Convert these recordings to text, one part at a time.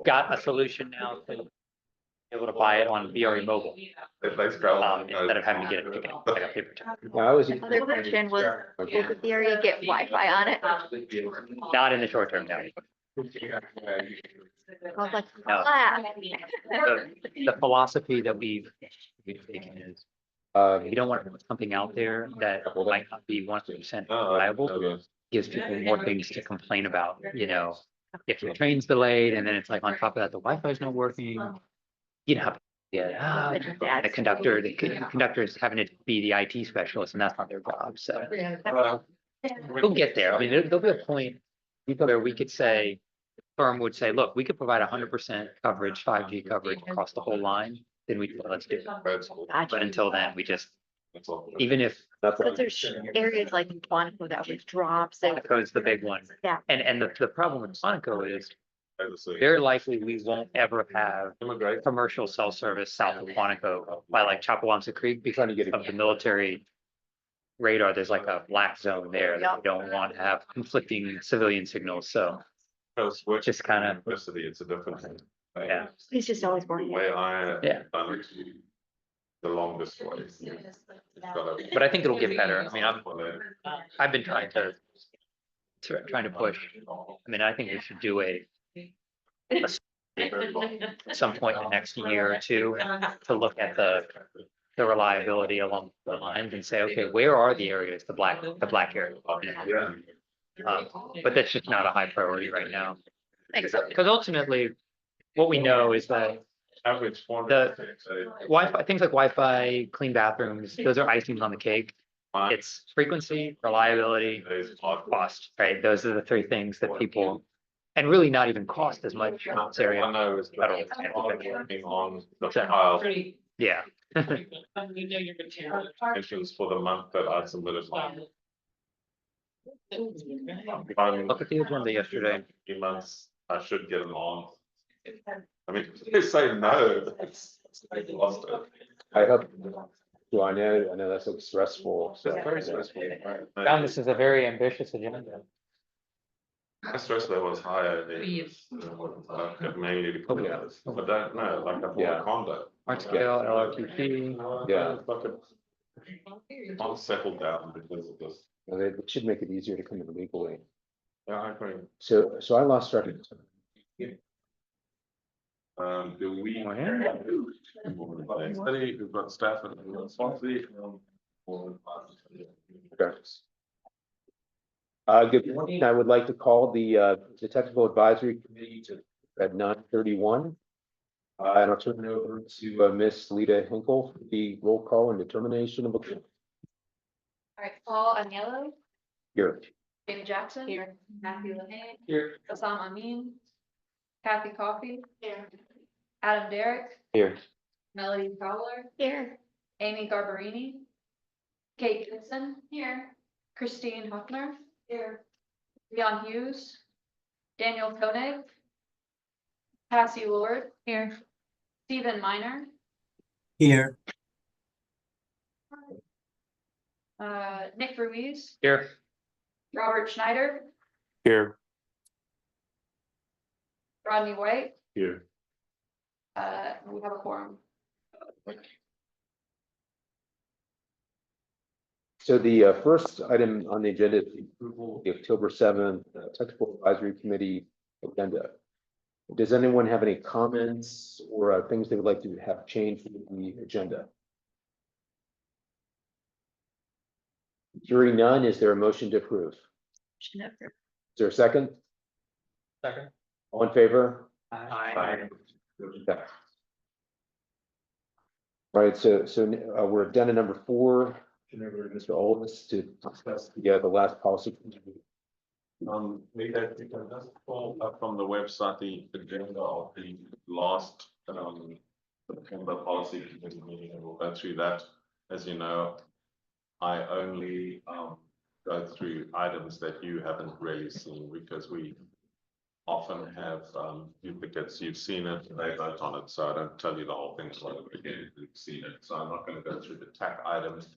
got a solution now to be able to buy it on VRE mobile, instead of having to get it taken like a paper check. Other question was, will the area get Wi-Fi on it? Not in the short term, no. I was like, No. ah. The philosophy that we've taken is, you don't want to put something out there that might not be 100% reliable. Gives people more things to complain about, you know, if your train's delayed and then it's like on top of that, the Wi-Fi is not working. You know, the conductor is having to be the IT specialist and that's not their job, so. We'll get there. I mean, there'll be a point where we could say, firm would say, look, we could provide 100% coverage, 5G coverage across the whole line, then we, let's do it. But until then, we just, even if. Because there's areas like in Quantico that would drop, so. Quantico's the big one. Yeah. And the problem with Quantico is very likely we won't ever have commercial cell service south of Quantico by like Chapawamsa Creek because of the military radar. There's like a black zone there that we don't want to have conflicting civilian signals, so. Just kind of. It's a different thing. Yeah. He's just always working. Way I Yeah. done it the longest way. But I think it'll get better. I mean, I've been trying to push. I mean, I think we should do a some point in the next year or two to look at the reliability along the lines and say, okay, where are the areas, the black area? Yeah. But that's just not a high priority right now. Because ultimately, what we know is that Average the Wi-Fi, things like Wi-Fi, clean bathrooms, those are icings on the cake. It's frequency, reliability, cost, right? Those are the three things that people, and really not even cost as much in this area. I know it's Federal. working on the file Yeah. mentions for the month that I submitted. Look at the agenda yesterday. Few months, I should get them on. I mean, they say no. They've lost it. I hope, well, I know that's so stressful. So very stressful. Found this is a very ambitious agenda. My stress level is higher than mainly because I don't know, like I've got a condo. Large scale, LRTP. Yeah. I'll settle down because of this. Well, it should make it easier to come in legally. Yeah, I agree. So I lost track of time. Do we? Oh, yeah. Study, we've got staff and Swansea. Okay. Good morning. I would like to call the Technical Advisory Committee at 9:31. And I'll turn it over to Miss Lita Hinkle for the roll call and determination of. All right, Paul Agnello, Here. Jamie Jackson. Here. Matthew Lehane. Here. Osama Amin. Kathy Coffey. Here. Adam Derrick. Here. Melody Fowler. Here. Amy Garbarini. Kate Gibson. Here. Christine Huffner. Here. Leon Hughes. Daniel Koenig. Cassie Lord. Here. Stephen Miner. Here. Nick Ruiz. Here. Robert Schneider. Here. Rodney White. Here. We have a quorum. So the first item on the agenda is the approval of the October 7th Technical Advisory Committee agenda. Does anyone have any comments or things they would like to have changed in the agenda? Hearing none, is there a motion to approve? Is there a second? Second. All in favor? Aye. Okay. Right, so we're done to number 4. Mr. Oldest to discuss the last policy. We can just pull up from the website the agenda of the last September policy committee meeting, and we'll go through that. As you know, I only go through items that you haven't really seen because we often have duplicates. You've seen it, they vote on it, so I don't tell you the whole thing so again, you've seen it. So I'm not going to go through the TAC items.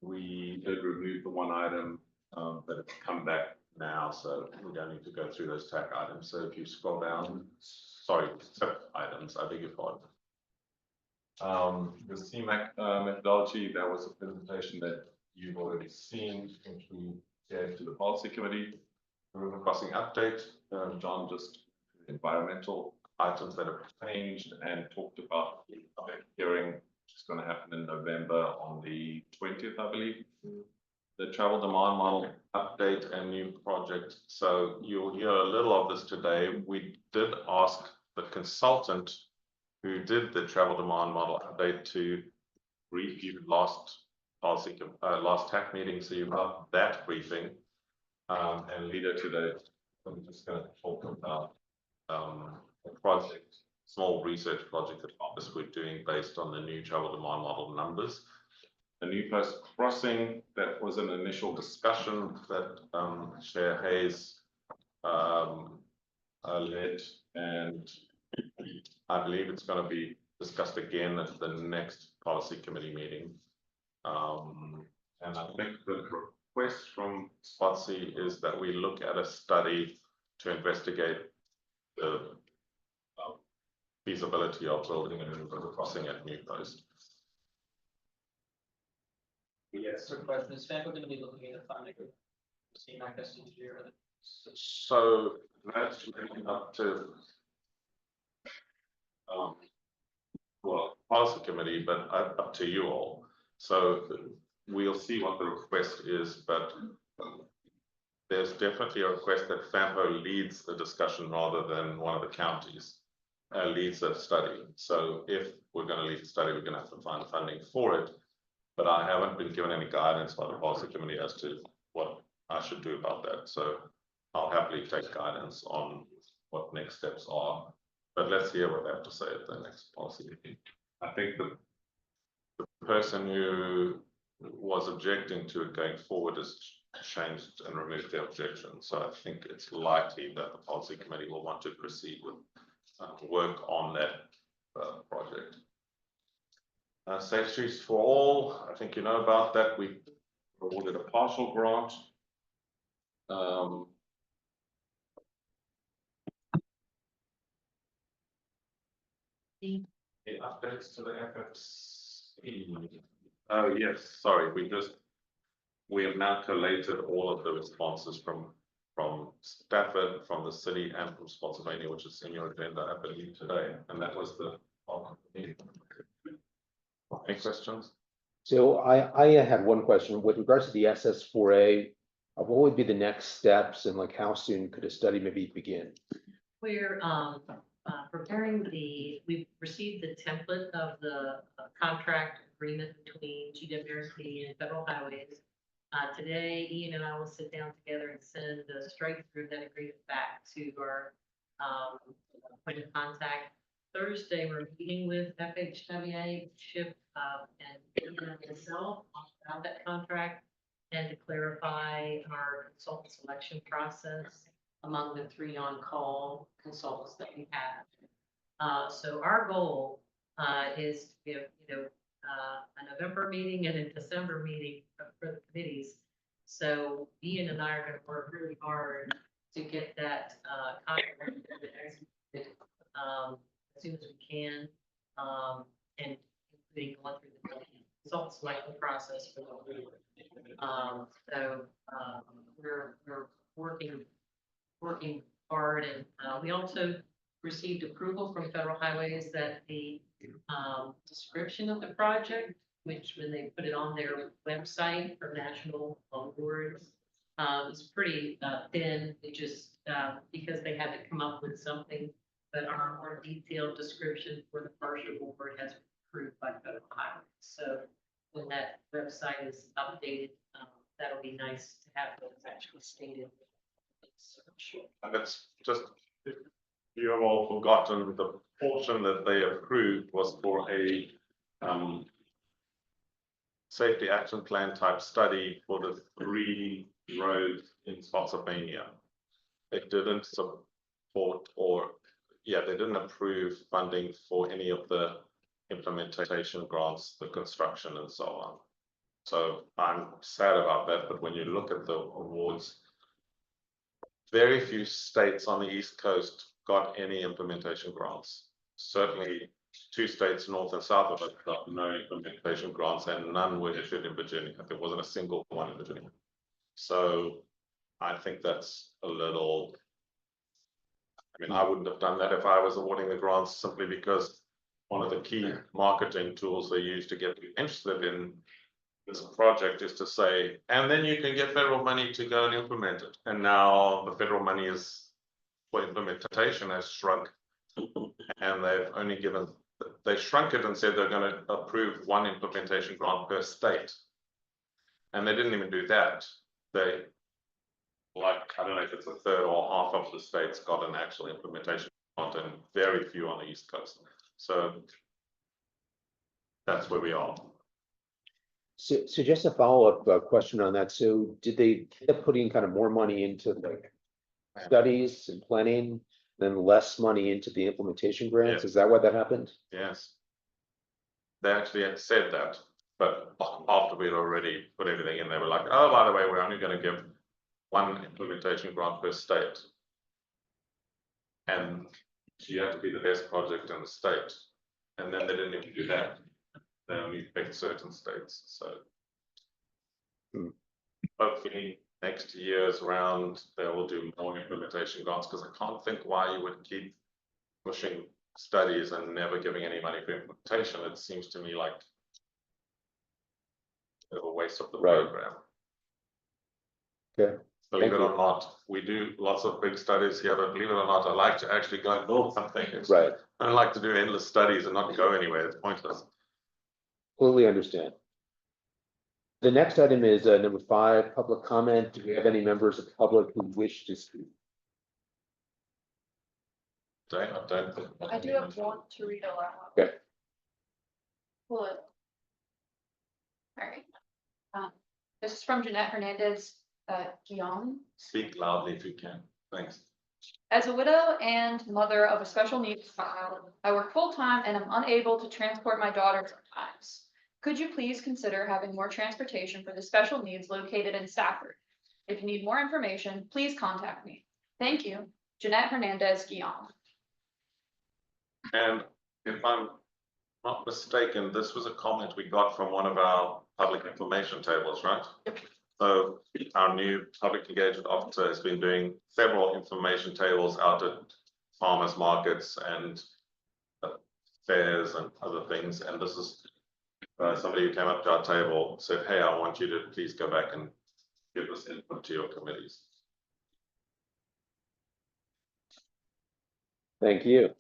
We did remove the one item that had come back now, so we don't need to go through those TAC items. So if you scroll down, sorry, TIP items, I beg your pardon. The CMAC methodology, that was a presentation that you've already seen, which we gave to the policy committee. The river crossing update, John just environmental items that have changed and talked about the public hearing, which is going to happen in November on the 20th, I believe. The travel demand model update and new project. So you'll hear a little of this today. We did ask the consultant who did the travel demand model update to review last TAC meeting. So you got that briefing, and leader today. I'm just going to talk about a project, small research project that Office we're doing based on the new travel demand model numbers. The new post crossing, that was an initial discussion that Chair Hayes led, and I believe it's going to be discussed again at the next policy committee meeting. And I think the request from Spotsy is that we look at a study to investigate the feasibility of building a new river crossing at New Post. Yes, so question, is FAMPA going to be looking at funding? CMAC this year? So that's leading up to well, policy committee, but up to you all. So we'll see what the request is, but there's definitely a request that FAMPO leads the discussion rather than one of the counties leads that study. So if we're going to lead the study, we're going to have to find funding for it. But I haven't been given any guidance by the policy committee as to what I should do about that. So I'll happily take guidance on what next steps are. But let's hear what they have to say at the next policy meeting. I think the person who was objecting to it going forward has changed and removed their objection. So I think it's likely that the policy committee will want to proceed with work on that project. Safe Streets for All, I think you know about that. We awarded a partial grant. The updates to the FFC. Oh yes, sorry, we have now collated all of the responses from Stafford, from the city, and from Spotsylvania, which is in your agenda, I believe, today, and that was the meeting. Any questions? So I had one question with regards to the SS4A. What would be the next steps, and like how soon could a study maybe begin? We're preparing we've received the template of the contract agreement between GWRC and Federal Highways. Today, Ian and I will sit down together and send the straight through that agreement back to our point of contact. Thursday, we're meeting with FHWA, Chip, and myself about that contract and to clarify our consultant selection process among the 3 on-call consultants that we have. So our goal is to give, a November meeting and a December meeting for the committees. So Ian and I are going to work really hard to get that contract executed as soon as we can, and including going through the consultant selection process for the group. So we're working hard, and we also received approval from Federal Highways that the description of the project, which when they put it on their website for national awards, is pretty thin. It just because they had to come up with something, but our more detailed description for the partial award has been approved by Federal Highways. So when that website is updated, that'll be nice to have those actually stated. And it's just, if you have all forgotten, the portion that they approved was for a safety action plan type study for the 3 roads in Spotsylvania. It didn't support they didn't approve funding for any of the implementation grants, the construction and so on. So I'm sad about that, but when you look at the awards, very few states on the East Coast got any implementation grants. Certainly, 2 states, north and south of it, got no implementation grants, and none were issued in Virginia. There wasn't a single one in Virginia. So I think that's a little. I mean, I wouldn't have done that if I was awarding the grants, simply because one of the key marketing tools they use to get you interested in this project is to say, and then you can get federal money to go and implement it. And now the federal money is for implementation has shrunk, and they've only given, they shrunk it and said they're going to approve 1 implementation grant per state. And they didn't even do that. They, like, I don't know if it's a third or half of the states got an actual implementation grant, and very few on the East Coast. So that's where we are. So just a follow-up question on that. So did they end up putting kind of more money into like studies and planning, then less money into the implementation grants? Yes. Is that why that happened? Yes. They actually had said that, but after we'd already put everything in, they were like, oh, by the way, we're only going to give 1 implementation grant per state. And you have to be the best project in the state. And then they didn't even do that. They only picked certain states, so. Hopefully next year's round, they will do more implementation grants, because I can't think why you would keep pushing studies and never giving any money for implementation. It seems to me like a waste of the program. Okay. Believe it Thank you. or not, we do lots of big studies here, but believe it or not, I like to actually go and build something. Right. I don't like to do endless studies and not go anywhere. It's pointless. Completely understand. The next item is number 5, public comment. Do we have any members of the public who wish to speak? I don't think. I do have one to read aloud. Okay. Pull it. All right. This is from Jeanette Hernandez, Guillaume. Speak loudly if you can. Thanks. As a widow and mother of a special needs child, I work full-time and am unable to transport my daughter sometimes. Could you please consider having more transportation for the special needs located in Stafford? If you need more information, please contact me. Thank you. Jeanette Hernandez, Guillaume. And if I'm not mistaken, this was a comment we got from one of our public information tables, right? So our new public engagement officer has been doing several information tables out at farmers markets and fairs and other things. And this is somebody who came up to our table, said, hey, I want you to please go back and give this input to your committees. Thank you.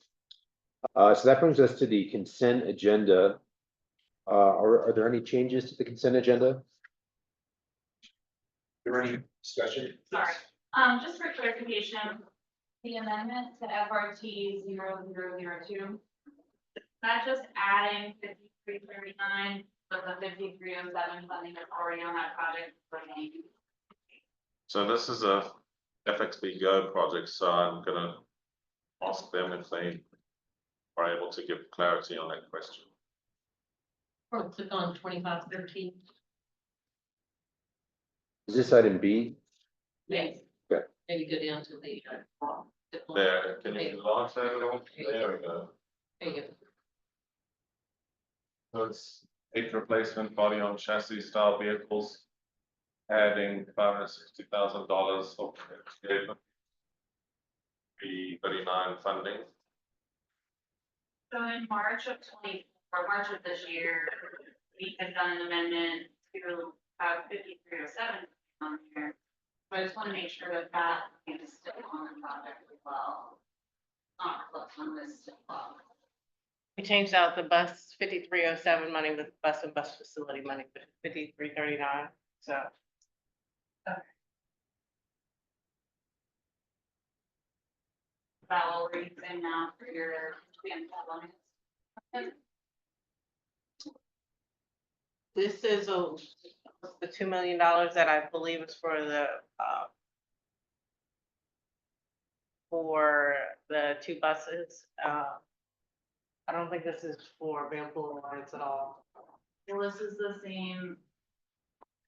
So that brings us to the consent agenda. Are there any changes to the consent agenda? Are there any discussion? Sorry, just for clarification, the amendment to FRT 0002, not just adding 5339, but the 5307 funding that's already on that project. So this is a FXB Go project, so I'm gonna ask them if they are able to give clarity on that question. Or click on 2513. Is this item B? Yes. Okay. Maybe go down to the. There, can you enlarge that at all? There we go. There you go. So it's 8 replacement body on chassis style vehicles, adding $560,000 of the 39 funding. So in March of March of this year, we had done an amendment to have 5307 on here. So I just want to make sure that that is still on the project as well. Not reflected on this as well. We changed out the bus 5307 money with bus and bus facility money for 5339, so. That will read in now for your limits. This is the $2 million that I believe is for the 2 buses. I don't think this is for Vanpool Alliance at all. Well, this is the same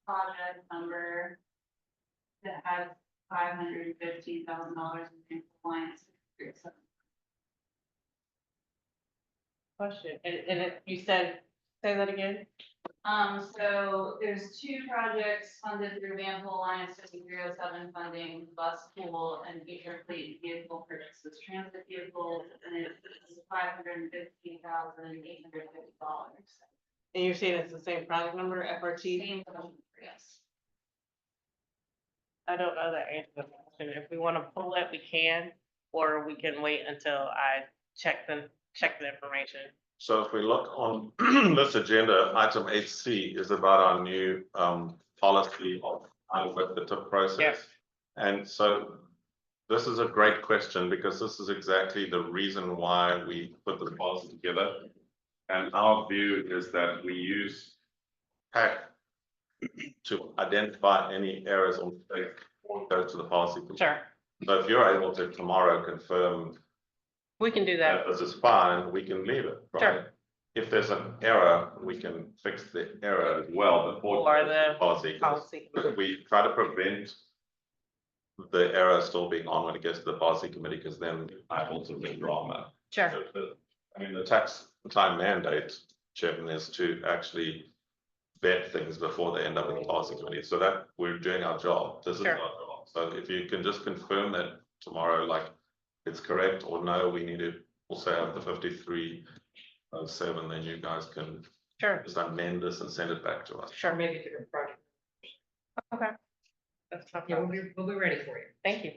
project number that has $515,000 in compliance. Question, and you said, say that again? So there's two projects funded through Vanpol Alliance 5307 funding, bus pool and future fleet vehicle purchases, transit vehicles, and it's $515,850. And you're saying it's the same project number, FRT? Same, yes. I don't know the answer to the question. If we want to pull it, we can, or we can wait until I check the information. So if we look on this agenda, item 8C is about our new policy of unexecutive process. And so this is a great question because this is exactly the reason why we put the policy together. And our view is that we use TAC to identify any errors or mistakes before it goes to the policy committee. Sure, So if you're able to tomorrow confirm we can do that. that this is fine, we can leave it, right? Sure. If there's an error, we can fix the error as well before Or it goes to the the policy. policy. We try to prevent the error still being on when it gets to the policy committee, because then I also big drama. Sure, I mean, the tax time mandate, Chairman, is to actually vet things before they end up in the policy committee, so that we're doing our job. This is our Sure. job. So if you can just confirm that tomorrow, like it's correct, or no, we need to also have the 5307, then you guys can sure, just amend this and send it back to us. sure. Maybe different project. Okay. That's not, Yeah, we'll be ready for you. thank you.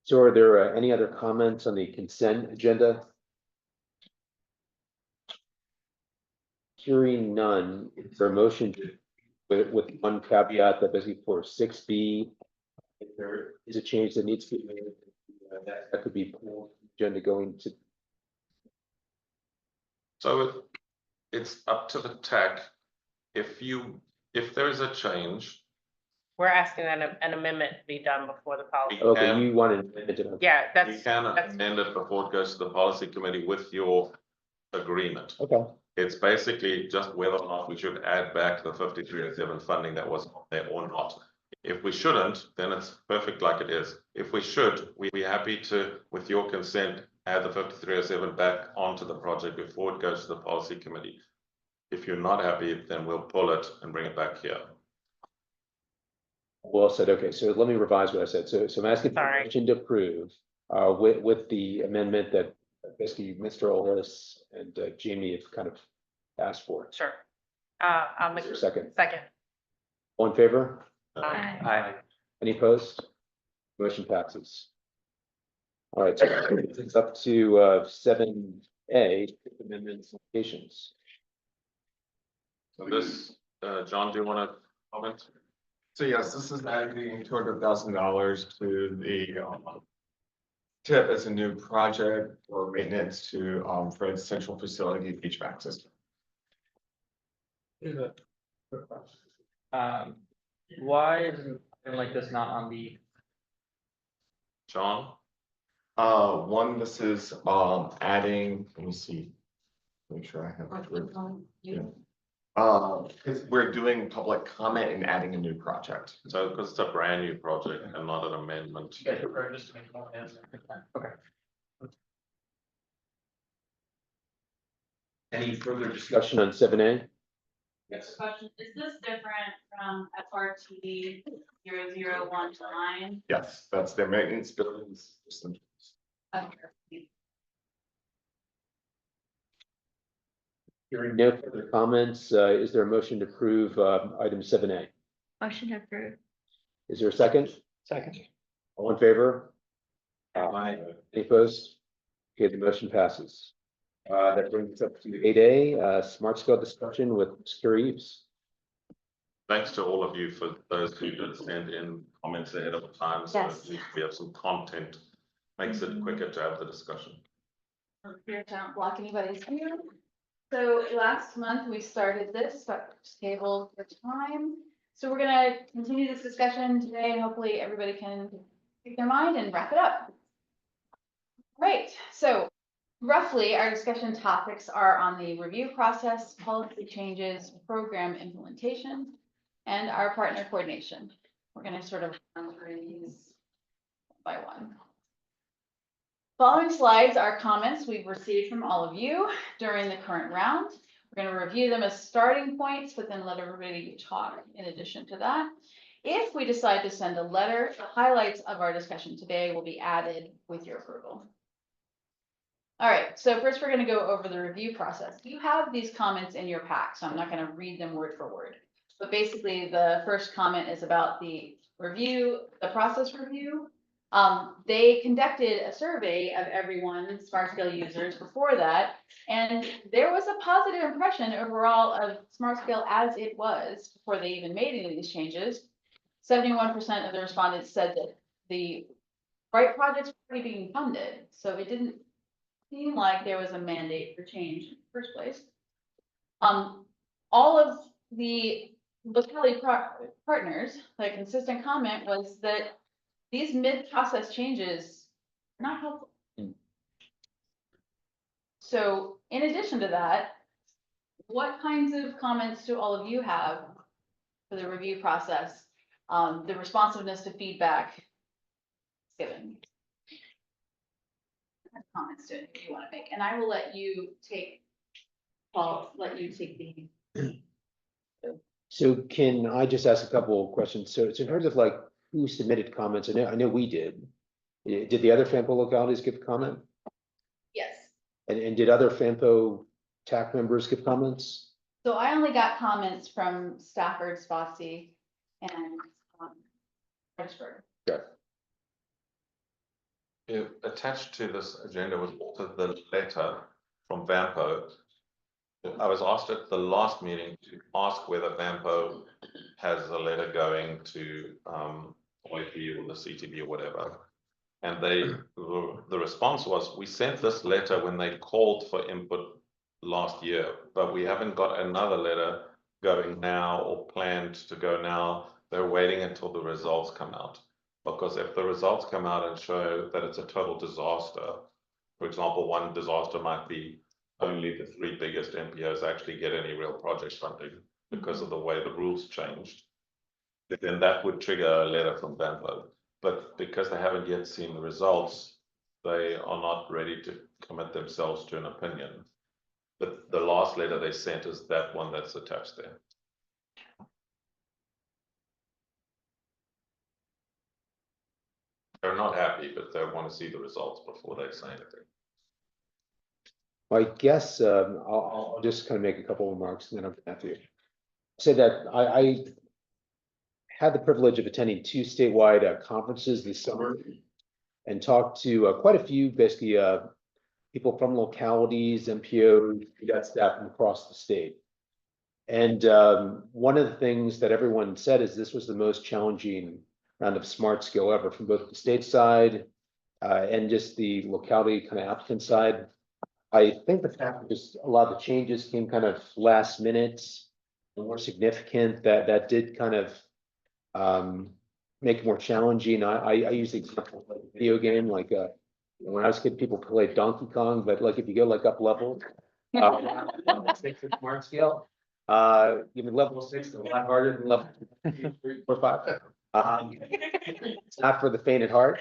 So are there any other comments on the consent agenda? Hearing none, is there a motion with one caveat that basically for 6B, if there is a change that needs to be made, that could be pulled agenda going to. So it's up to the TAC. If there is a change, We're asking that an amendment be done before the policy. Okay, And- you wanted. to. Yeah, you that's, can that's, amend it before it goes to the policy committee with your agreement. Okay, It's basically just whether or not we should add back the 5307 funding that was on there or not. If we shouldn't, then it's perfect like it is. If we should, we'd be happy to, with your consent, add the 5307 back onto the project before it goes to the policy committee. If you're not happy, then we'll pull it and bring it back here. well said. Okay, so let me revise what I said. So I'm asking for a Sorry. motion to approve with the amendment that basically Mr. Olis and Jamie have kind of asked for. sure. I'll make Is there a second? second. All in favor? Aye. Any opposed? Motion passes. All right, so it's up to 7A, amendments, applications. So this, John, do you want to comment? So yes, this is adding $200,000 to the TIP as a new project for maintenance to Fred's central facility HVAC system. Why is something like this not on the? John? One, this is adding, let me see. Make sure I have it. Yeah. Because we're doing public comment and adding a new project. So, because it's a brand new project and not an amendment. You guys prefer just to make more answer? Okay. Any further discussion on 7A? Yes. Question, is this different from FRT 0019? Yes, that's their maintenance buildings system. Hearing no further comments, is there a motion to approve item 7A? Motion to approve. Is there a second? Second. All in favor? Aye. Any opposed? Okay, the motion passes. That brings us up to 8A, smart scale discussion with Mr. Eves. Thanks to all of you for those who did send in comments ahead of time. So Yes. at least we have some content, makes it quicker to have the discussion. Here to not block anybody's view. So last month we started this, but tabled for time. So we're gonna continue this discussion today and hopefully everybody can take their mind and wrap it up. Right, so roughly our discussion topics are on the review process, policy changes, program implementation. and our partner coordination. We're gonna sort of run through these one by one. Following slides are comments we've received from all of you during the current round. We're going to review them as starting points, but then let everybody talk in addition to that. If we decide to send a letter, the highlights of our discussion today will be added with your approval. All right, so first we're going to go over the review process. You have these comments in your pack, so I'm not going to read them word for word. But basically, the first comment is about the review, the process review. They conducted a survey of everyone, Smart Scale users, before that, and there was a positive impression overall of Smart Scale as it was before they even made any of these changes. 71% of the respondents said that the right projects were already being funded, so it didn't seem like there was a mandate for change in the first place. All of the locality partners, the consistent comment was that these mid-process changes are not helpful. So in addition to that, what kinds of comments do all of you have for the review process? The responsiveness to feedback given. Comments to it if you want to make, and I will let you take, Paul, let you take the. So can I just ask a couple of questions? So in terms of like who submitted comments, I know we did. Did the other FAMPO localities give comment? Yes. And did other FAMPO TAC members give comments? So I only got comments from Stafford, Spotsy, and Fredericksburg. Okay. Attached to this agenda was also the letter from Vampo. I was asked at the last meeting to ask whether Vampo has a letter going to OIP or the CTB or whatever. And the response was, we sent this letter when they called for input last year, but we haven't got another letter going now or planned to go now. They're waiting until the results come out. Because if the results come out and show that it's a total disaster, for example, one disaster might be only the 3 biggest NPOs actually get any real project funding because of the way the rules changed, then that would trigger a letter from Vampo. But because they haven't yet seen the results, they are not ready to commit themselves to an opinion. But the last letter they sent is that one that's attached there. They're not happy, but they want to see the results before they say anything. I guess I'll just kind of make a couple of remarks and then I'm gonna have to say that I had the privilege of attending 2 statewide conferences this summer and talked to quite a few basically people from localities, MPOs, got staff from across the state. And one of the things that everyone said is this was the most challenging round of Smart Scale ever from both the state side and just the locality kind of applicant side. I think the fact that just a lot of the changes came kind of last minute, more significant, that did kind of make it more challenging. I use the example of a video game, like when I was a kid, people played Donkey Kong, but like if you go like up level, 6 in Smart Scale, even level 6 is a lot harder than level 2, 3, 4, 5. It's not for the faint at heart.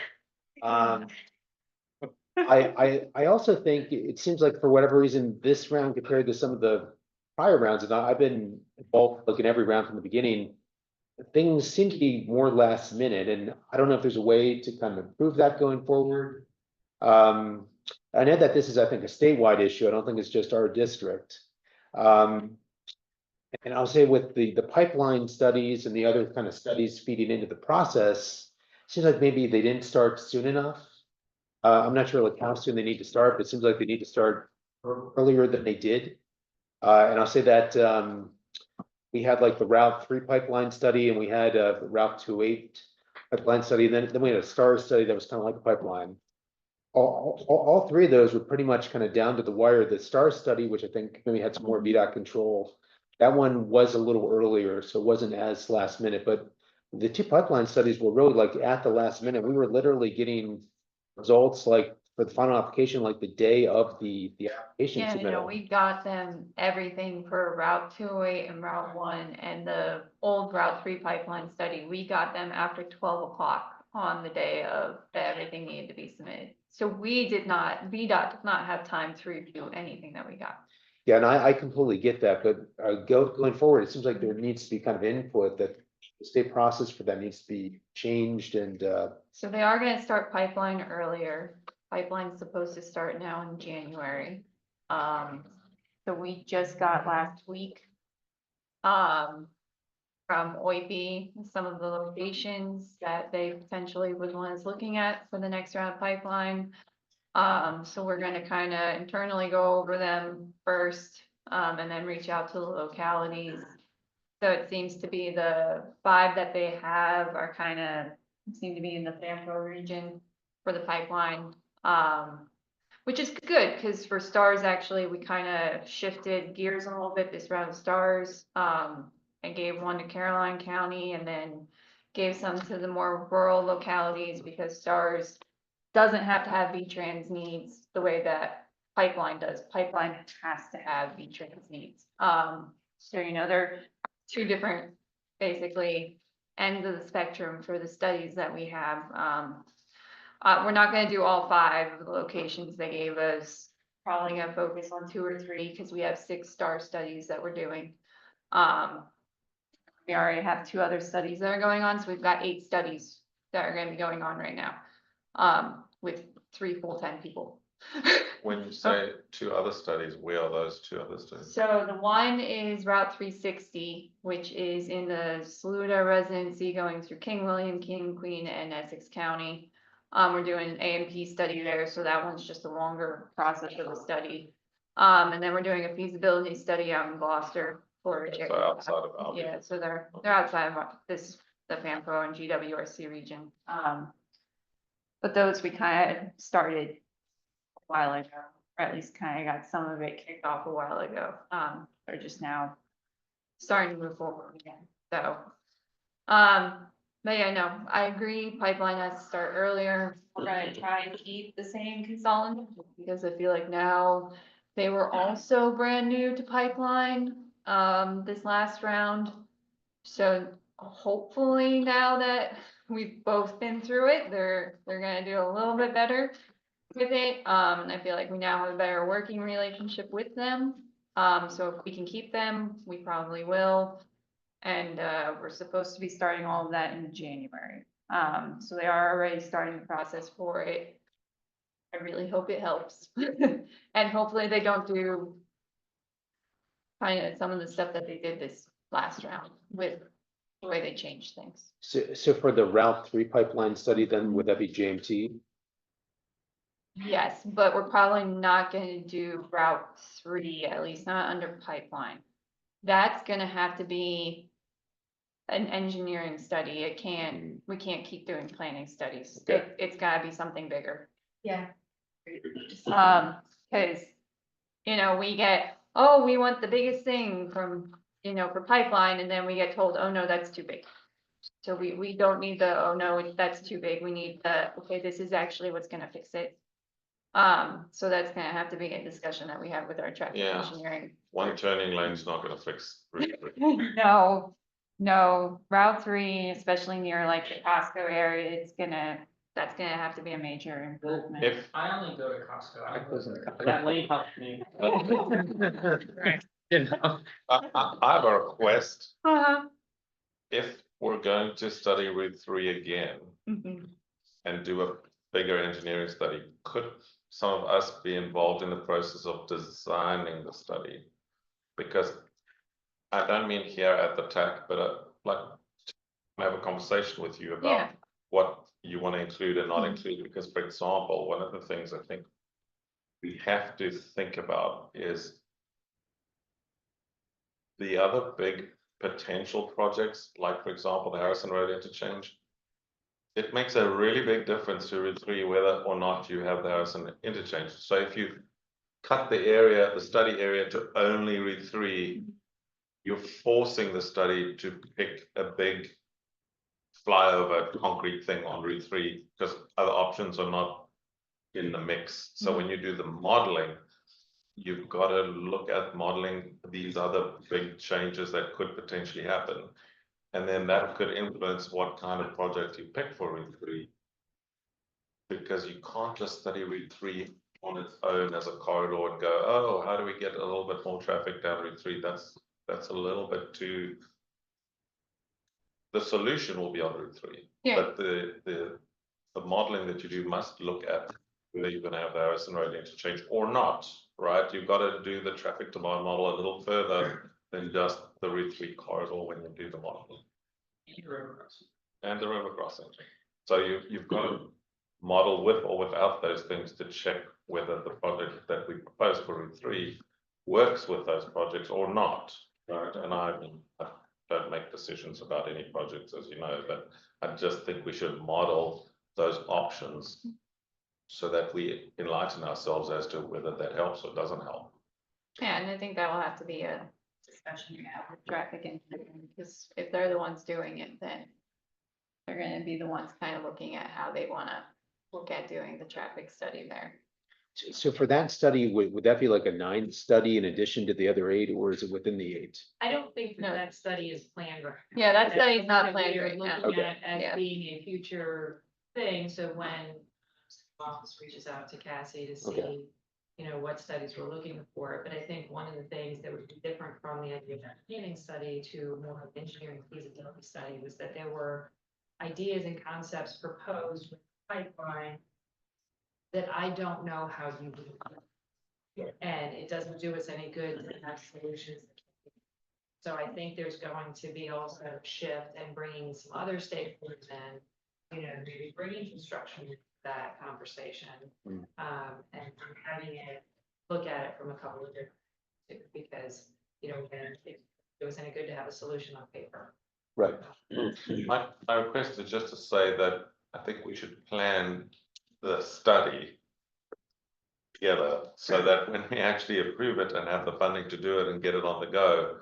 I also think it seems like for whatever reason, this round compared to some of the prior rounds, and I've been involved like in every round from the beginning, things seem to be more last minute, and I don't know if there's a way to kind of improve that going forward. I know that this is, I think, a statewide issue. I don't think it's just our district. And I'll say with the pipeline studies and the other kind of studies feeding into the process, it seems like maybe they didn't start soon enough. I'm not sure like how soon they need to start, but it seems like they need to start earlier than they did. And I'll say that we had like the Route 3 pipeline study and we had the Route 28 pipeline study. Then we had a STAR study that was kind of like a pipeline. All 3 of those were pretty much kind of down to the wire. The STAR study, which I think maybe had some more VDOT control, that one was a little earlier, so it wasn't as last minute. But the 2 pipeline studies were really like at the last minute. We were literally getting results like for the final application, like the day of the application Yeah, submittal. we got them everything for Route 208 and Route 1 and the old Route 3 pipeline study. We got them after 12 o'clock on the day of that everything needed to be submitted. So VDOT did not have time to review anything that we got. Yeah, and I completely get that, but going forward, it seems like there needs to be kind of input that the state process for that needs to be changed and, So they are gonna start pipeline earlier. Pipeline's supposed to start now in January. So we just got last week. From OIB, some of the locations that they potentially was ones looking at for the next round of pipeline. So we're gonna kind of internally go over them first, and then reach out to the localities. So it seems to be the 5 that they have are kind of, seem to be in the Fanco region for the pipeline. Which is good, because for stars, actually, we kind of shifted gears a little bit this round of stars. And gave one to Caroline County and then gave some to the more rural localities because stars doesn't have to have V-Trans needs the way that pipeline does. Pipeline has to have V-Trans needs. So, they're 2 different, basically, ends of the spectrum for the studies that we have. We're not gonna do all 5 of the locations they gave us. Probably gonna focus on 2 or 3 because we have 6 star studies that we're doing. We already have 2 other studies that are going on, so we've got 8 studies that are gonna be going on right now. With 3 full-time people. When you say 2 other studies, where are those 2 other studies? So the one is Route 360, which is in the Saluda residency going through King William, King, Queen, and Essex County. We're doing an A&P study there, so that one's just a longer process of a study. And then we're doing a feasibility study out in Gloucester for. So outside of Albion. Yeah, so they're outside of the FAMPO and GWRC region. But those we kind of started a while ago, or at least kind of got some of it kicked off a while ago. They're just now starting to move forward again, so. But yeah, no, I agree, pipeline has to start earlier. We're gonna try and keep the same consultant, because I feel like now they were also brand new to pipeline, this last round. So hopefully now that we've both been through it, they're gonna do a little bit better with it. And I feel like we now have a better working relationship with them. So if we can keep them, we probably will. And we're supposed to be starting all of that in January. So they are already starting the process for it. I really hope it helps. And hopefully they don't do kind of some of the stuff that they did this last round with the way they changed things. So for the Route 3 pipeline study, then would that be JMT? Yes, but we're probably not gonna do Route 3, at least not under pipeline. That's gonna have to be an engineering study. We can't keep doing planning studies. Okay. It's gotta be something bigger. Yeah. Cause, we get, we want the biggest thing from, for pipeline, and then we get told, oh no, that's too big. So we don't need the, oh no, that's too big. We need the, okay, this is actually what's gonna fix it. So that's gonna have to be a discussion that we have with our traffic Yeah. engineering. One turning lane's not gonna fix. No, Route 3, especially near like the Costco area, that's gonna have to be a major improvement. If, I only go to Costco. I Costco's in the go- That lane helps me. I have a request, Uh-huh. if we're going to study Route 3 again Mhm. and do a bigger engineering study, could some of us be involved in the process of designing the study? Because I don't mean here at the TAC, but like have a conversation with you about Yeah. what you want to include and not include, because for example, one of the things I think we have to think about is the other big potential projects, like for example, the Harrison Road interchange. It makes a really big difference to Route 3 whether or not you have the Harrison interchange. So if you cut the study area to only Route 3, you're forcing the study to pick a big flyover concrete thing on Route 3 because other options are not in the mix. So when you do the modeling, you've got to look at modeling these other big changes that could potentially happen. And then that could influence what kind of project you pick for Route 3. Because you can't just study Route 3 on its own as a corridor and go, oh, how do we get a little bit more traffic down Route 3? That's a little bit too. The solution will be on Route 3. Yeah. But the modeling that you do must look at whether you're going to have the Harrison Road interchange or not, right? You've got to do the traffic demand model a little further than just the Route 3 corridor when you do the model. And the river crossing. So you've got to model with or without those things to check whether the project that we propose for Route 3 works with those projects or not, right? And I don't make decisions about any projects, as you know, but I just think we should model those options so that we enlighten ourselves as to whether that helps or doesn't help. Yeah, and I think that will have to be a discussion you have with traffic engineering, because if they're the ones doing it, then they're gonna be the ones kind of looking at how they wanna look at doing the traffic study there. So for that study, would that be like a 9 study in addition to the other 8, or is it within the 8? I don't think No. that study is planned right now. Yeah, that That's study's not something planned we are right now. looking Okay. at Yeah. as being a future thing, so when the office reaches out to Cassie to Okay. see, you know, what studies we're looking for, but I think one of the things that would be different from the idea of that planning study to more of engineering feasibility study was that there were ideas and concepts proposed with the pipeline that I don't know how you would. And it doesn't do us any good to have solutions. So I think there's going to be also a shift and bringing some other stakeholders in, you know, maybe bringing construction into that conversation. Mm. And having it, look at it from a couple of different, because, you know, again, it was any good to have a solution on paper. Right. My request is just to say that I think we should plan the study together so that when we actually approve it and have the funding to do it and get it on the go,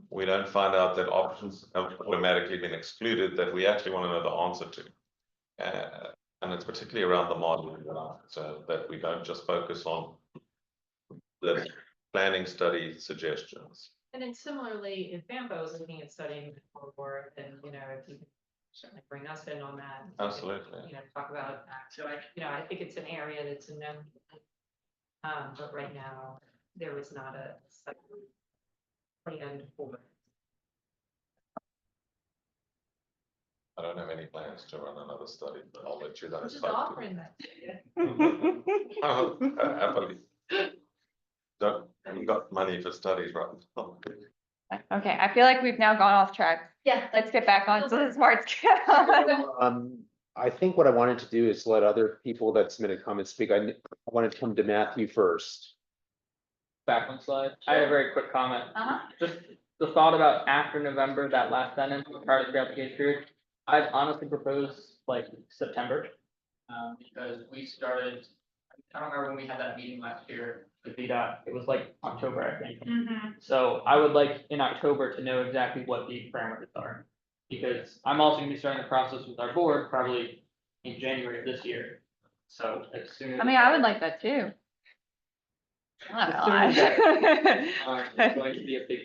we don't find out that options have automatically been excluded that we actually want to know the answer to. And it's particularly around the modeling, so that we don't just focus on the planning study suggestions. And then similarly, if Bambo is looking at studying the corridor, then, you know, if you can certainly bring us in on that. Absolutely. You know, talk about that. So I think it's an area that's a known. But right now, there was not a plan for. I don't have any plans to run another study, but I'll let you I'm guys. just talk to offering that to you. Happily. Don't, haven't got money for studies right now. Okay, I feel like we've now gone off track. Yeah. Let's get back on to the smarts. I think what I wanted to do is let other people that submitted comments speak. I wanted to come to Matthew first. Back one slide. I had a very quick comment. Uh-huh. Just the thought about after November, that last sentence, prior to the application period. I'd honestly propose like September. Because we started, I don't remember when we had that meeting last year with VDOT. It was like October, I think. So I would like in October to know exactly what the parameters are. Because I'm also gonna be starting the process with our board probably in January of this year. So as soon as. I mean, I would like that too. I'm not As soon gonna as lie. It's going to be a big.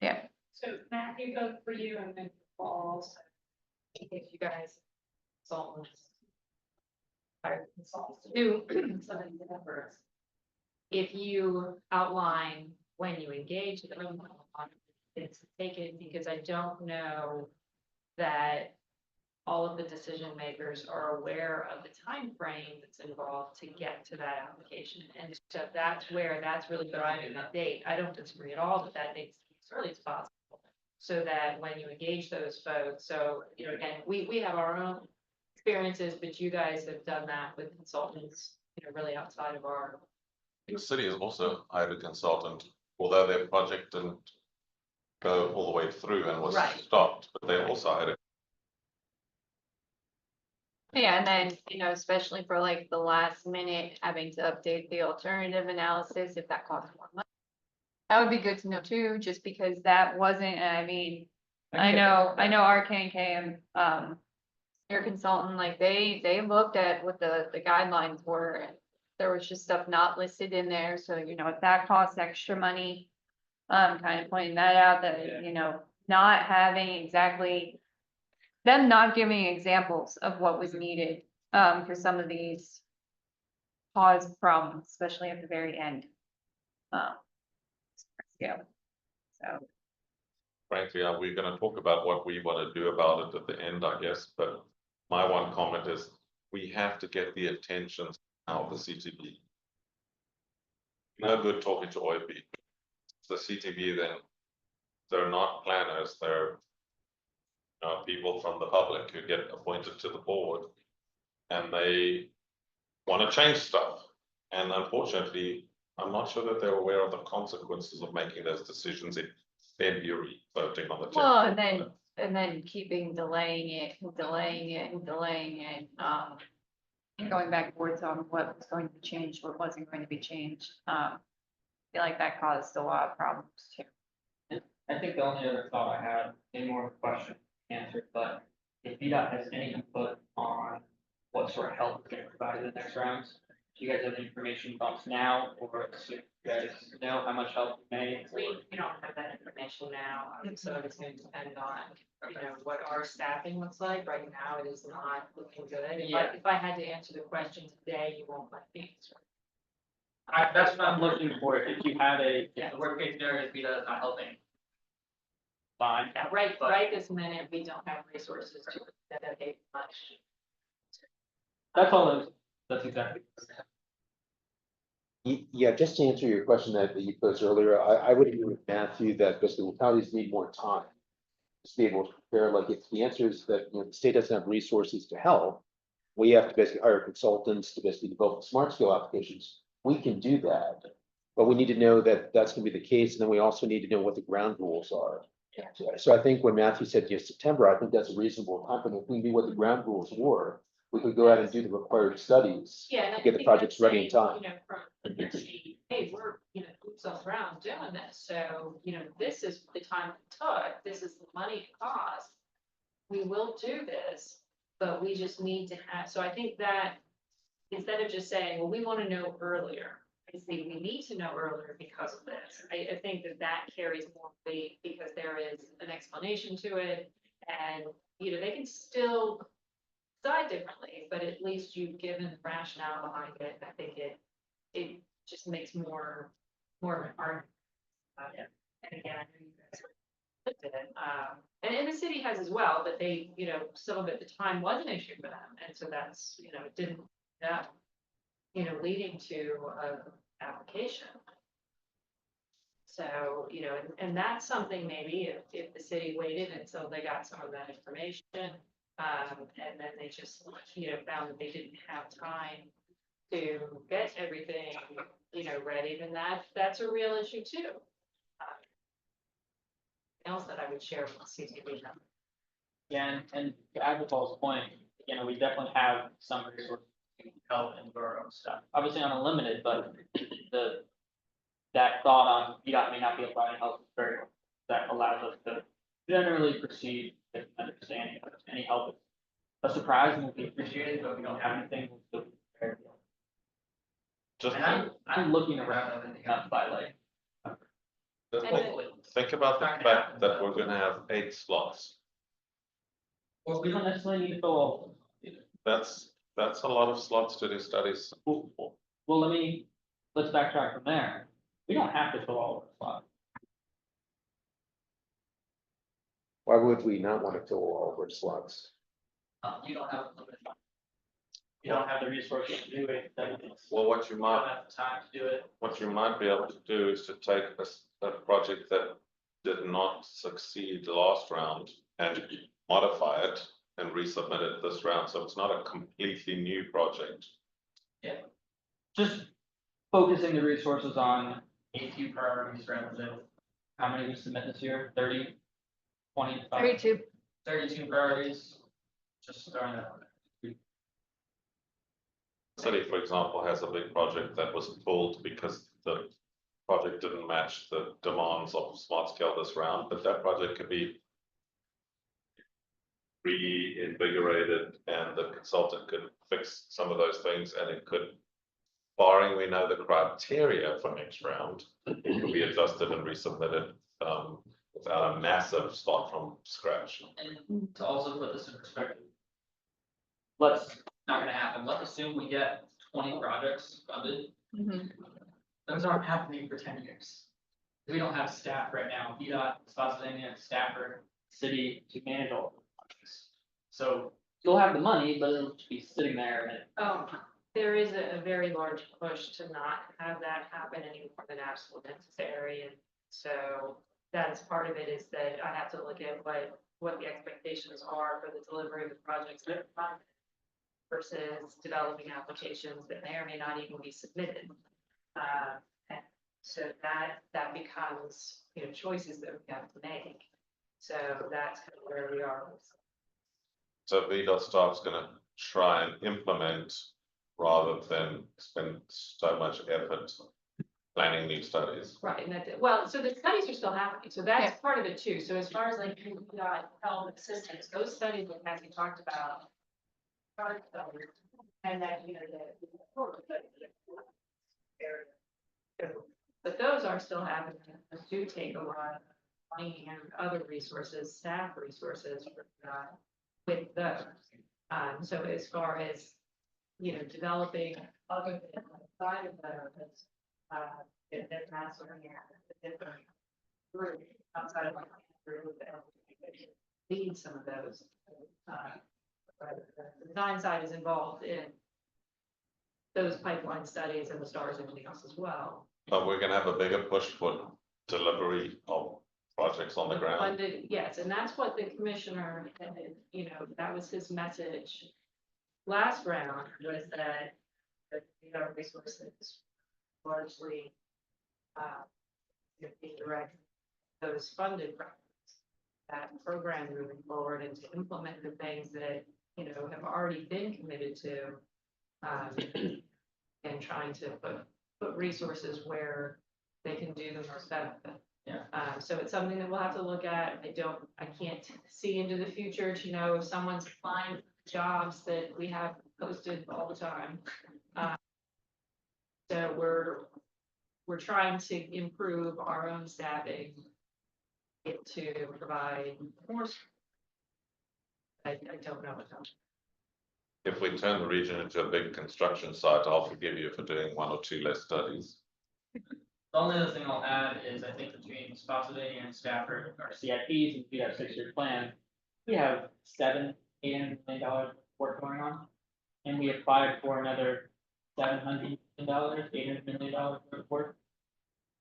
Yeah, So Matthew, both for you and then for Paul, so if you guys consultants. Hire consultants to do some of these efforts. If you outline when you engage them on it's take it, because I don't know that all of the decision makers are aware of the time frame that's involved to get to that application. And so that's where that's really driving that date. I don't disagree at all that that date's as early as possible. So that when you engage those folks, so, you know, again, we have our own experiences, but you guys have done that with consultants, you know, really outside of our. The city has also hired a consultant, although their project didn't go all the way through and was Right. stopped, but they also hired a. yeah, and then, you know, especially for like the last minute, having to update the alternative analysis, if that costs more money. That would be good to know too, just because that wasn't, and I mean, I know RK&K and, your consultant, like they looked at what the guidelines were. there was just stuff not listed in there, so you know, if that costs extra money. Kind of pointing that out that, you know, not having exactly. Them not giving examples of what was needed, for some of these. Caused problems, especially at the very end. Yeah. So. Frankly, we're gonna talk about what we wanna do about it at the end, I guess, but my one comment is, we have to get the attention of the CTV. No good talking to OIB. The CTV then, they're not planners, they're people from the public who get appointed to the board, and they wanna change stuff. And unfortunately, I'm not sure that they're aware of the consequences of making those decisions in February, voting on the. Well, and then keeping delaying it, and delaying it, and delaying it, and going back and forth on what was going to be changed, what wasn't going to be changed. I feel like that caused a lot of problems too. I think the only other thought I had, any more question answered, but if VDOT has any input on what sort of help is getting provided in the next rounds, do you guys have any information bumps now, or do you guys know how much help you may? We don't have that information now, so it's gonna depend on, what our staffing looks like. Right now, it is not looking good. If I had to answer the question today, you won't let me answer. That's what I'm looking for, if you have if the worst case scenario is VDOT is not helping. Fine. Yeah, right this minute, we don't have resources to dedicate much. That's all, that's exactly. Yeah, just to answer your question that you posed earlier, I would agree with Matthew that basically localities need more time. To be able to prepare, like if the answer is that, the state doesn't have resources to help. We have to basically hire consultants to basically develop smart scale applications. We can do that. But we need to know that that's gonna be the case, and then we also need to know what the ground rules are. So I think when Matthew said September, I think that's a reasonable time, but if we knew what the ground rules were, we could go out and do the required studies. Yeah. And I to get the think projects that's ready in saying, time. From the city, hey, we're, boots on the ground doing this, so, this is the time it took, this is the money it costs. We will do this, but we just need to have, so I think that instead of just saying, well, we want to know earlier, I say we need to know earlier because of this. I think that carries more weight because there is an explanation to it, and, they can still decide differently, but at least you've given the rationale behind it. I think it just makes more of an argument about it. And again, I know you guys looked at it, and the city has as well, but they, some of it, the time was an issue for them, and so that's, it didn't, leading to a application. So, and that's something maybe if the city waited until they got some of that information, and then they just, found that they didn't have time to get everything, ready, then that's a real issue too. Else that I would share with CTV. Yeah, and to add to Paul's point, we definitely have some resources to help and do our own stuff. Obviously unlimited, but that thought on VDOT may not be applying help very well. That allows us to generally proceed with understanding of any help. A surprise and will be appreciated, but if we don't have anything, we'll still be prepared. Just And I'm looking around everything up by think about the fact that we're gonna have 8 slots. Well, we don't necessarily need to fill all of them. That's a lot of slots to do studies. Well, let's backtrack from there. We don't have to fill all of the slots. Why would we not want to fill all of our slots? You don't have limited time. You don't have the resources to do it. Well, what you You don't might, have the time to do it. what you might be able to do is to take a project that did not succeed last round and modify it and resubmit it this round, so it's not a completely new project. Yeah. Just focusing the resources on a few priorities rather than how many we submit this year, 30, 20, 32. 32 priorities. Just throwing that out there. City, for example, has a big project that was pulled because the project didn't match the demands of smart scale this round, but that project could be reinvigorated and the consultant could fix some of those things and it could barring we know the criteria for next round, it can be adjusted and resubmitted, without a massive start from scratch. And to also put this in perspective. Not gonna happen, let's assume we get 20 projects funded, those aren't happening for 10 years. We don't have staff right now, VDOT, Spotsylvania, Stafford, city to manage all of the projects. So you'll have the money, but it'll just be sitting there and There is a very large push to not have that happen anymore than absolutely necessary, and so that's part of it, is that I have to look at what the expectations are for the delivery of the projects that are funded versus developing applications that may or may not even be submitted. And so that becomes, choices that we have to make. So that's kind of where we are. So VDOT staff's gonna try and implement rather than spend so much effort planning new studies. Right, and so the studies are still happening, so that's part of it too. So as far as like, health assistance, those studies that Matthew talked about. Are studies, and that, but those are still happening, those do take a lot of money and other resources, staff resources, with those. So as far as, developing other things outside of those, that's not sort of, a different group outside of like group that lead some of those. But the design side is involved in those pipeline studies and the stars and everything else as well. But we're gonna have a bigger push for delivery of projects on the ground. Funded, yes, and that's what the commissioner, that was his message. Last round was that our resources largely be direct those funded projects, that program moving forward and to implement the things that, have already been committed to, and trying to put resources where they can do the most benefit. Yeah. So it's something that we'll have to look at. I can't see into the future to know if someone's applying for jobs that we have posted all the time. So we're trying to improve our own staffing to provide more. I don't know what else. If we turn the region into a big construction site, I'll forgive you for doing one or two less studies. The only other thing I'll add is I think between Spotsylvania and Stafford, our CIPs and we have 6-year plan, we have $700-800 million work going on. And we applied for another $700 million, $800 million work.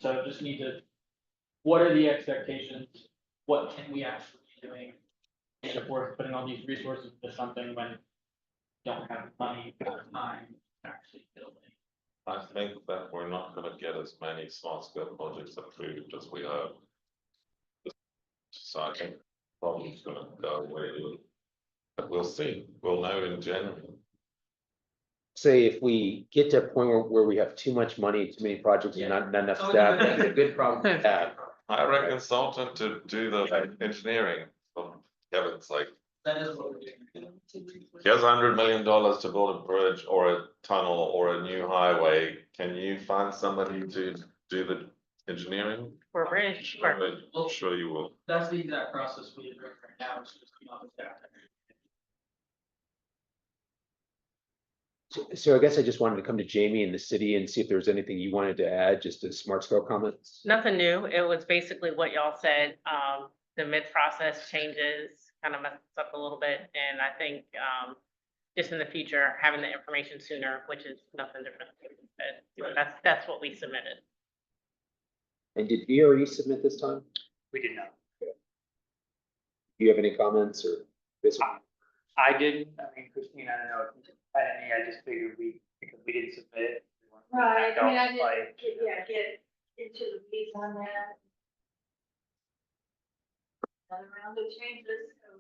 So just need to, what are the expectations? What can we actually be doing? And if we're putting all these resources into something when we don't have money or time to actually build it. I think that we're not gonna get as many small scale projects approved as we hope. So I think the problem's gonna go away, but we'll see, we'll know in January. Say if we get to a point where we have too much money, too many projects, and not enough staff. That's a good problem to have. Hire a consultant to do the engineering, for Kevin's sake. That is what we're doing. Here's $100 million to build a bridge or a tunnel or a new highway. Can you find somebody to do the engineering? For bridge, sure. I'm sure you will. That's the exact process we do right now, it's just, the staff. So I guess I just wanted to come to Jamie in the city and see if there was anything you wanted to add, just a smart scope comments. Nothing new. It was basically what y'all said. The mid-process changes kind of messed us up a little bit. And I think, just in the future, having the information sooner, which is nothing different. But that's what we submitted. And did VRE submit this time? We did not. Do you have any comments or this one? I didn't, I mean, Christine, I don't know if you had any, I just figured because we didn't submit. We weren't gonna Right, back I mean, out, I didn't, like, get into the weeds on that. Another round of changes, so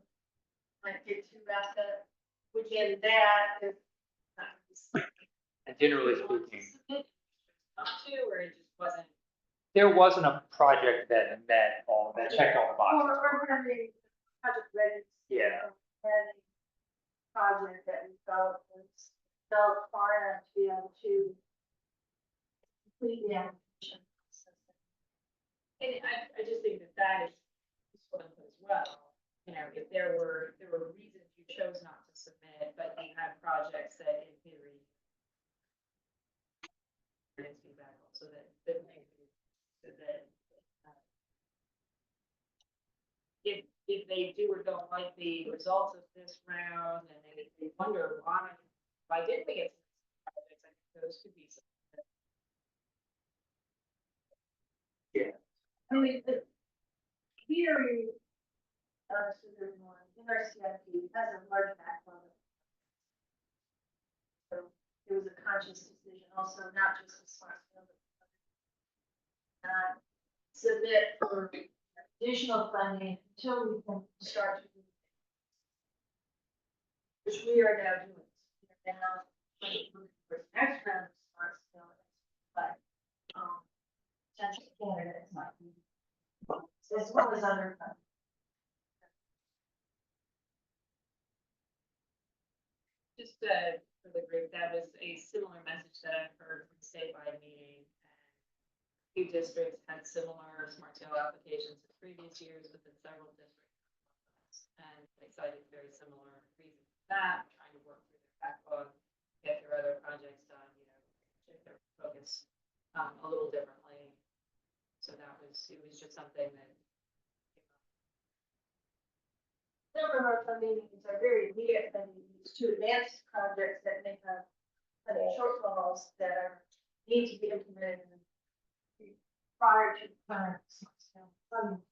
might get too wrapped up within that, if. And generally speaking, Not to, or it just wasn't. there wasn't a project that met all, that checked all the boxes. Or having project ready. Yeah. Having project that we felt was far enough to be able to complete the application process. And I just think that that is useful as well. You know, if there were reasons you chose not to submit, but you had projects that in theory. Feedback so that, if they do or don't like the results of this round and they wonder why didn't we get some projects, I think those could be some. I mean, here you, so there's one, in our CIP has a large backlog. So it was a conscious decision also, not just a smart skill, but submit for additional funding until we can start to do which we are now doing. We are now looking for the next round of smart skill, but potential candidates might be as well as other funding. Just for the group, that was a similar message that I've heard from statewide meeting. And few districts had similar smart scale applications in previous years within several districts. And they cited very similar reasons for that, trying to work through their backlog, get their other projects done, you know, shift their focus a little differently. So it was just something that. Some of our funding needs are very immediate funding needs to advance projects that may have funding shortfalls that need to be implemented prior to current funding.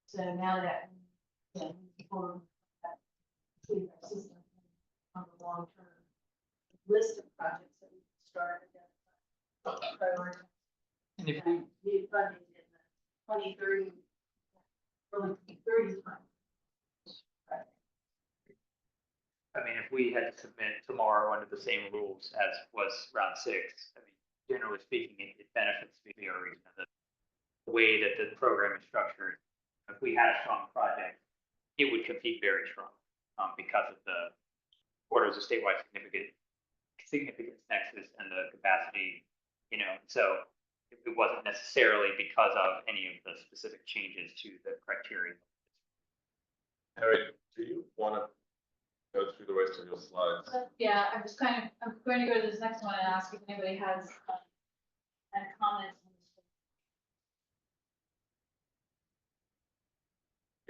So now that for that system on the long term list of projects that we can start prioritize. And if we, Need funding in the 2030, early 2030s time. I mean, if we had to submit tomorrow under the same rules as was round 6, I mean, generally speaking, it benefits me or reason the way that the program is structured. If we had a strong project, it would compete very strong because of the orders of statewide significance nexus and the capacity, you know, so it wasn't necessarily because of any of the specific changes to the criteria. Eric, do you want to go through the rest of your slides? Yeah, I'm going to go to this next one and ask if anybody has any comments.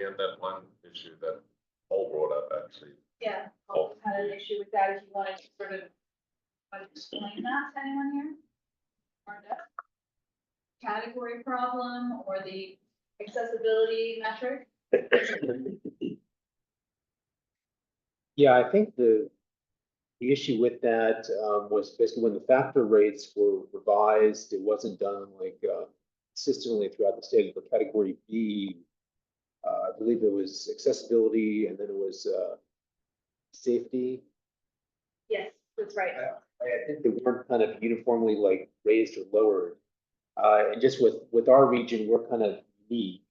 And that one issue that Paul brought up actually. Yeah, Paul had an issue with that, if you wanted to sort of explain that to anyone here? Or no? Category problem or the accessibility metric? Yeah, I think the issue with that was basically when the factor rates were revised, it wasn't done like consistently throughout the state. For category B, I believe it was accessibility and then it was safety. Yes, that's right. I think they weren't kind of uniformly like raised or lowered. And just with our region, we're kind of unique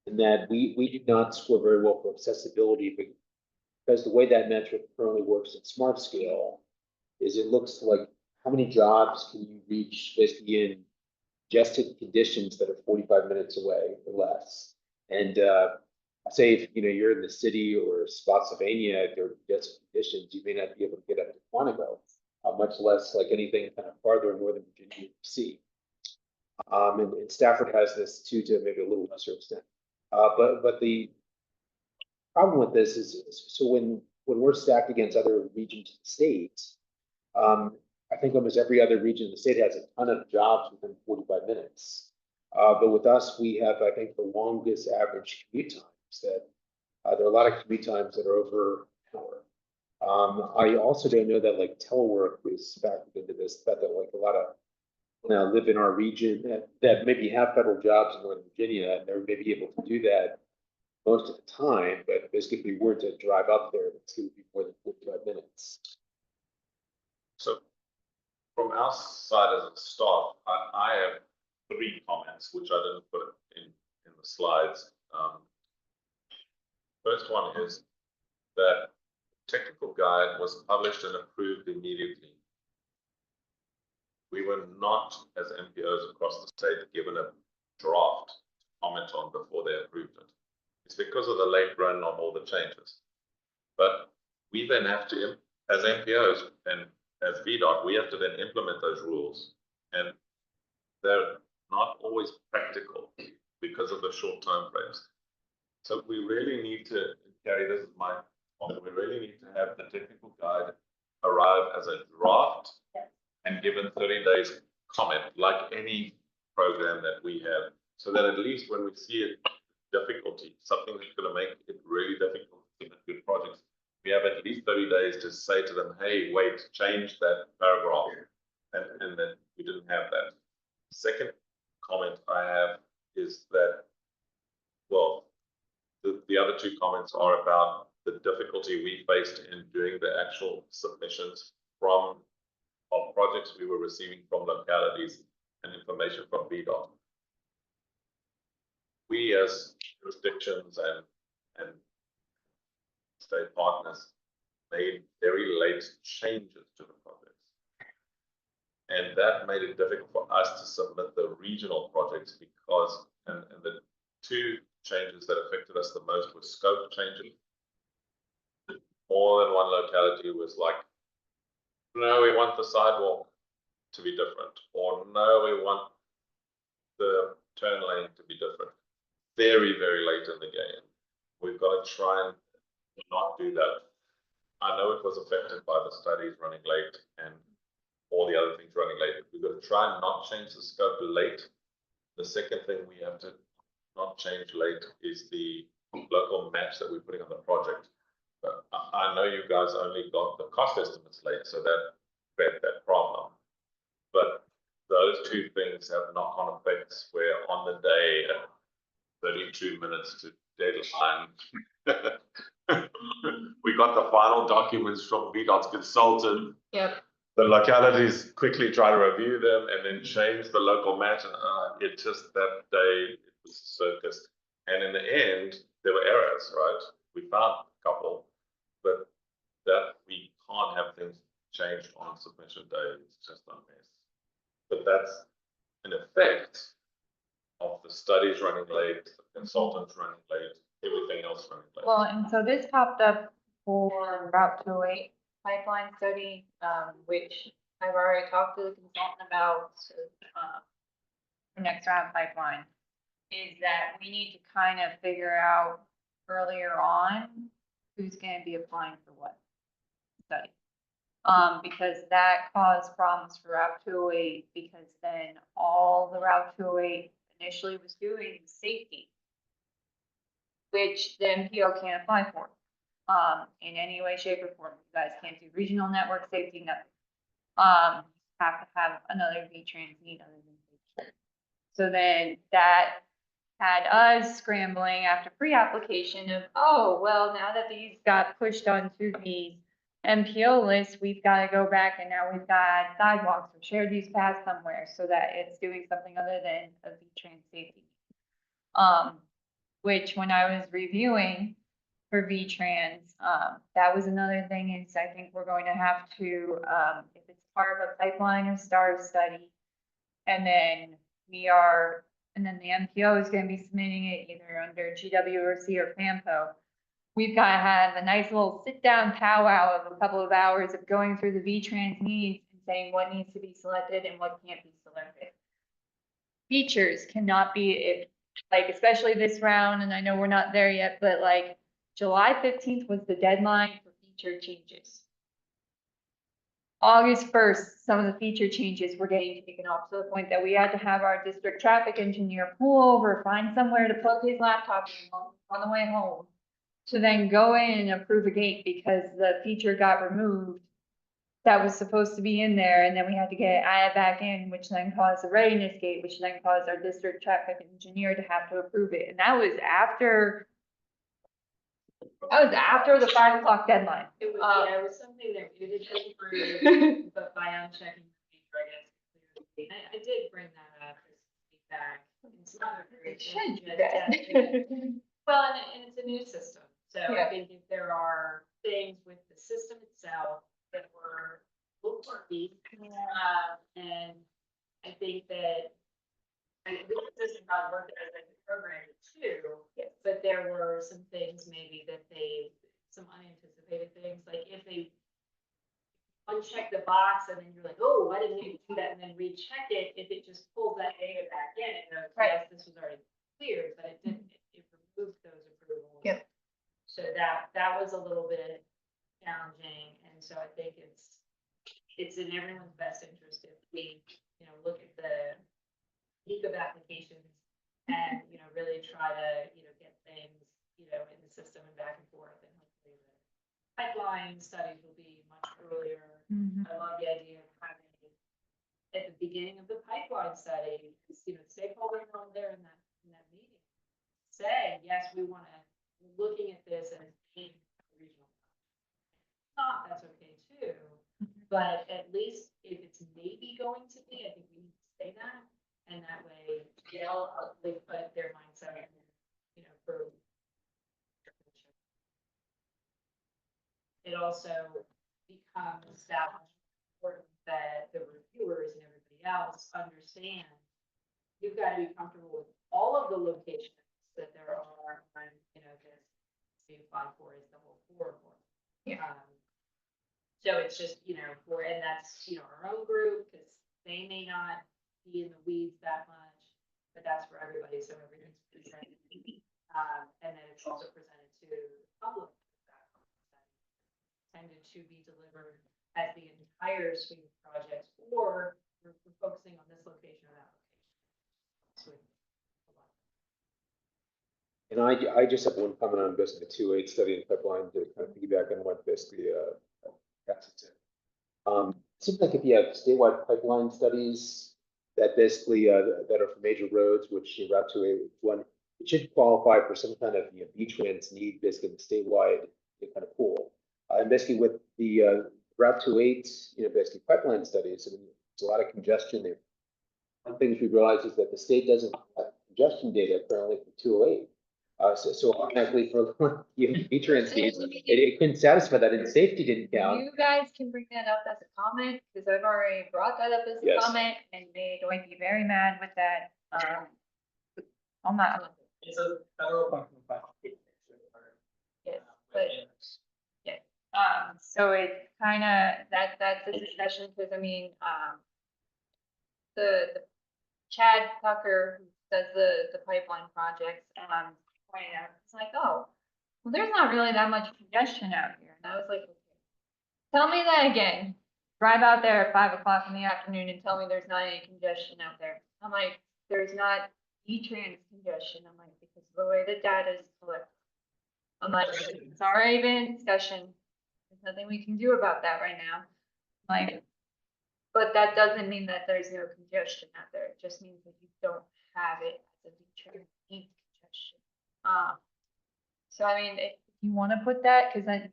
in that we do not score very well for accessibility, but because the way that metric currently works at Smart Scale is it looks like how many jobs can you reach basically in congested conditions that are 45 minutes away or less. And say if you're in the city or Spotsylvania, there are congested conditions, you may not be able to get up to Quantico, much less like anything kind of farther in Northern Virginia you see. And Stafford has this too, to maybe a little lesser extent. But the problem with this is, so when we're stacked against other regions of the state, I think almost every other region of the state has a ton of jobs within 45 minutes. But with us, we have, I think, the longest average commute times. That there are a lot of commute times that are over an hour. I also don't know that like telework is factored into this. That like a lot of live in our region that maybe have federal jobs in Northern Virginia, and they're maybe able to do that most of the time, but basically if we were to drive up there, it's going to be more than 45 minutes. So from our side as a staff, I have 3 comments, which I didn't put in the slides. First one is that technical guide was published and approved immediately. we were not, as MPOs across the state, given a draft to comment on before they approved it. It's because of the late run on all the changes. But we then have to, as MPOs and as VDOT, we have to then implement those rules. And they're not always practical because of the short time frames. So we really need to, Carrie, this is my point, we really need to have the technical guide arrive as a draft and given 30 days comment, like any program that we have, so that at least when we see it difficulty, something that's going to make it really difficult to get good projects, we have at least 30 days to say to them, hey, wait, change that paragraph. And then we didn't have that. Second comment I have is that, well, the other two comments are about the difficulty we faced in doing the actual submissions of projects we were receiving from localities and information from VDOT. We as jurisdictions and state partners made very late changes to the projects. And that made it difficult for us to submit the regional projects because, and the two changes that affected us the most were scope changes. More than one locality was like, no, we want the sidewalk to be different, or no, we want the turn lane to be different. Very, very late in the game. We've got to try and not do that. I know it was affected by the studies running late and all the other things running late. We've got to try and not change the scope late. The second thing we have to not change late is the local match that we're putting on the project. But I know you guys only got the cost estimates late, so that created that problem. But those two things have knock-on effects where on the day, 32 minutes to deadline, we got the final documents from VDOT's consultant. Yep. The localities quickly try to review them and then change the local match. And it just, that day, it was a circus. And in the end, there were errors, right? We found a couple, but that we can't have things changed on submission day. It's just a mess. But that's an effect of the studies running late, the consultants running late, everything else running late. Well, and so this popped up for Route 208 pipeline study, which I've already talked to the consultant about, for next round pipeline, is that we need to kind of figure out earlier on who's gonna be applying for what study. Because that caused problems for Route 208, because then all the Route 208 initially was doing was safety, which the MPO can't apply for, in any way, shape, or form. You guys can't do regional network safety, nothing. Have to have another V-Trans need other than safety. So then that had us scrambling after pre-application of, oh, well, now that these got pushed onto the MPO list, we've got to go back and now we've got sidewalks or shared use paths somewhere so that it's doing something other than a V-Trans safety. Which when I was reviewing for V-Trans, that was another thing is I think we're going to have to, if it's part of a pipeline or STARS study, and then and then the MPO is going to be submitting it either under GWRC or FAMPO. We've got to have a nice little sit-down powwow of a couple of hours of going through the V-Trans needs and saying what needs to be selected and what can't be selected. Features cannot be, like, especially this round, and I know we're not there yet, but like July 15th was the deadline for feature changes. August 1st, some of the feature changes were getting taken off to the point that we had to have our district traffic engineer pull over, find somewhere to plug his laptop in on the way home, to then go in and approve a gate because the feature got removed that was supposed to be in there, and then we had to get it added back in, which then caused the readiness gate, which then caused our district traffic engineer to have to approve it. And that was after the 5 o'clock deadline. It was something that we did approve, but by unchecking the feature, I guess. I did bring that up as feedback. It's not a It great should thing, do but that. well, and it's a new system, so Yeah. I think if there are things with the system itself that were And I think that, and this is not working as a program too, but there were some things maybe that some unanticipated things, like if they uncheck the box and then you're like, oh, why didn't you do that? And then recheck it, if it just pulls that data back in and goes, yes, this was already cleared, but it didn't, it removed those approvals. Yep. So that was a little bit challenging, and so I think it's in everyone's best interest if we, look at the heap of applications and, really try to, get things, in the system and back and forth, and hopefully the pipeline studies will be much earlier. I love the idea of having at the beginning of the pipeline study, stakeholders are there in that meeting. Say, yes, we're looking at this and being regional. Not, that's okay too, but at least if it's maybe going to be, I think we need to say that. And that way they'll put their mindset in, for. It also becomes that much important that the reviewers and everybody else understand. You've got to be comfortable with all of the locations that there are on, this you apply for is the whole corridor. Yeah. So it's just, and that's, our own group, because they may not be in the weeds that much, but that's for everybody, so everything's presented. And then it's also presented to the public. Tended to be delivered as the entire suite of projects, or we're focusing on this location or that location. And I just have one comment on basically the 2.8 study and pipeline to kind of piggyback on what basically Cassie said. Seems like if you have statewide pipeline studies that basically that are for major roads, which Route 2A one, it should qualify for some kind of V-Trans need, basically the statewide kind of pool. And basically with the Route 2.8, basically pipeline studies, I mean, there's a lot of congestion there. One of the things we realize is that the state doesn't have congestion data apparently for 208. So automatically for V-Trans needs, it couldn't satisfy that, and safety didn't count. You guys can bring that up as a comment, because I've already brought that up as a Yes. comment, and they're going to be very mad with that. I'm not. It's a federal function of classification. Yes, but so it kind of, that's a discussion, because I mean, the Chad Tucker, who does the pipeline projects, pointed out, it's like, oh, well, there's not really that much congestion out here. And I was like, okay, tell me that again. Drive out there at 5 o'clock in the afternoon and tell me there's not any congestion out there. I'm like, there's not E-Trans congestion. I'm like, because of the way the data is collected. I'm like, it's already been in discussion. There's nothing we can do about that right now. Like, but that doesn't mean that there's no congestion out there. It just means that you don't have it as a V-Trans congestion. So I mean, if you want to put that, because then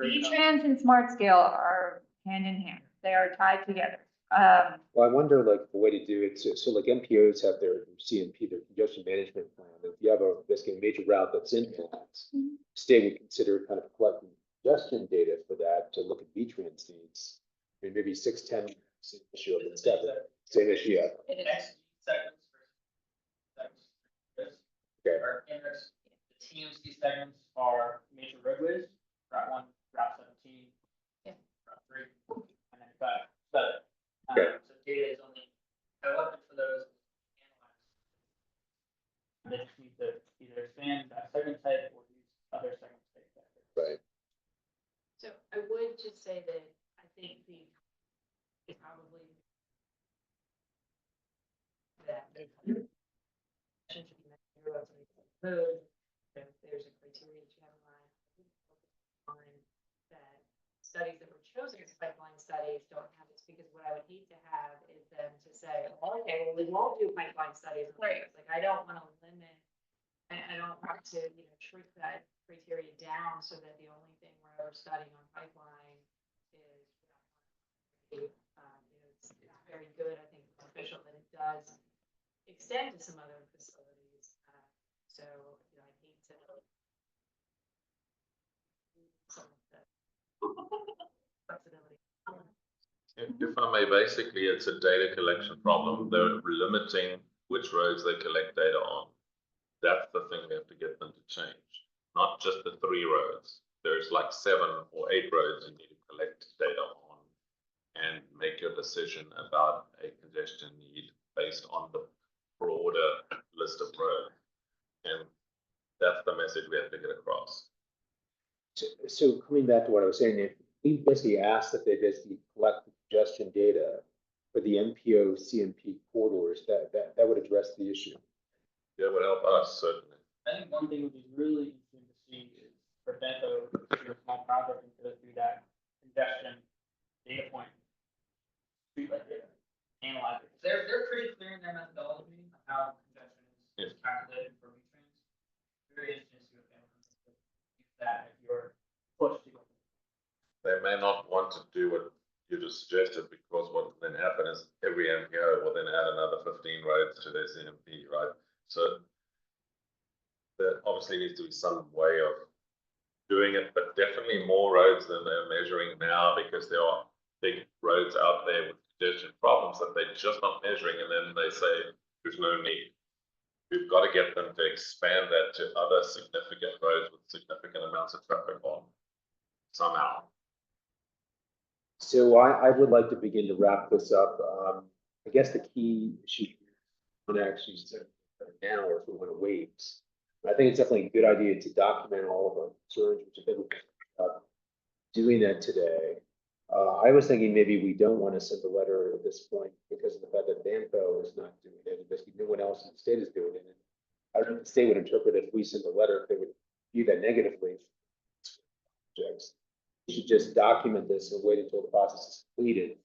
V-Trans and Smart Scale are hand in hand. They are tied together. Well, I wonder, like, the way to do it, so like MPOs have their CMP, their congestion management plan. If you have basically a major route that's in that, state would consider kind of collecting congestion data for that to look at V-Trans needs. I mean, maybe 610 same issue of the step, same issue, yeah. It is. Next segments. Okay. The TMC segments are major roadways, Route 1, Route 17. Yeah. Route 3, and then 5. But, Okay. so data is only collected for those analyzed. They just need to either expand that segment type or use other segment type. Right. So I would just say that I think it's probably that should be code. If there's a criteria that you have in mind, that studies that were chosen as pipeline studies don't have this, because what I would hate to have is them to say, oh, okay, well, we won't do pipeline studies. Right. Like, I don't want to limit, and I don't want to, trick that criteria down so that the only thing we're ever studying on pipeline is, it's very good, I think, beneficial that it does extend to some other facilities. So, I hate to. Some of the flexibility. If I may, basically, it's a data collection problem. They're limiting which roads they collect data on. That's the thing we have to get them to change, not just the 3 roads. There's like 7 or 8 roads you need to collect data on and make your decision about a congestion need based on the broader list of roads. And that's the message we have to get across. So coming back to what I was saying, if we basically asked that they basically collect the congestion data for the MPO CMP corridors, that would address the issue. That would help us, certainly. I think one thing would be really interesting to see is for Bento, your small project, and go through that congestion data point. Street light data, analyze it. They're pretty clear in their methodology of how congestion is calculated for retrains. Very interesting to see what they use that if you're pushed to go. They may not want to do what you just suggested, because what will then happen is every MPO will then add another 15 roads to their CMP, right? So there obviously needs to be some way of doing it, but definitely more roads than they're measuring now, because there are big roads out there with congestion problems that they're just not measuring, and then they say there's no need. We've got to get them to expand that to other significant roads with significant amounts of traffic on somehow. So I would like to begin to wrap this up. I guess the key issue on actually now, or if we want to wait. I think it's definitely a good idea to document all of our concerns, which have been doing that today. I was thinking maybe we don't want to send a letter at this point because of the fact that Danco is not doing it, basically no one else in the state is doing it. I don't know if the state would interpret if we send a letter, if they would view that negatively. We should just document this and wait until the process is completed,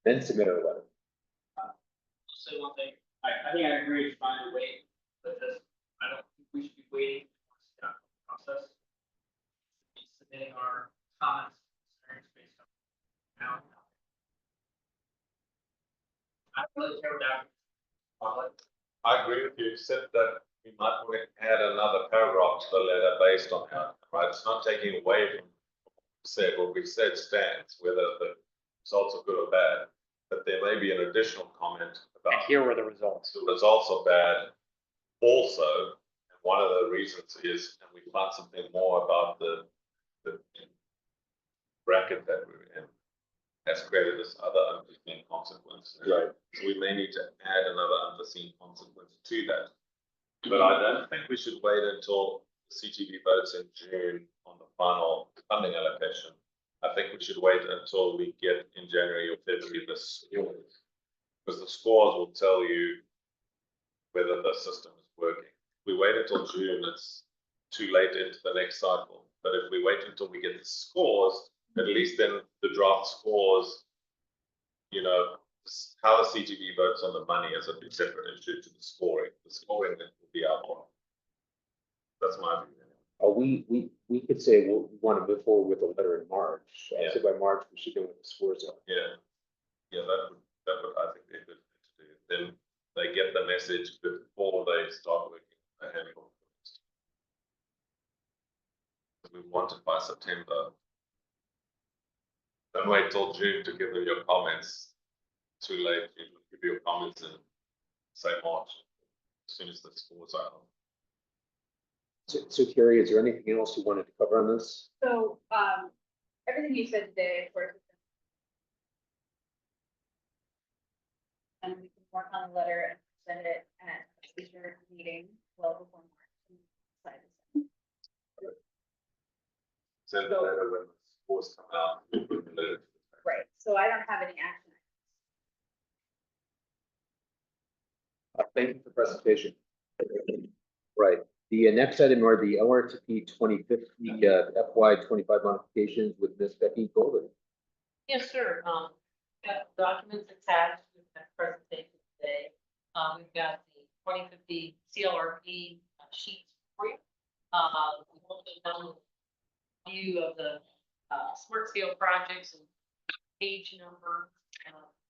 then submit our letter. Say one thing, I think I agree, it's fine to wait, but just, I don't think we should be waiting for the process. Submitting our comments, concerns based on now. I don't really care about. I agree with you, except that we might want to add another paragraph to the letter based on that, right? It's not taking away from what we said stands, whether the results are good or bad, but there may be an additional comment about. And here were the results. The results are bad also, and one of the reasons is, and we found something more about the bracket that we're in, has created this other unforeseen consequence. Right. So we may need to add another unforeseen consequence to that. But I don't think we should wait until the CTV votes in June on the final funding allocation. I think we should wait until we get in January or February the scores, because the scores will tell you whether the system is working. If we wait until June, it's too late into the next cycle. But if we wait until we get the scores, at least then the draft scores, you know, how the CTV votes on the money is a separate issue to the scoring. The scoring will be our one. That's my view. We could say we want to move forward with a letter in March. Yeah. So by March, we should know what the scores are. Yeah, that would I think be a good thing to do. Then they get the message before they start working a handful. We want it by September. Don't wait till June to give them your comments. Too late. You can give your comments in, say, March, as soon as the scores are out. So Carrie, is there anything else you wanted to cover on this? So, everything you said today, of course. And we can work on the letter and send it at a future meeting well before March. Send the letter when the scores come out. Right, so I don't have any action. Thank you for the presentation. Right. The next item are the LRTP 2050 FY 25 modifications with Ms. Becky Golden. Yes, sir. Got documents attached with that presentation today. We've got the 2050 CLRP sheets for you. We've also done a view of the smart scale projects and page number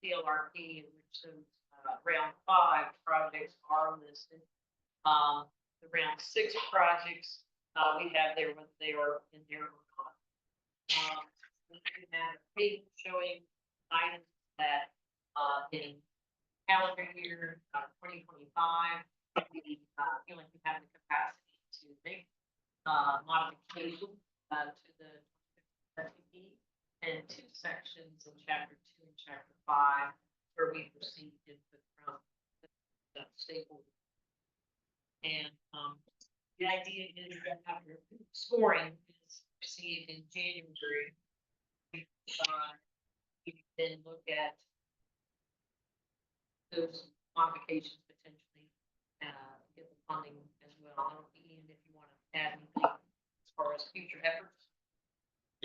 CLRP, in which those round 5 projects are listed. The round 6 projects we have there, whether they are in there or not. We have a page showing items that, in calendar year, 2025, we, feel like we have the capacity to make, modifications, to the FTP and two sections in chapter 2 and chapter 5, where we received input from the stakeholders. And, the idea is that after scoring is received in January, we then look at those modifications potentially, get the funding as well. I don't know, Ian, if you want to add anything as far as future efforts.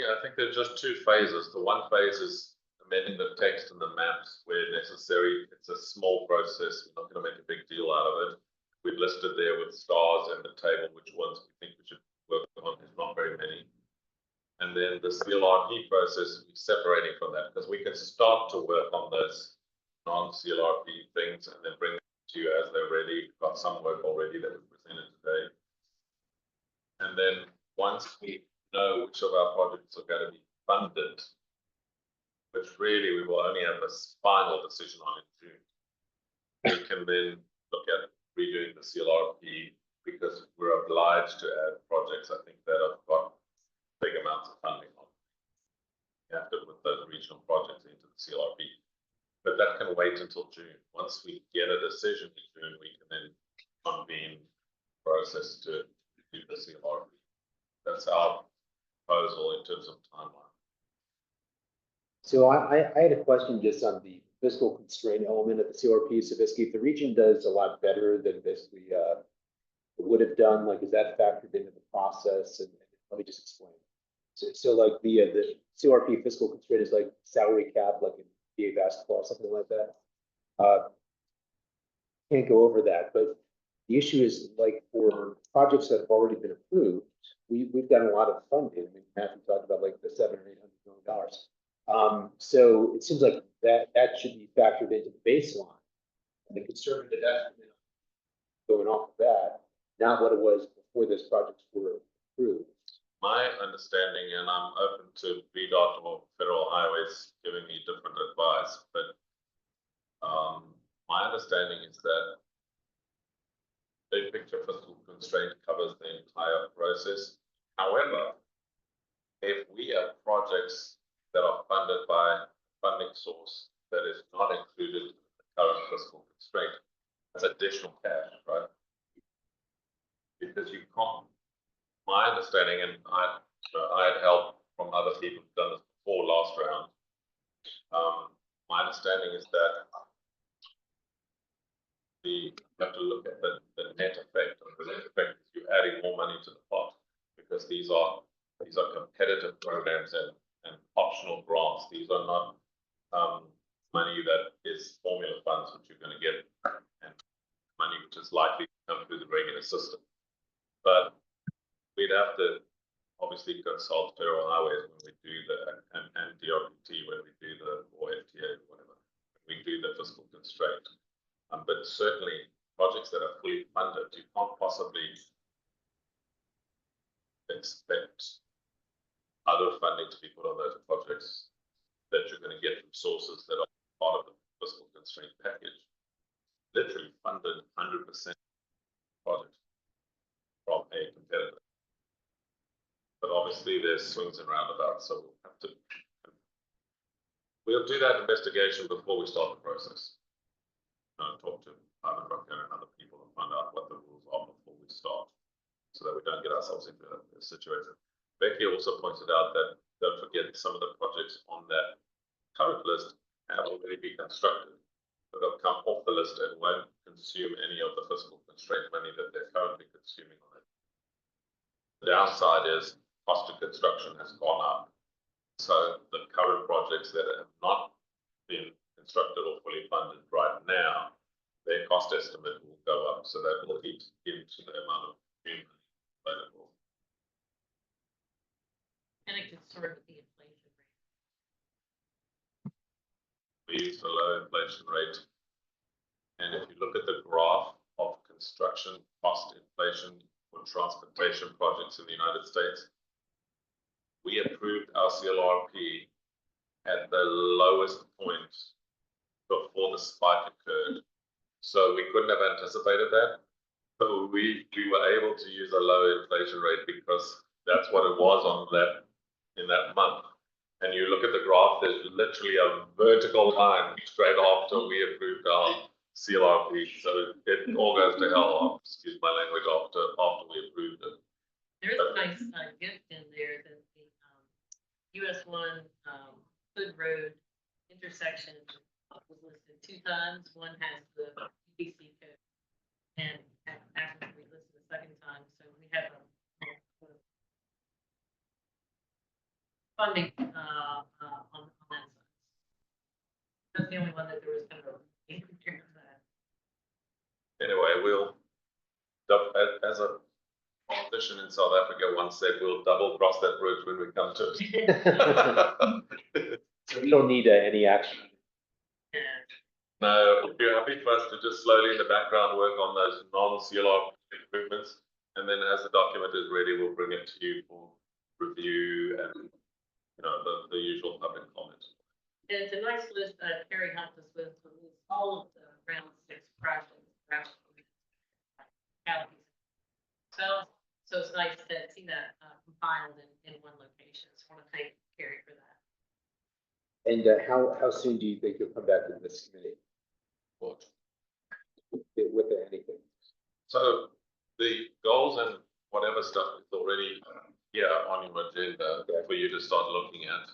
Yeah, I think there's just two phases. The one phase is amending the text and the maps where necessary. It's a small process. We're not going to make a big deal out of it. We've listed there with stars in the table which ones we think we should work on. There's not very many. And then the CLRP process, we're separating from that because we can start to work on those non-CLRP things and then bring them to you as they're ready. We've got some work already that we presented today. And then once we know which of our projects are going to be funded, which really we will only have a final decision on in June, we can then look at redoing the CLRP because we're obliged to add projects, I think, that have got big amounts of funding on. You have to put those regional projects into the CLRP. But that can wait until June. Once we get a decision in June, we can then convene process to do the CLRP. That's our proposal in terms of timeline. So I had a question just on the fiscal constraint element of the CRP. So basically, if the region does a lot better than basically would have done, like, is that factored into the process? And let me just explain. So like the CRP fiscal constraint is like salary cap, like in BA basketball, something like that. Can't go over that, but the issue is like for projects that have already been approved, we've got a lot of funding. I mean, Matthew talked about like the $700 or $800 million. So it seems like that should be factored into the baseline. And the conservative estimate going off of that, not what it was before those projects were approved. My understanding, and I'm open to VDOT or Federal Highways giving me different advice, but my understanding is that big picture fiscal constraint covers the entire process. However, if we have projects that are funded by funding source that is not included in the current fiscal constraint, that's additional cash, right? Because you can't. My understanding, and I had help from other people who've done this before last round. My understanding is that you have to look at the net effect. And the net effect is you're adding more money to the pot because these are competitive programs and optional grants. These are not money that is formula funds which you're going to get and money which is likely to come through the regular system. But we'd have to obviously consult Federal Highways when we do and DRPT when we do or FTA or whatever, when we do the fiscal constraint. But certainly projects that are fully funded, you can't possibly expect other funding to be put on those projects that you're going to get from sources that are part of the fiscal constraint package. Literally funded 100% project from a competitor. But obviously there's swings and roundabouts, so we'll do that investigation before we start the process. Talk to Ivan Rucker and other people and find out what the rules are before we start, so that we don't get ourselves into a situation. Becky also pointed out that don't forget some of the projects on that current list have already been constructed, but they'll come off the list and won't consume any of the fiscal constraint money that they're currently consuming on it. The downside is cost of construction has gone up. So the current projects that have not been constructed or fully funded right now, their cost estimate will go up. So that will eat into the amount of money available. And it can sort of the inflation rate. We use the low inflation rate. And if you look at the graph of construction cost inflation for transportation projects in the United States, we approved our CLRP at the lowest point before the spike occurred. So we couldn't have anticipated that. So we were able to use a low inflation rate because that's what it was on that, in that month. And you look at the graph, there's literally a vertical line straight after we approved our CLRP. So it all goes to hell, excuse my language, after we approved it. There's a nice gift in there that the US one Hood Road intersection was listed 2 times. One has the PBC code and actually we listed the second time. So we have a funding on that side. That's the only one that there was kind of a concern of that. Anyway, as a politician in South Africa once said, we'll double cross that bridge when we come to it. So we don't need any action. And No, if you're happy for us to just slowly in the background work on those non-CLR improvements, and then as the document is ready, we'll bring it to you for review and, you know, the usual public comments. And it's a nice list that Terry helped us with all of the round 6 projects. So it's nice to see that compiled in one location. So I want to thank Terry for that. And how soon do you think you'll come back to this committee? What? With anything? So the goals and whatever stuff is already here on your agenda for you to start looking at.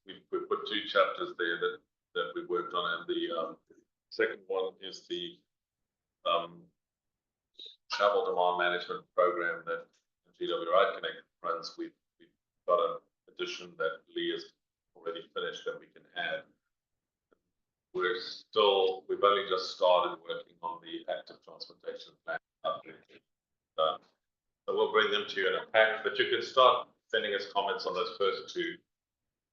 We put 2 chapters there that we worked on, and the second one is the travel demand management program that GWI Connect runs. We've got an addition that Lee has already finished that we can add. We've only just started working on the active transportation plan update. So we'll bring them to you in a pack, but you can start sending us comments on those first 2.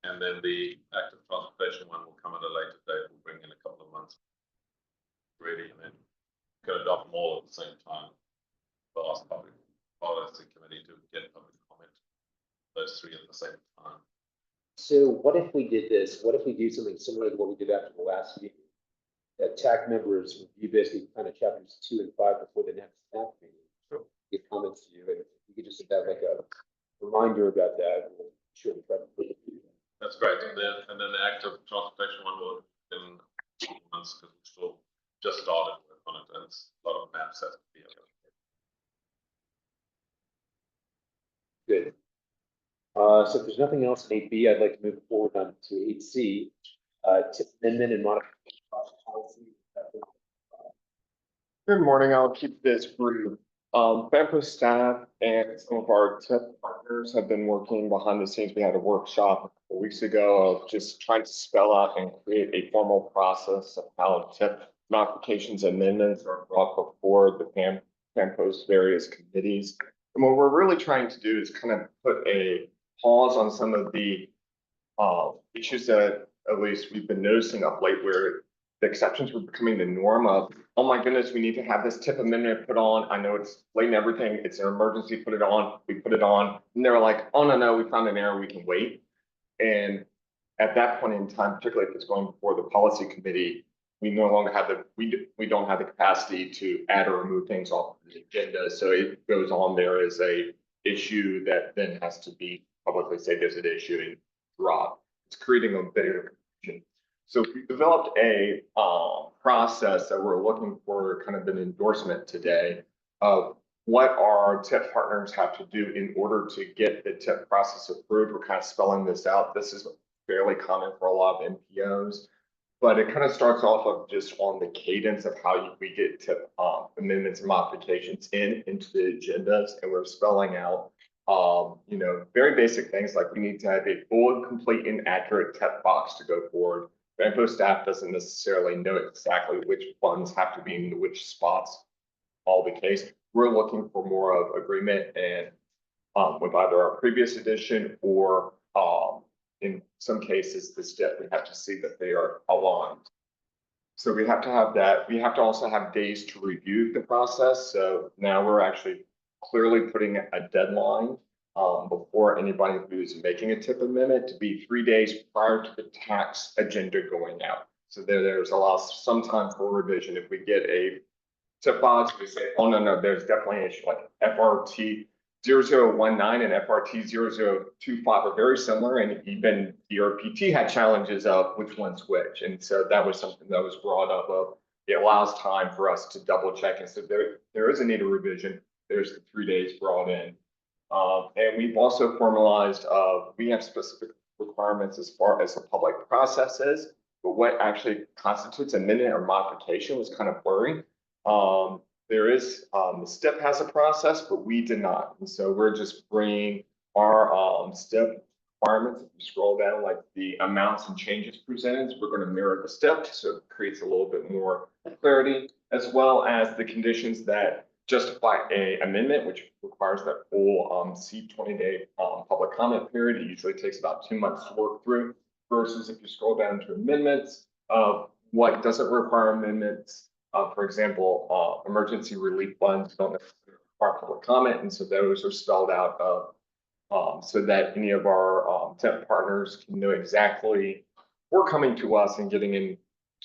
And then the active transportation one will come at a later date. We'll bring in a couple of months ready, and then go adopt them all at the same time. We'll ask public policy committee to get public comment, those 3 at the same time. So what if we did this? What if we do something similar to what we did after the last meeting? That TAC members review basically kind of chapters 2 and 5 before the next TAC meeting. Sure. Give comments to you, and we could just have like a reminder about that. We'll sure to try to put it through. That's great. And then the active transportation one will in 2 months, because we still just started work on it, and it's a lot of maps that have to be available. Good. So if there's nothing else in 8B, I'd like to move forward on to 8C, tip amendment and modification policy. Good morning, I'll keep this brief. Bampo staff and some of our TIP partners have been working behind the scenes. We had a workshop a couple weeks ago of just trying to spell out and create a formal process of how TIP modifications amendments are brought before the Bampo's various committees. And what we're really trying to do is kind of put a pause on some of the issues that at least we've been noticing of late, where the exceptions were becoming the norm of, oh my goodness, we need to have this TIP amendment put on. I know it's late and everything. It's an emergency, put it on. We put it on. And they were like, oh, no, we found an error. We can wait. And at that point in time, particularly if it's going before the policy committee, we no longer have we don't have the capacity to add or remove things off the agenda. So it goes on there as a issue that then has to be publicly say there's an issue and drop. It's creating a bit of confusion. So we developed a process that we're looking for kind of an endorsement today of what our TIP partners have to do in order to get the TIP process approved. We're kind of spelling this out. This is fairly common for a lot of NPOs, but it kind of starts off of just on the cadence of how we get TIP amendments and modifications into the agendas, and we're spelling out you know, very basic things like we need to have a full, complete, and accurate TIP box to go forward. Bampo staff doesn't necessarily know exactly which funds have to be in which spots, all the case. We're looking for more of agreement and with either our previous edition or in some cases this debt, we have to see that they are aligned. So we have to have that. We have to also have days to review the process. So now we're actually clearly putting a deadline before anybody who's making a TIP amendment to be 3 days prior to the tax agenda going out. So there's some time for revision. If we get a tip box, we say, oh, no, there's definitely an issue, like FRT 0019 and FRT 0025 are very similar, and even the RPT had challenges of which one's which. And so that was something that was brought up of, it allows time for us to double check. And so there is a need of revision. There's the 3 days brought in. And we've also formalized, we have specific requirements as far as the public process is, but what actually constitutes a minute or modification was kind of blurry. There is, the STIP has a process, but we did not. And so we're just bringing our STIP requirements. If you scroll down, like the amounts and changes presented, we're going to mirror the STIP. So it creates a little bit more clarity, as well as the conditions that justify a amendment, which requires that full C20-day public comment period. It usually takes about 2 months to work through, versus if you scroll down to amendments, what doesn't require amendments. For example, emergency relief funds don't necessarily require public comment, and so those are spelled out so that any of our temp partners can know exactly we're coming to us and getting into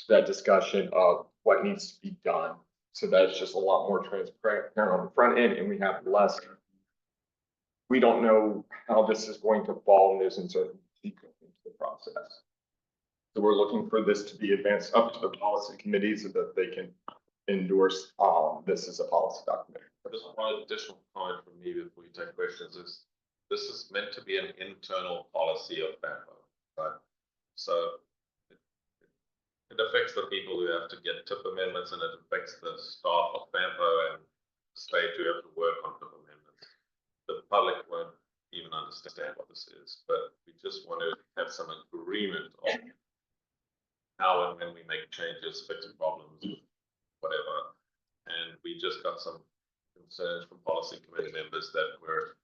that discussion of what needs to be done. So that's just a lot more transparent on the front end, and we have less. We don't know how this is going to fall, and there's uncertainty into the process. So we're looking for this to be advanced up to the policy committee so that they can endorse this as a policy document. Just one additional comment from me before you take questions is, this is meant to be an internal policy of FAMPO, right? So it affects the people who have to get TIP amendments, and it affects the staff of FAMPO and the state who have to work on TIP amendments. The public won't even understand what this is, but we just want to have some agreement on how and when we make changes, fix problems, whatever. And we just got some concerns from policy committee members that we're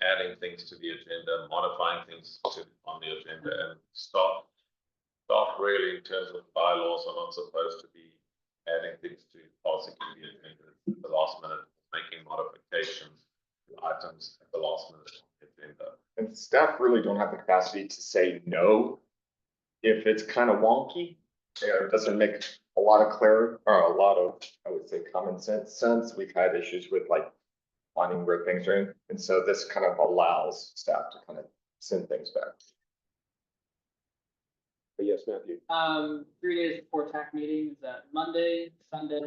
adding things to the agenda, modifying things on the agenda, and staff really in terms of bylaws are not supposed to be adding things to policy committee agenda at the last minute, making modifications to items at the last minute on the agenda. And staff really don't have the capacity to say no if it's kind of wonky. It doesn't make a lot of clarity or a lot of, I would say, common sense. We've had issues with like finding where things are in. And so this kind of allows staff to kind of send things back. But yes, Matthew. 3 days before TAC meeting, is that Monday, Sunday,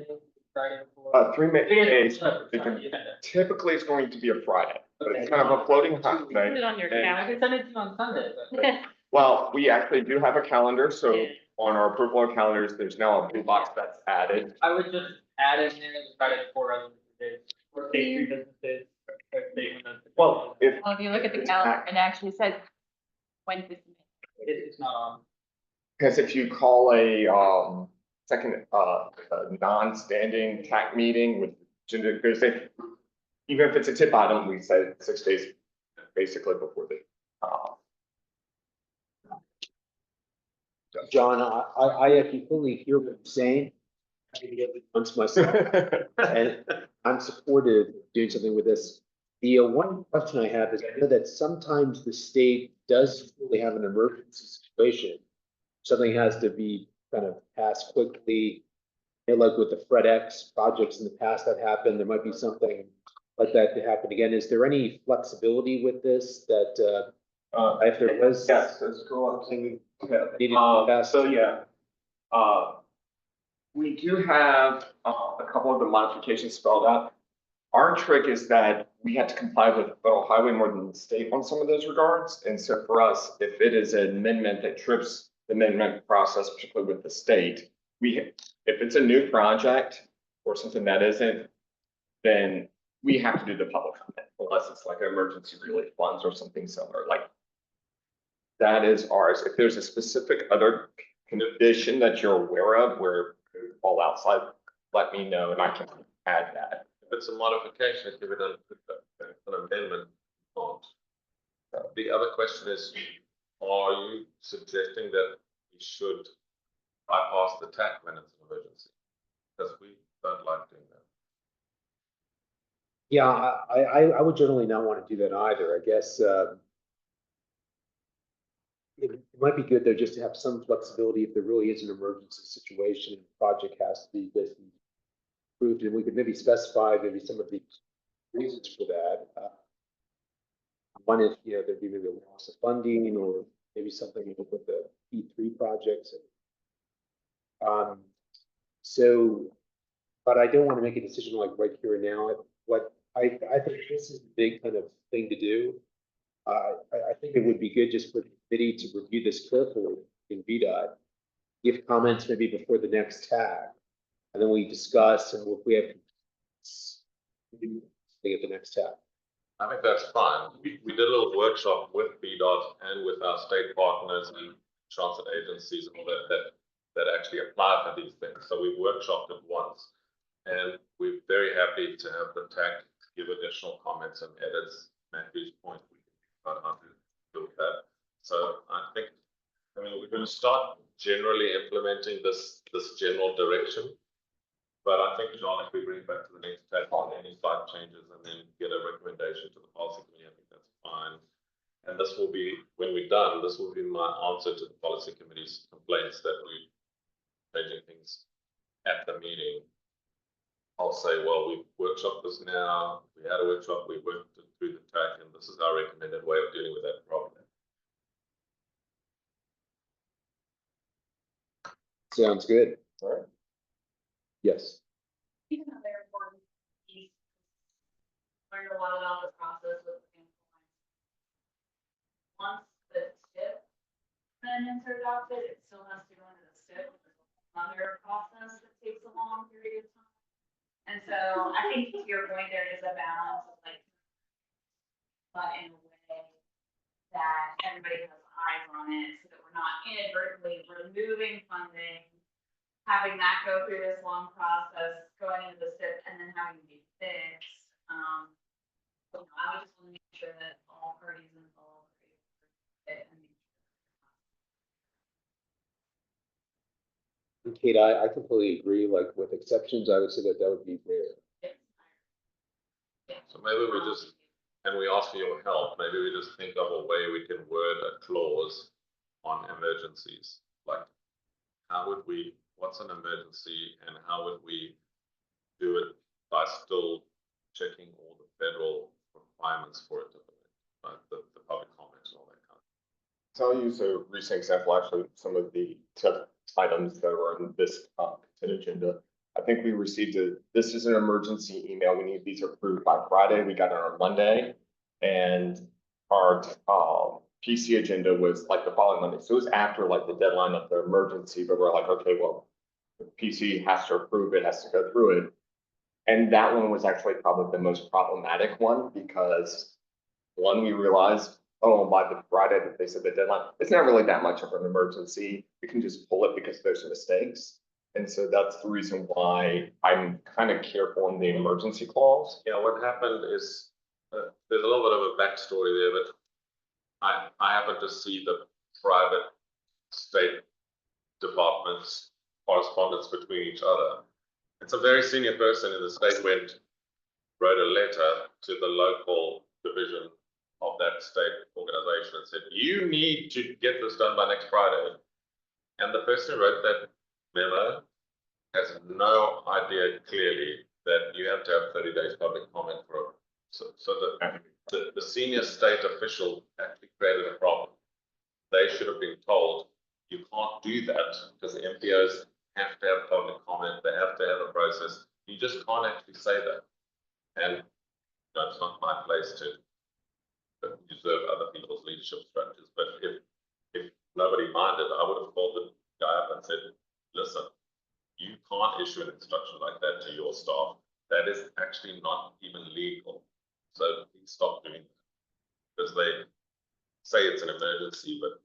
Friday before? 3 days. Sorry. Typically, it's going to be a Friday, but it's kind of a floating hot Put it on your and- I can send it to you on Sunday, but. Well, we actually do have a calendar, so on our approval of calendars, there's now a blue box that's added. I would just add in there the Friday before other days, or day 3 business days. Well, if Well, if you look at the calendar, it actually says when this. It's not on. because if you call a second a non-standing TAC meeting with gender, even if it's a tip item, we say 6 days basically before the John, I actually fully hear what you're saying. I did it once myself, and I'm supportive of doing something with this. The one question I have is, I know that sometimes the state does really have an emergency situation. Something has to be kind of passed quickly. And like with the FredX projects in the past that happened, there might be something like that to happen again. Is there any flexibility with this that if there was? Yes, let's go up to. Needed to be passed? So yeah, we do have a couple of the modifications spelled out. Our trick is that we have to comply with federal highway more than the state on some of those regards. And so for us, if it is an amendment that trips the amendment process, particularly with the state, if it's a new project or something that isn't, then we have to do the public comment, unless it's like an emergency relief funds or something similar. Like that is ours. If there's a specific other condition that you're aware of where it could fall outside, let me know and I can add that. If it's a modification, if it an amendment, not. The other question is, are you suggesting that we should bypass the TAC when it's an emergency? Because we don't like doing that. Yeah, I would generally not want to do that either. I guess it might be good though, just to have some flexibility if there really is an emergency situation and the project has to be basically approved, and we could maybe specify maybe some of the reasons for that. One is, you know, there'd be maybe a loss of funding or maybe something with the P3 projects. So, but I don't want to make a decision like right here and now. What I think this is a big kind of thing to do. I think it would be good just for the committee to review this carefully in VDOT, give comments maybe before the next TAC, and then we discuss, and if we have at the next TAC. I think that's fine. We did a little workshop with BDOT and with our state partners and transit agencies and all that actually apply for these things. So we've workshopped it once. And we're very happy to have the TAC give additional comments and edits. Matthew's point, we can think about how to do that. So I think, I mean, we're going to start generally implementing this general direction. But I think, John, if we bring it back to the next TAC on any slight changes and then get a recommendation to the policy committee, I think that's fine. And this will be, when we're done, this will be my answer to the policy committee's complaints that we're changing things at the meeting. I'll say, well, we've workshopped this now. We had a workshop, we worked it through the TAC, and this is our recommended way of dealing with that problem. Sounds good. All right. Yes. Even though they're important piece, learned a lot about the process with the once the SIP amendments are adopted, it still has to go into the SIP, another process that takes a long period of time. And so I think to your point, there is a balance of like, but in a way that everybody has eyes on it, so that we're not inadvertently removing funding, having that go through this long process, going into the SIP and then having to be fixed. So I would just want to make sure that all parties involved are able to fit and Kate, I completely agree. Like with exceptions, I would say that would be rare. So maybe we just, and we ask for your help, maybe we just think of a way we can word a clause on emergencies. Like, how would we, what's an emergency and how would we do it by still checking all the federal requirements for it, like the public comments and all that kind of. So I'll use a recent example, actually, some of the items that were on this consent agenda. I think we received this is an emergency email. We need these approved by Friday. We got it on Monday. And our PC agenda was like the following Monday. So it was after like the deadline of the emergency, but we're like, okay, well, the PC has to approve it, has to go through it. And that one was actually probably the most problematic one because one, we realized, oh, by the Friday that they said the deadline, it's not really that much of an emergency. We can just pull it because there's mistakes. And so that's the reason why I'm kind of careful in the emergency clause. Yeah, what happened is there's a little bit of a backstory there, but I happen to see the private state departments correspondence between each other. It's a very senior person in the state wrote a letter to the local division of that state organization and said, you need to get this done by next Friday. And the person who wrote that memo has no idea clearly that you have to have 30 days public comment for it. So the senior state official actually created a problem. They should have been told, you can't do that because the MPOs have to have public comment. They have to have a process. You just can't actually say that. And it's not my place to observe other people's leadership structures. But if nobody minded, I would have called the guy up and said, listen, you can't issue an instruction like that to your staff. That is actually not even legal. So please stop doing that. Because they say it's an emergency, but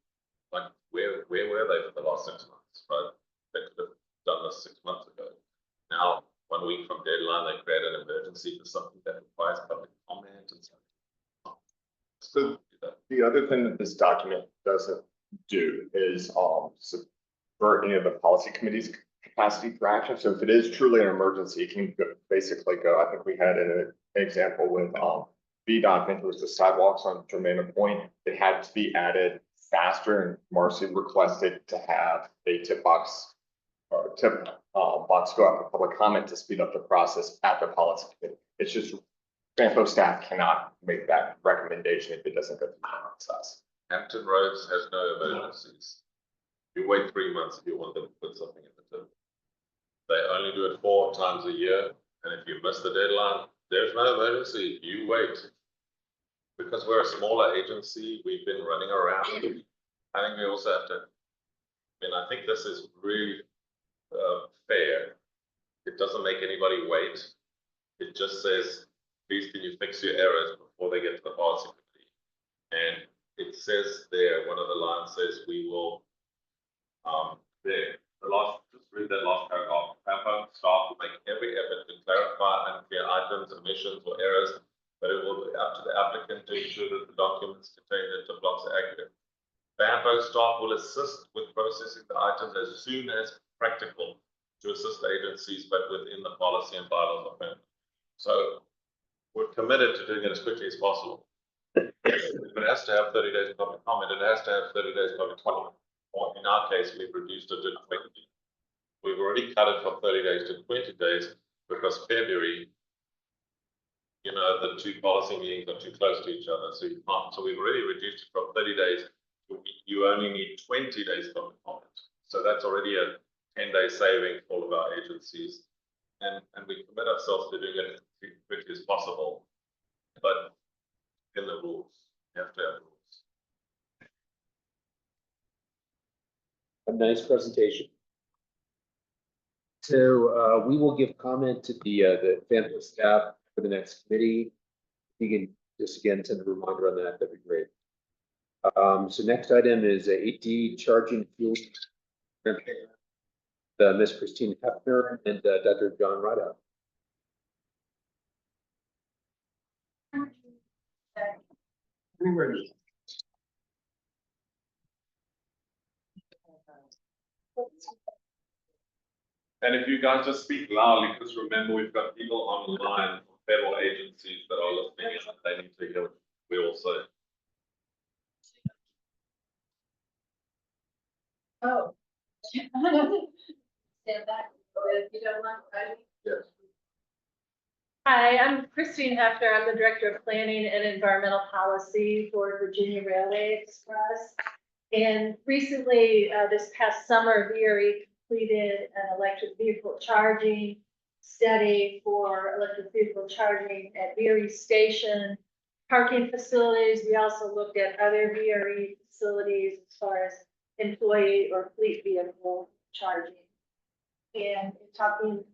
like where were they for the last 6 months, right? They could have done this 6 months ago. Now, 1 week from deadline, they create an emergency for something that requires public comment and stuff. So the other thing that this document doesn't do is subvert any of the policy committee's capacity for action. So if it is truly an emergency, it can basically go. I think we had an example with VDOT, I think it was the sidewalks on Germana Point. It had to be added faster, and Marcy requested to have a tip box or tip box go out for public comment to speed up the process at the policy committee. It's just Banpo staff cannot make that recommendation if it doesn't go through the process. Hampton Roads has no emergencies. You wait 3 months if you want them to put something in the tip. They only do it 4 times a year, and if you miss the deadline, there's no emergency, you wait. Because we're a smaller agency, we've been running around. I think we also have to, I think this is really fair. It doesn't make anybody wait. It just says, please can you fix your errors before they get to the policy committee? And it says there, one of the lines says, we will, just read that last paragraph. Banpo staff will make every effort to clarify unclear items, omissions, or errors, but it will be up to the applicant to ensure that the documents contained in the tip blocks are accurate. Banpo staff will assist with processing the items as soon as practical to assist agencies, but within the policy and bylaws of Banpo. So we're committed to doing it as quickly as possible. If it has to have 30 days of public comment, it has to have 30 days of public comment. Or in our case, we've reduced it to 20. We've already cut it from 30 days to 20 days because February, the 2 policy meetings are too close to each other. So you can't, so we've already reduced it from 30 days to you only need 20 days public comment. So that's already a 10-day saving for all of our agencies. And we commit ourselves to doing it as quickly as possible. But in the rules, you have to have rules. A nice presentation. So we will give comment to the Banpo staff for the next committee. You can just again send a reminder on that. That'd be great. So next item is 8D charging fuel. Miss Christine Hefner and Dr. John Rideout. And if you guys just speak loudly, because remember, we've got people online from federal agencies that are listening and they need to hear what we all say. Oh. Stand back, if you don't mind, right? Yes. Hi, I'm Christine Hefner. I'm the Director of Planning and Environmental Policy for Virginia Railway Express. And recently, this past summer, VRE completed an electric vehicle charging study for electric vehicle charging at VRE station parking facilities. We also looked at other VRE facilities as far as employee or fleet vehicle charging. And in talking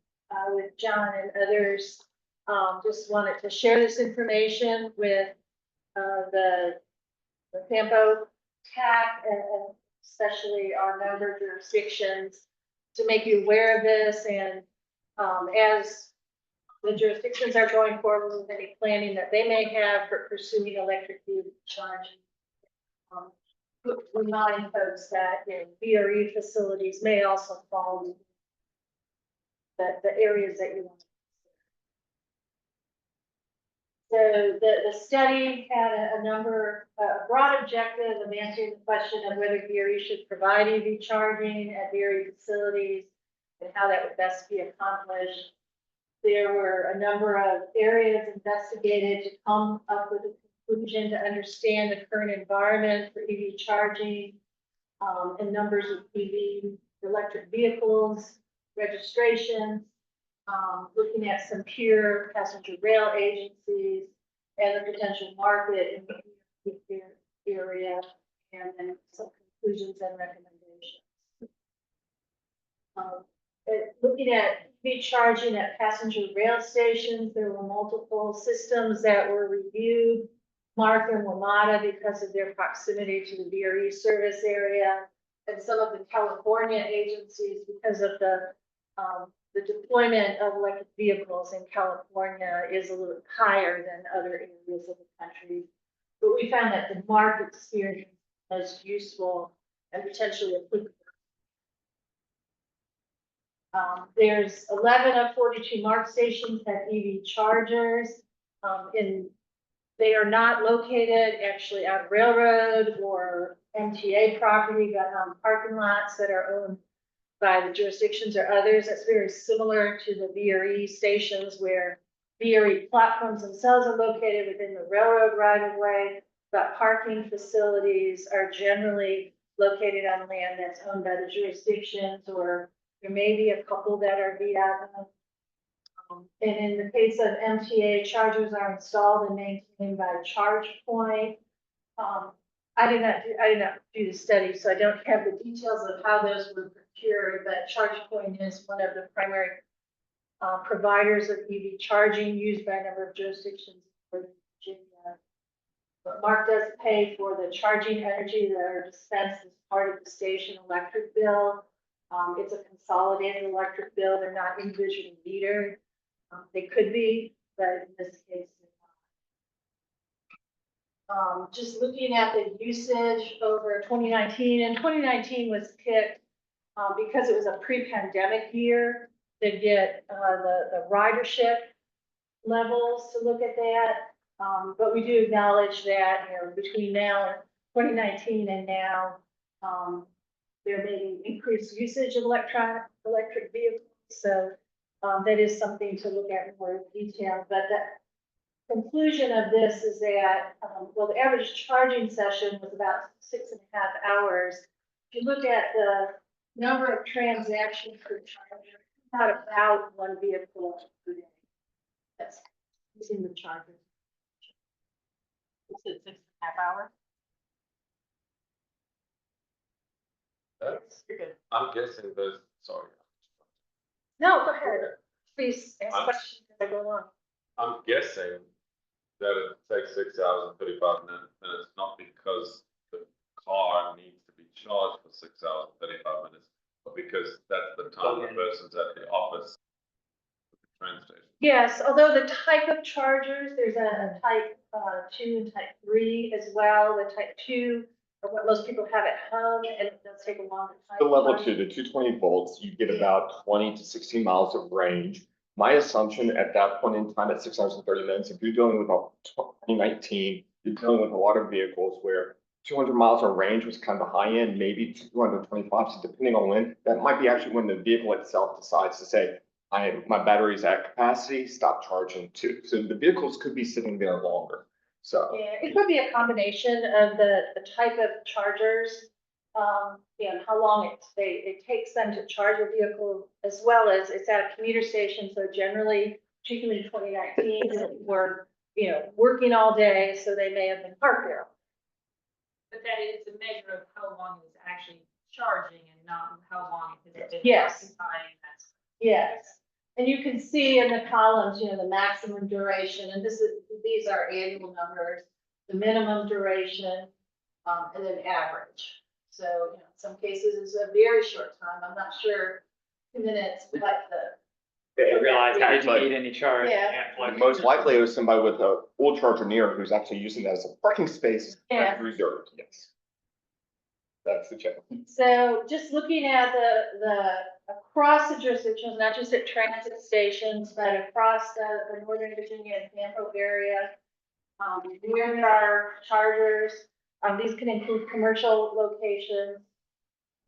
with John and others, just wanted to share this information with the Banpo TAC and especially our member jurisdictions to make you aware of this. And as the jurisdictions are going forward with any planning that they may have for pursuing electric vehicle charging, remind folks that VRE facilities may also fall in the areas that you want. So the study had a broad objective of answering the question of whether VRE should provide EV charging at VRE facilities and how that would best be accomplished. There were a number of areas investigated to come up with a conclusion to understand the current environment for EV charging and numbers of EV electric vehicles, registrations, looking at some peer passenger rail agencies and the potential market in the area, and then some conclusions and recommendations. Looking at EV charging at passenger rail stations, there were multiple systems that were reviewed. Mark and WMATA because of their proximity to the VRE service area, and some of the California agencies because of the deployment of electric vehicles in California is a little higher than other areas of the country. But we found that the MARC experience was useful and potentially applicable. There's 11 of 42 MARC stations have EV chargers. In They are not located actually on railroad or MTA property, but on parking lots that are owned by the jurisdictions or others. That's very similar to the VRE stations where VRE platforms themselves are located within the railroad right of way, but parking facilities are generally located on land that's owned by the jurisdictions, or there may be a couple that are via. And in the case of MTA, chargers are installed and maintained by ChargePoint. I did not do the study, so I don't have the details of how those were procured, but ChargePoint is one of the primary providers of EV charging used by a number of jurisdictions in Virginia. But Mark does pay for the charging energy that are dispensed as part of the station electric bill. It's a consolidated electric bill. They're not individually metered. They could be, but in this case, they're not. Just looking at the usage over 2019, and 2019 was picked because it was a pre-pandemic year to get the ridership levels to look at that. But we do acknowledge that, between now and 2019 and now, there may be increased usage of electric vehicles. So that is something to look at in more detail. But the conclusion of this is that, well, the average charging session was about 6.5 hours. If you look at the number of transactions per charger, not about one vehicle per day. That's using the charger. Is it 6.5 hours? You're good. I'm guessing there's, sorry. No, go ahead. Please ask questions as I go along. I'm guessing that it takes 6 hours and 35 minutes, not because the car needs to be charged for 6 hours and 35 minutes, but because that's the time the person's at the office, at the train station. Yes, although the type of chargers, there's a type 2 and type 3 as well. The type 2 are what most people have at home, and it does take a longer time. The level 2, the 220 volts, you get about 20 to 60 miles of range. My assumption at that point in time, at 6 hours and 30 minutes, if you're dealing with 2019, you're dealing with a lot of vehicles where 200 miles of range was kind of the high end, maybe 225, so depending on when, that might be actually when the vehicle itself decides to say, my battery's at capacity, stop charging too. So the vehicles could be sitting there longer. So Yeah, it could be a combination of the type of chargers, and how long it takes them to charge a vehicle, as well as it's at a commuter station. So generally, particularly in 2019, people were, working all day, so they may have been parked there. But that is a measure of how long it's actually charging and not how long it has been. Yes. occupying that. Yes, and you can see in the columns, the maximum duration, and these are annual numbers, the minimum duration, and then average. So, in some cases it's a very short time. I'm not sure 2 minutes, but They realize I didn't But- need any charge. Yeah. most likely it was somebody with a full charger near who's actually using that as a parking space Yeah. reserved, yes. That's the check. So just looking at the across the jurisdictions, not just at transit stations, but across the Northern Virginia and Tampa area, where there are chargers, these can include commercial locations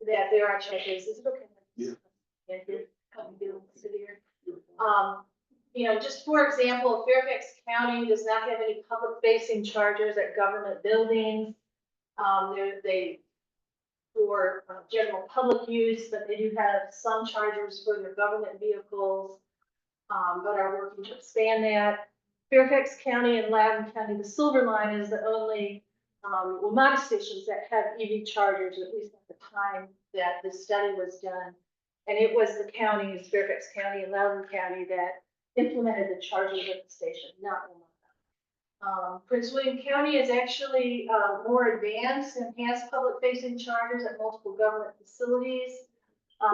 that there are chargers. Is it okay? Yeah. Help me do this here. Just for example, Fairfax County does not have any public facing chargers at government buildings. They for general public use, but they do have some chargers for their government vehicles, but are working to expand that. Fairfax County and Loudoun County, the Silver Line is the only Montana stations that have EV chargers, at least at the time that this study was done. And it was the counties, Fairfax County and Loudoun County, that implemented the chargers at the station, not Wilmot. Prince William County is actually more advanced and has public-facing chargers at multiple government facilities.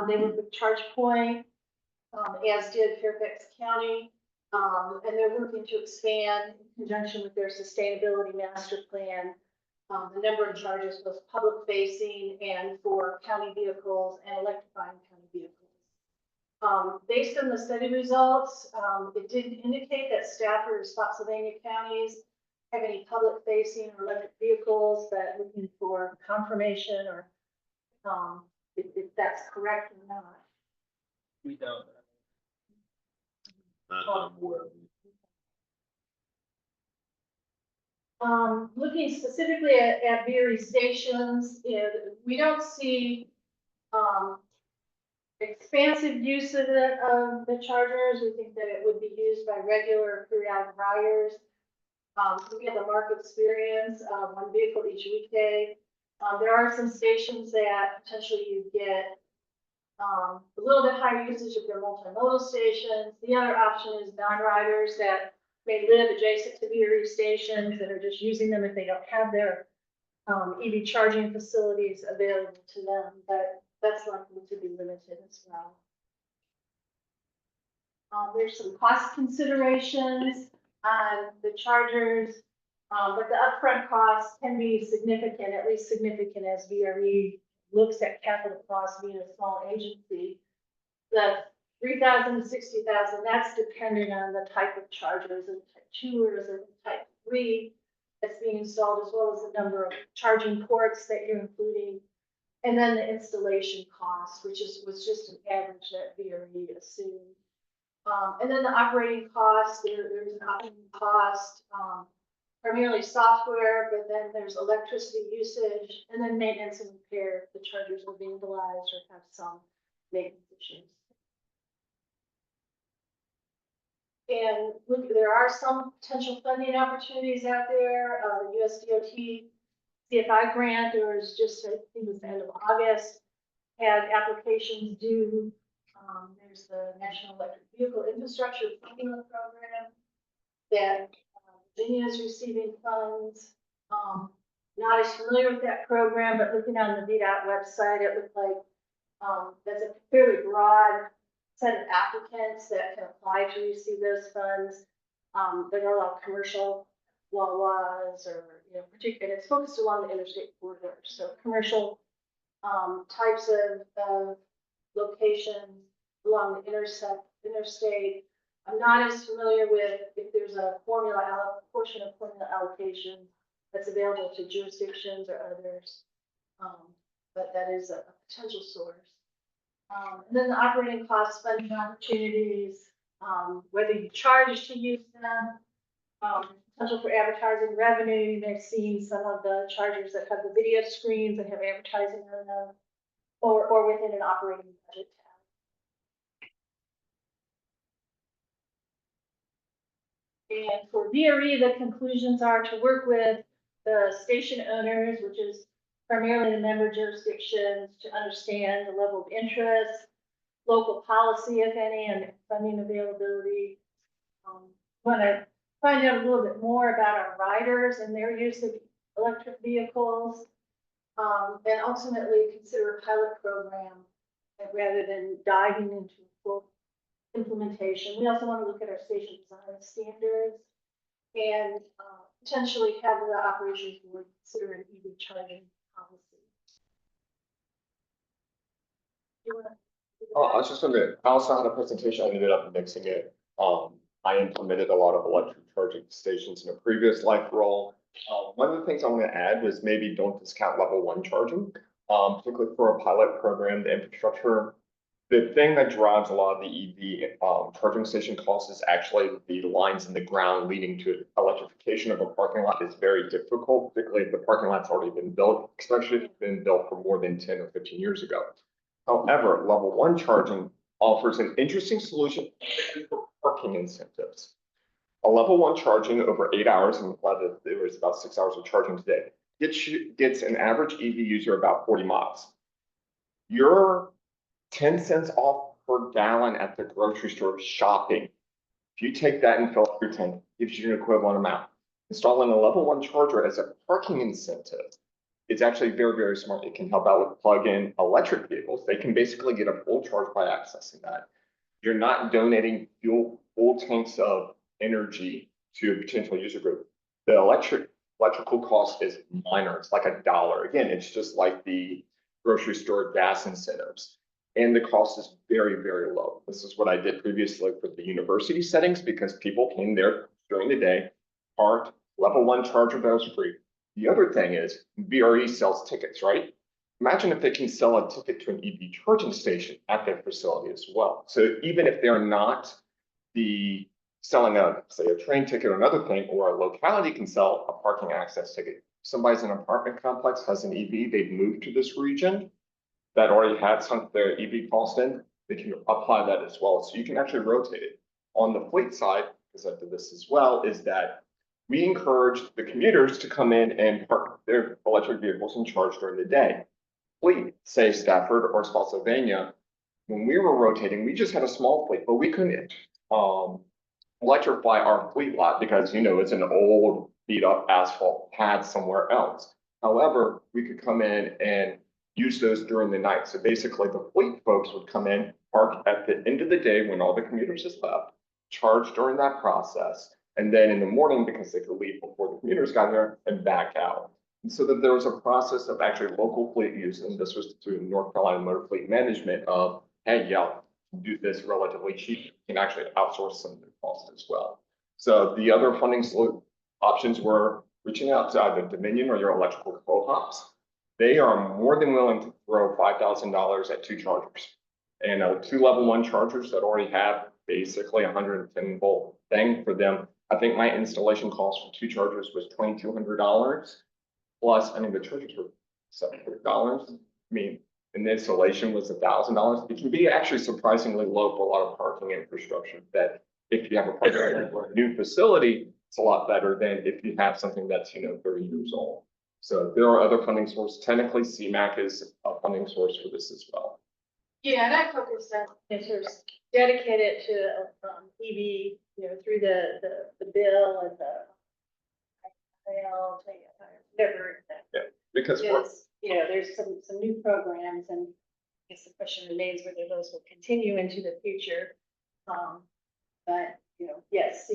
They work with ChargePoint, as did Fairfax County, and they're working to expand in conjunction with their sustainability master plan, the number of chargers, both public-facing and for county vehicles and electrifying county vehicles. Based on the study results, it did indicate that Stafford, Spotsylvania counties have any public facing or electric vehicles that looking for confirmation or, if that's correct or not. We don't. Looking specifically at VRE stations, we don't see, expansive use of the chargers. We think that it would be used by regular periodic riders. Looking at the market experience, one vehicle each weekday. There are some stations that potentially you get, a little bit higher usage of their multimodal stations. The other option is non-riders that may live adjacent to VRE stations that are just using them if they don't have their EV charging facilities available to them, but that's likely to be limited as well. There's some cost considerations on the chargers, but the upfront costs can be significant, at least significant as VRE looks at capital costs being a small agency. The 3,000 to 60,000, that's dependent on the type of chargers, and type 2 or is it type 3 that's being installed, as well as the number of charging ports that you're including, and then the installation cost, which was just an average that VRE assumed. And then the operating cost, there's an operating cost, primarily software, but then there's electricity usage, and then maintenance and repair if the chargers are vandalized or have some maintenance issues. And look, there are some potential funding opportunities out there. The USDOT CFI grant, there was just, I think it was the end of August, had applications due. There's the National Electric Vehicle Infrastructure Formula Program that Virginia is receiving funds. Not as familiar with that program, but looking on the VDOT website, it looked like that's a fairly broad set of applicants that can apply to receive those funds. There are a lot of commercial Wawas or, particularly, it's focused along the interstate corridor. So commercial types of locations along the interstate. I'm not as familiar with if there's a portion of formula allocation that's available to jurisdictions or others, but that is a potential source. And then the operating cost funding opportunities, whether you charge to use them, potential for advertising revenue. You may have seen some of the chargers that have the video screens and have advertising on them, or within an operating budget tab. And for VRE, the conclusions are to work with the station owners, which is primarily the member jurisdictions, to understand the level of interest, local policy, if any, and funding availability. Want to find out a little bit more about our riders and their use of electric vehicles, and ultimately consider a pilot program rather than diving into full implementation. We also want to look at our station design standards and potentially have the operations board consider an EV charging policy. I was just gonna, I also had a presentation, I ended up mixing it. I implemented a lot of electric charging stations in a previous life role. One of the things I want to add was maybe don't discount level 1 charging, particularly for a pilot program, the infrastructure. The thing that drives a lot of the EV charging station costs is actually the lines in the ground leading to electrification of a parking lot is very difficult, particularly if the parking lot's already been built, especially if it's been built for more than 10 or 15 years ago. However, level 1 charging offers an interesting solution for parking incentives. A level 1 charging over 8 hours, and I'm glad that there was about 6 hours of charging today, gets an average EV user about 40 miles. You're 10 cents off per gallon at the grocery store shopping. If you take that and fill up your tank, it gives you an equivalent amount. Installing a level 1 charger as a parking incentive is actually very, very smart. It can help out with plug-in electric vehicles. They can basically get a full charge by accessing that. You're not donating full tanks of energy to a potential user group. The electrical cost is minor. It's like $1. Again, it's just like the grocery store gas incentives. And the cost is very, very low. This is what I did previously for the university settings because people came there during the day, parked, level 1 charger that was free. The other thing is VRE sells tickets, right? Imagine if they can sell a ticket to an EV charging station at their facility as well. So even if they're not selling say a train ticket or another thing, or a locality can sell a parking access ticket. Somebody's in an apartment complex has an EV, they've moved to this region that already had some of their EV cost in, they can apply that as well. So you can actually rotate it. On the fleet side, because I did this as well, is that we encourage the commuters to come in and park their electric vehicles and charge during the day. Fleet, say Stafford or Spotsylvania, when we were rotating, we just had a small fleet, but we couldn't electrify our fleet lot because, it's an old beat up asphalt pad somewhere else. However, we could come in and use those during the night. So basically the fleet folks would come in, park at the end of the day when all the commuters has left, charge during that process. And then in the morning, because they could leave before the commuters got there, and back out. And so that there was a process of actually local fleet use, and this was through North Carolina Motor Fleet Management of, hey, do this relatively cheap, you can actually outsource some of the costs as well. So the other funding options were reaching out to either Dominion or your electrical co-ops. They are more than willing to throw $5,000 at 2 chargers. And 2 level 1 chargers that already have basically 110 volt thing for them. I think my installation cost for 2 chargers was $2,200. Plus, I mean, the chargers were $700. I mean, and the installation was $1,000. It can be actually surprisingly low for a lot of parking infrastructure that if you have a new facility, it's a lot better than if you have something that's, 30 years old. So there are other funding sources. Technically, CMAQ is a funding source for this as well. Yeah, and I focus on, sort of dedicated to EV, through the bill and the whatever. Yeah, because there's some new programs, and I guess the question remains whether those will continue into the future. But yes,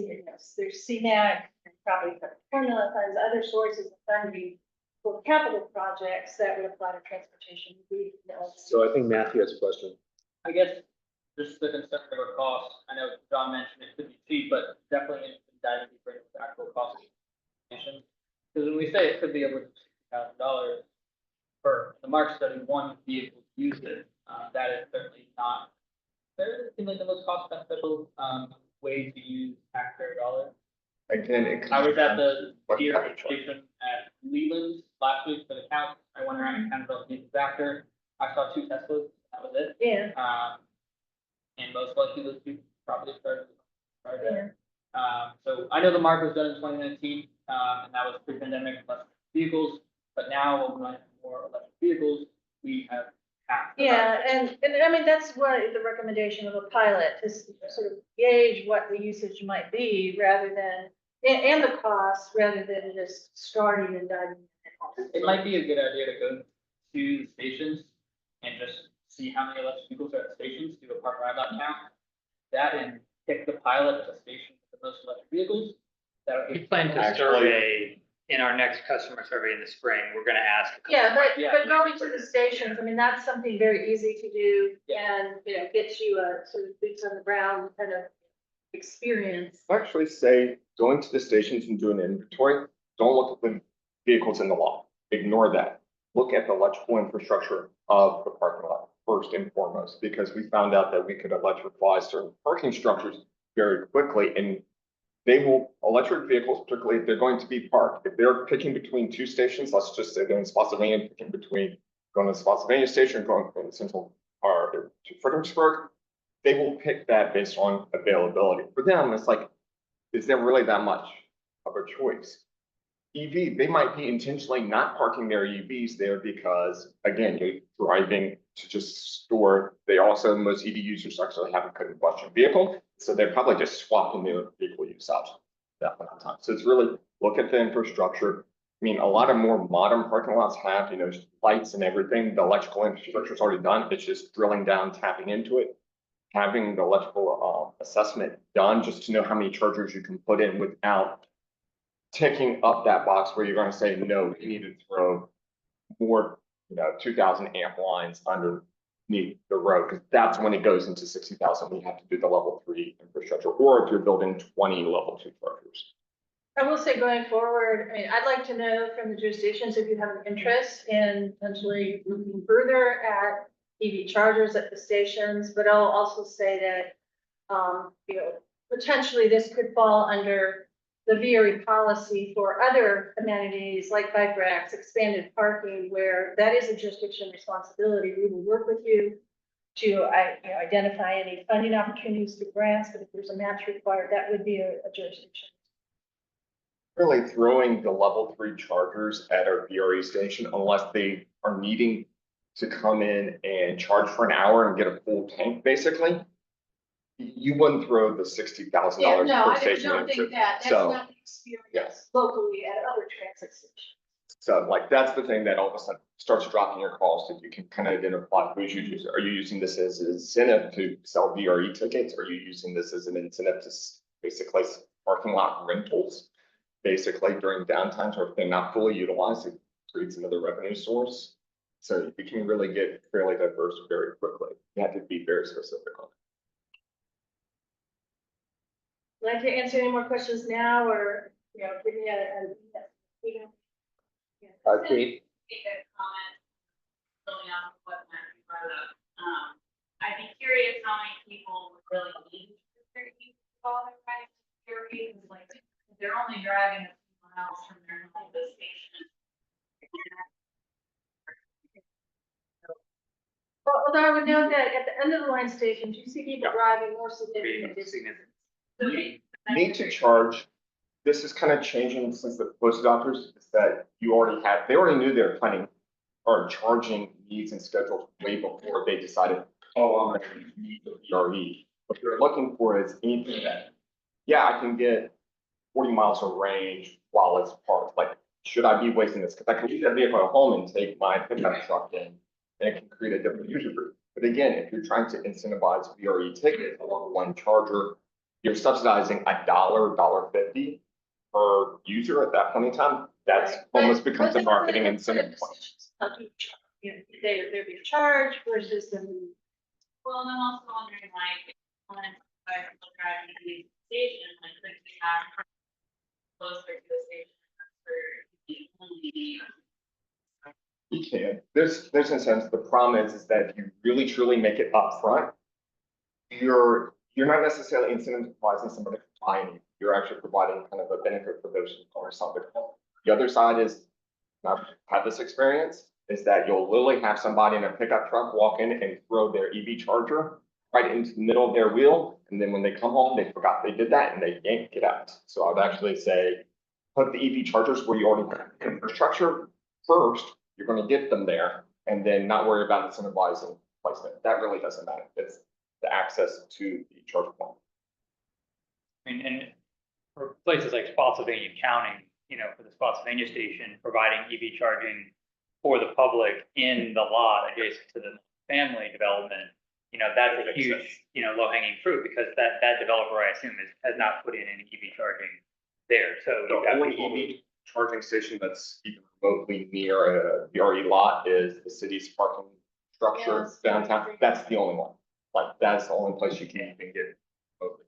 there's CMAQ, and probably formula funds, other sources of funding for capital projects that would apply to transportation. So I think Matthew has a question. I guess just the concern about cost, I know John mentioned it could be cheap, but definitely diving deeper into the actual cost. Because when we say it could be over $60,000 for the March study, one vehicle used it, that is certainly not, there seems like the most cost beneficial way to use taxpayer dollars. Again, I was at the deer station at Leland last week for the count. I went around and counted all the vehicles after. I saw 2 Teslas, that was it. Yeah. And most likely those people probably started there. So I know the mark was done in 2019, and that was pre-pandemic electric vehicles, but now when we have more electric vehicles, we have half. Yeah, and I mean, that's what the recommendation of a pilot is, sort of gauge what the usage might be rather than, and the cost, rather than just starting and diving in. It might be a good idea to go to the stations and just see how many electric vehicles are at stations, do a park ride lot count. That and pick the pilot at the station with the most electric vehicles. We plan to survey in our next customer survey in the spring. We're gonna ask. Yeah, but going to the stations, I mean, that's something very easy to do, and, gets you a sort of boots on the ground kind of experience. Actually say, going to the stations and doing inventory, don't look at the vehicles in the lot. Ignore that. Look at the electrical infrastructure of the parking lot first and foremost, because we found out that we could electrify certain parking structures very quickly, and electric vehicles, particularly if they're going to be parked, if they're picking between 2 stations, let's just say they're in Spotsylvania, picking between going to the Spotsylvania station, going from Central or to Fredericksburg, they will pick that based on availability. For them, it's like, is there really that much of a choice? EV, they might be intentionally not parking their EVs there because, again, you're driving to just store. They also, most EV users actually have a combustion vehicle, so they're probably just swapping their vehicle use out that point in time. So it's really look at the infrastructure. I mean, a lot of more modern parking lots have, lights and everything. The electrical infrastructure is already done. It's just drilling down, tapping into it, having the electrical assessment done just to know how many chargers you can put in without ticking up that box where you're going to say, no, you need to throw more, 2000 amp lines underneath the road, because that's when it goes into 60,000. We have to do the level 3 infrastructure, or if you're building 20 level 2 chargers. I will say going forward, I mean, I'd like to know from the jurisdictions if you have an interest in potentially looking further at EV chargers at the stations, but I'll also say that, you know, potentially this could fall under the VRE policy for other amenities like bike racks, expanded parking, where that is a jurisdiction responsibility. We will work with you to, identify any funding opportunities through grants, but if there's a match required, that would be a jurisdiction. Really throwing the level 3 chargers at our VRE station unless they are needing to come in and charge for an hour and get a full tank, basically. You wouldn't throw the $60,000 Yeah, no, per I station don't into think it. that, that's So, not the experience yes. locally at other transit stations. So like, that's the thing that all of a sudden starts dropping your cost. If you can kind of identify who's you use, are you using this as an incentive to sell VRE tickets? Are you using this as an incentive to basically parking lot rentals? Basically during downtimes, or if they're not fully utilized, it creates another revenue source. So you can really get fairly diverse very quickly. You have to be very specific on it. Would like to answer any more questions now, or, give me Kate, Make a comment, building off of what Matthew brought up. I'd be curious how many people would really need their EV all their rights to their vehicles, like, if they're only driving a few miles from their home to the station. Well, although I would note that at the end of the line stations, you see people driving more significant distances. Need to charge. This is kind of changing since the post adopters, is that they already knew they were planning or charging needs and schedules way before they decided, oh, I'm going to need the VRE. What they're looking for is anything that, yeah, I can get 40 miles of range while it's parked. Like, should I be wasting this? Because I can leave that vehicle at home and take my pickup truck in, and it can create a different user group. But again, if you're trying to incentivize VRE tickets along one charger, you're subsidizing $1.50 per user at that point in time. That's Right. almost becomes a marketing incentive point. There'd be a charge versus the. Well, and I'm also wondering, like, when I drive to the station, like, could we have closer to the station for the only. You can. There's incentives. The problem is that if you really truly make it upfront, you're not necessarily incentivizing somebody to buy anything. You're actually providing kind of a benefit for those who are something. The other side is, and I've had this experience, is that you'll literally have somebody in a pickup truck walk in and throw their EV charger right into the middle of their wheel. And then when they come home, they forgot they did that and they can't get out. So I would actually say, put the EV chargers where you already have infrastructure first. You're going to get them there and then not worry about incentivizing placement. That really doesn't matter. It's the access to the charge point. I mean, and for places like Spotsylvania County, for the Spotsylvania station, providing EV charging for the public in the lot adjacent to the family development, that's a huge, low hanging fruit, because that developer, I assume, has not put in any EV charging there. So The only EV charging station that's even remotely near a VRE lot is the city's parking structure Yes. downtown. That's the only one. Like, that's the only place you can even get. both.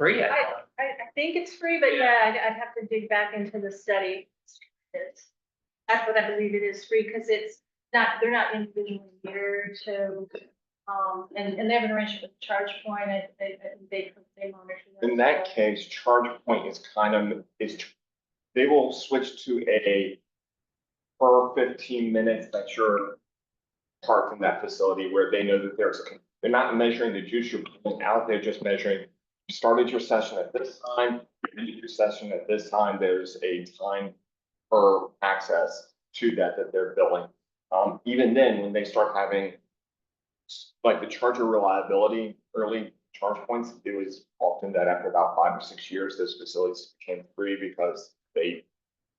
free, I think it's free, but yeah, I'd have to dig back into the study. That's what I believe it is free, because they're not individually geared to, and they have an arrangement with Charge Point, they monitor. In that case, charge point is they will switch to a per 15 minutes that you're parked in that facility, where they know that they're not measuring the juice you're pulling out, they're just measuring, you started your session at this time, you ended your session at this time, there's a time per access to that they're billing. Even then, when they start having like the charger reliability, early charge points, it was often that after about 5 or 6 years, those facilities became free because they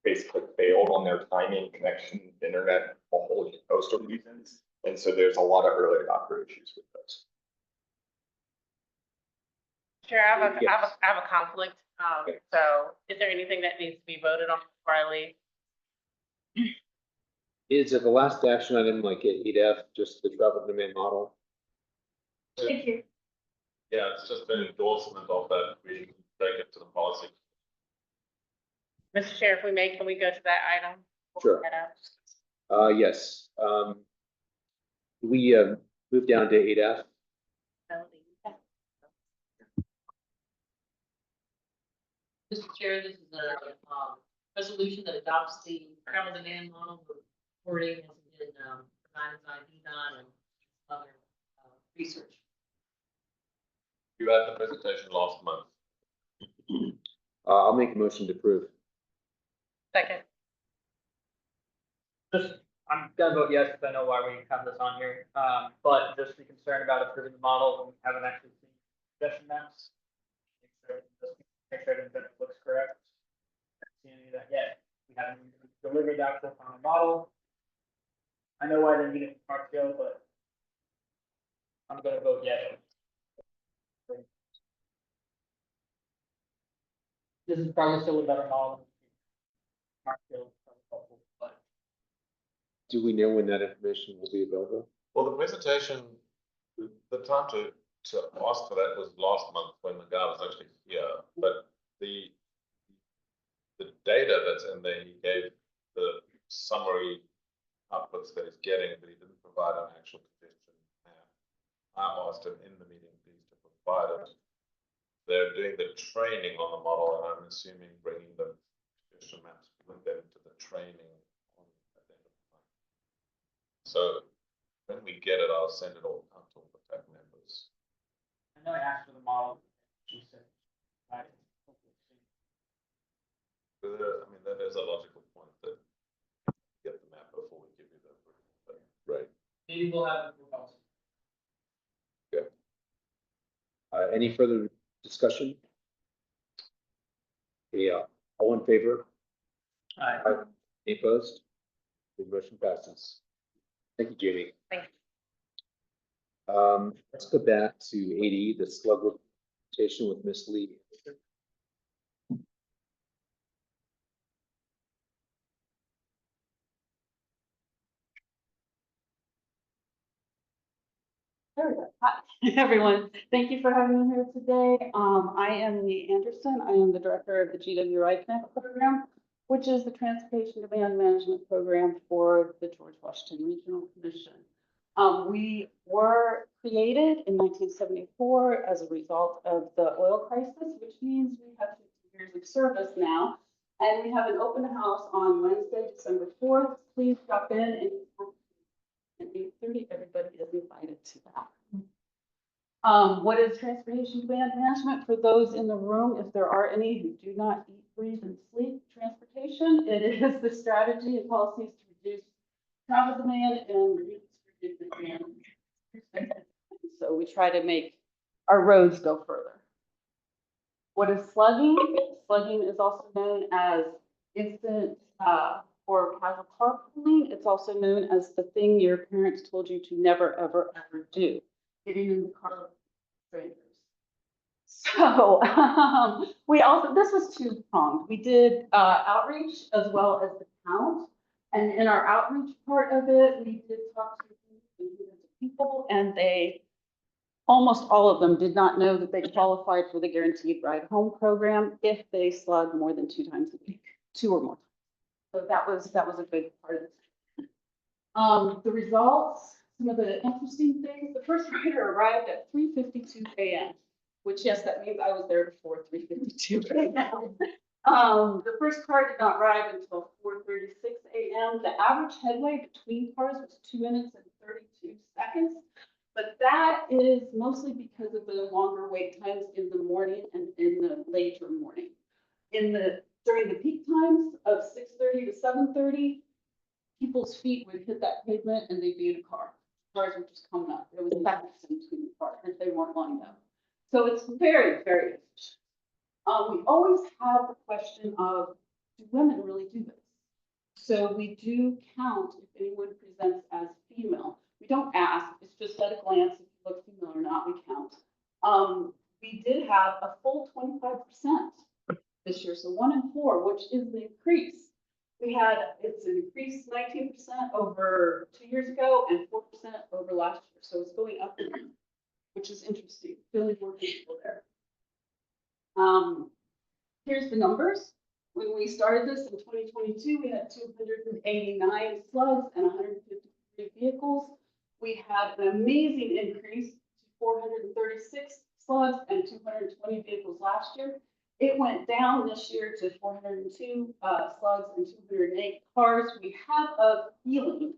basically failed on their timing, connection, internet, a whole host of reasons. And so there's a lot of early adopter issues with those. Sure, I have a conflict. So is there anything that needs to be voted on before I leave? Is it the last action item like 8F, just the travel demand model? Thank you. Yeah, it's just an endorsement of that, we take it to the policy. Mr. Chair, if we may, can we go to that item? Sure. Yes, we, move down to 8F. Mr. Chair, this is a, resolution that adopts the travel demand model for reporting as been, provided by VDOT and other, research. You had the presentation last month. I'll make a motion to approve. Second. Just, I'm gonna vote yes, because I know why we have this on here, but just be concerned about approving the model when we haven't actually seen suggestion maps. Make sure that it looks correct. Haven't seen any of that yet. We haven't delivered the actual final model. I know why they need it from RTO, but I'm gonna vote yes. This is probably still a better model. RTO is probably helpful, but Do we know when that information will be available? Well, the presentation, the time to ask for that was last month when the guy was actually here, but the data that's in there, he gave the summary outputs that he's getting, but he didn't provide an actual congestion map. I asked him in the meeting, please, to provide it. They're doing the training on the model, and I'm assuming bringing the congestion maps with them to the training on at the end of the time. So when we get it, I'll send it all out to all the TAC members. I know I asked for the model. She said, right. But I mean, that is a logical point that get the map before we give you the approval. Right. Maybe we'll have a proposal. Any further discussion? Yeah, all in favor? Aye. Any opposed? The motion passes. Thank you, Jamie. Thank Let's go back to 80, the slug rotation with Miss Lee. There we go. Hi, everyone. Thank you for having me here today. I am Lee Anderson. I am the director of the GWI Connect program, which is the Transportation Demand Management Program for the George Washington Regional Commission. We were created in 1974 as a result of the oil crisis, which means we have 50 years of service now. And we have an open house on Wednesday, December 4th. Please drop in and at 8:30, everybody is invited to that. What is transportation demand management? For those in the room, if there are any who do not eat, breathe, and sleep transportation, it is the strategy and policies to reduce travel demand and reduce demand. So we try to make our roads go further. What is slugging? Slugging is also known as instant or casual carpooling. It's also known as the thing your parents told you to never, ever, ever do. Getting in the car with strangers. So we also, this was two-pronged. We did outreach as well as the count. And in our outreach part of it, we did talk to people, and they, almost all of them did not know that they qualified for the Guaranteed Ride Home program if they slug more than 2 times a week, 2 or more. So that was a good part of it. The results, some of the interesting things, the first rider arrived at 3:52 a.m., which, yes, that means I was there before 3:52 a.m. The first car did not arrive until 4:36 a.m. The average headway between cars was 2 minutes and 32 seconds. But that is mostly because of the longer wait times in the morning and in the later morning. During the peak times of 6:30 to 7:30, people's feet would hit that pavement and they'd be in a car. Cars were just coming up. There was seconds in between the cars if they weren't lined up. So it's very, very efficient. We always have the question of, do women really do this? So we do count if anyone presents as female. We don't ask, it's just at a glance if you look female or not, we count. We did have a full 25% this year, so 1 in 4, which is the increase. It's increased 19% over 2 years ago and 4% over last year, so it's going up, which is interesting, feeling more people there. Here's the numbers. When we started this in 2022, we had 289 slugs and 153 vehicles. We had an amazing increase to 436 slugs and 220 vehicles last year. It went down this year to 402 slugs and 208 cars. We have a feeling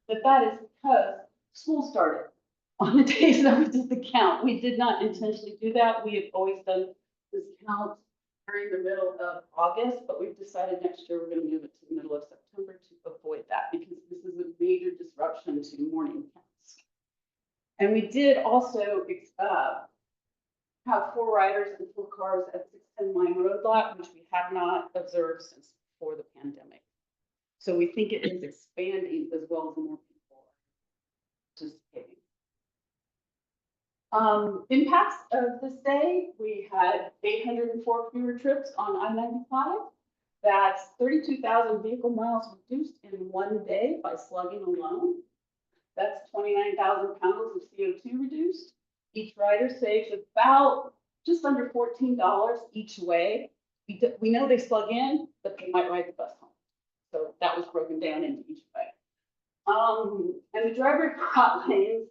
that that is because school started on the days that we did the count. We did not intentionally do that. We have always done this count during the middle of August, but we've decided next year we're going to move it to the middle of September to avoid that, because this is a major disruption to morning counts. And we did also have 4 riders and 4 cars at 610 Lime Road lot, which we have not observed since before the pandemic. So we think it is expanding as well as more people participating. Impacts of this day, we had 804 fewer trips on I-95. That's 32,000 vehicle miles reduced in one day by slugging alone. That's 29,000 pounds of CO2 reduced. Each rider saves about just under $14 each way. We know they slug in, but they might ride the bus home. So that was broken down into each way. And the driver hot lanes,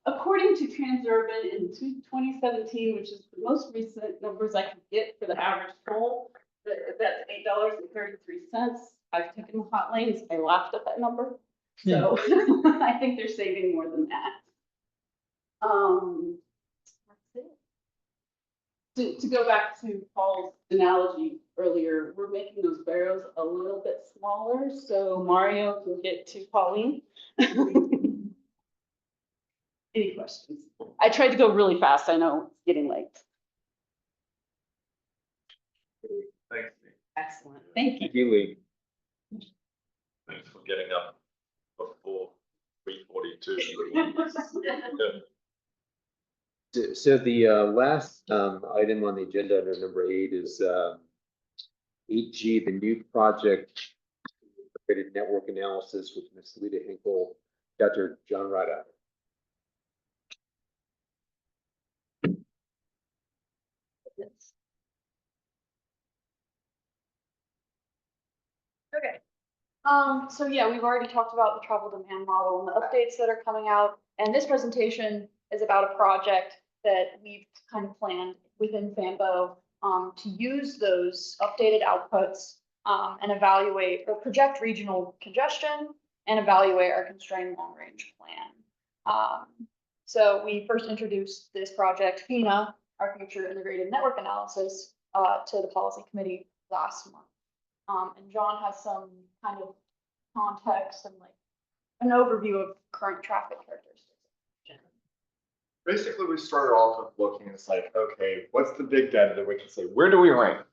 according to Transurban in 2017, which is the most recent numbers I could get for the average toll, that's $8.33. I've taken the hot lanes. I laughed at that number. So I think they're saving more than that. That's it. To go back to Paul's analogy earlier, we're making those barrels a little bit smaller so Mario can get to Pauline. Any questions? I tried to go really fast. I know it's getting late. Thanks. Excellent. Thank you. Thank you, Lee. Thanks for getting up before 3:42. So the last item on the agenda under number 8 is 8G, the new project integrated network analysis with Ms. Lita Hinkle, Dr. John Rada. Okay. So yeah, we've already talked about the travel demand model and the updates that are coming out. And this presentation is about a project that we've kind of planned within Fambo to use those updated outputs and evaluate or project regional congestion and evaluate our constrained long-range plan. So we first introduced this project, FINA, our Future Integrated Network Analysis, to the policy committee last month. And John has some kind of context and like an overview of current traffic characteristics. Basically, we started off with looking, it's like, okay, what's the big data that we can say, where do we rank?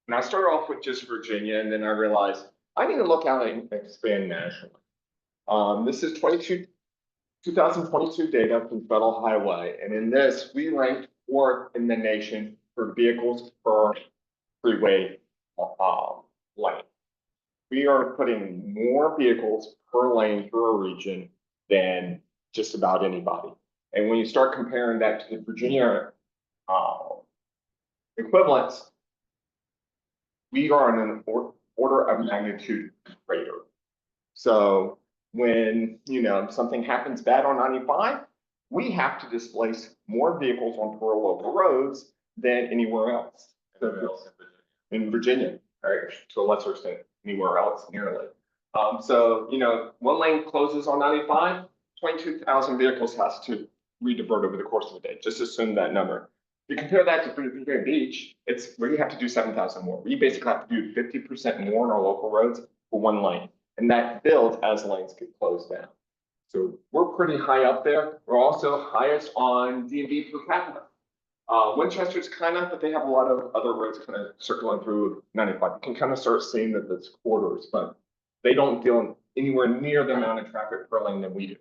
And I started off with just Virginia, and then I realized I need to look out and expand nationally. This is 2022 data from Federal Highway, and in this, we ranked 4th in the nation for vehicles per freeway lane. We are putting more vehicles per lane through a region than just about anybody. And when you start comparing that to the Virginia equivalents, we are in an order of magnitude greater. So when something happens bad on 95, we have to displace more vehicles on rural local roads than anywhere else. In Virginia, right? To a lesser extent, anywhere else nearly. So one lane closes on 95, 22,000 vehicles has to redivert over the course of the day. Just assume that number. If you compare that to Virginia Beach, we have to do 7,000 more. We basically have to do 50% more on our local roads for one lane. And that builds as lanes get closed down. So we're pretty high up there. We're also highest on DMV per capita. Winchester's kind of, but they have a lot of other roads kind of circling through 95. You can kind of start seeing that it's quarters, but they don't deal anywhere near the amount of traffic per lane that we do.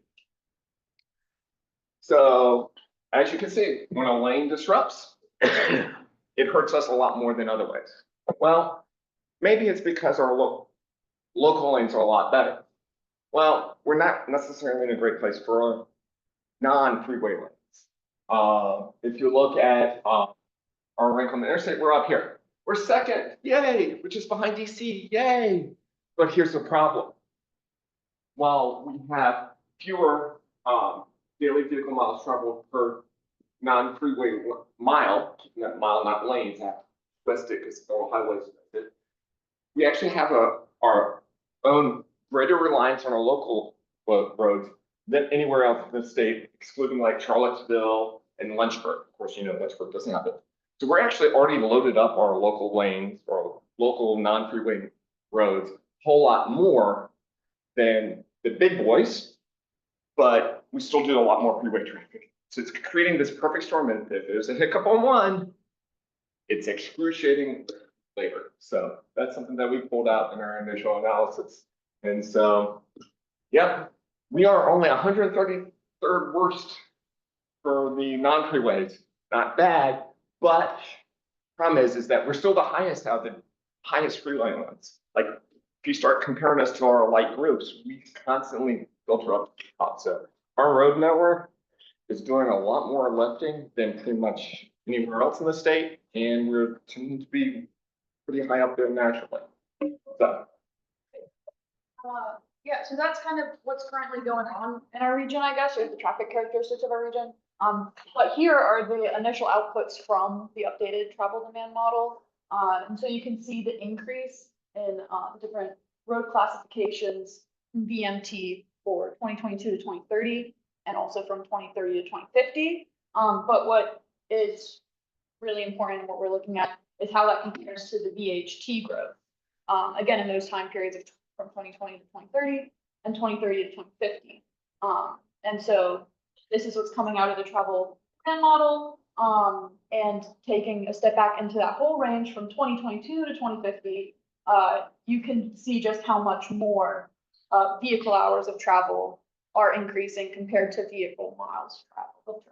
So as you can see, when a lane disrupts, it hurts us a lot more than other ways. Well, maybe it's because our local lanes are a lot better. Well, we're not necessarily in a great place for non-freeway lanes. If you look at, our rank on the interstate, we're up here. We're second, yay, which is behind DC, yay. But here's the problem. While we have fewer, daily vehicle miles traveled per non-freeway mile, not mile, not lanes, I have to twist it because all highways. We actually have our own greater reliance on our local roads than anywhere else in the state, excluding like Charlottesville and Lynchburg. Of course, you know, Lynchburg doesn't have it. So we're actually already loaded up our local lanes or local non-freeway roads a whole lot more than the big boys, but we still do a lot more freeway traffic. So it's creating this perfect storm. And if there's a hiccup on one, it's excruciating later. So that's something that we pulled out in our initial analysis. And so, yeah, we are only 133rd worst for the non-freeways. Not bad, but problem is that we're still the highest out of the highest freeway ones. Like if you start comparing us to our light groups, we constantly filter up the top. So our road network is doing a lot more lifting than pretty much anywhere else in the state, and we're tending to be pretty high up there nationally. So. Yeah, so that's kind of what's currently going on in our region, I guess, or the traffic characteristics of our region. But here are the initial outputs from the updated travel demand model. And so you can see the increase in different road classifications from VMT for 2022 to 2030, and also from 2030 to 2050. But what is really important and what we're looking at is how that compares to the VHT growth. Again, in those time periods from 2020 to 2030 and 2030 to 2050. And so this is what's coming out of the travel plan model, and taking a step back into that whole range from 2022 to 2050, you can see just how much more vehicle hours of travel are increasing compared to vehicle miles traveled.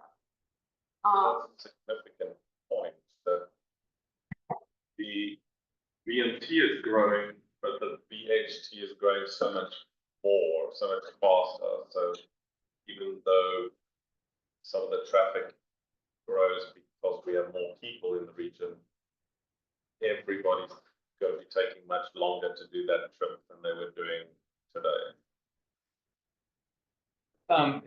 That's a significant point, that the VMT is growing, but the VHT is growing so much more, so much faster. So even though some of the traffic grows because we have more people in the region, everybody's going to be taking much longer to do that trip than they were doing today.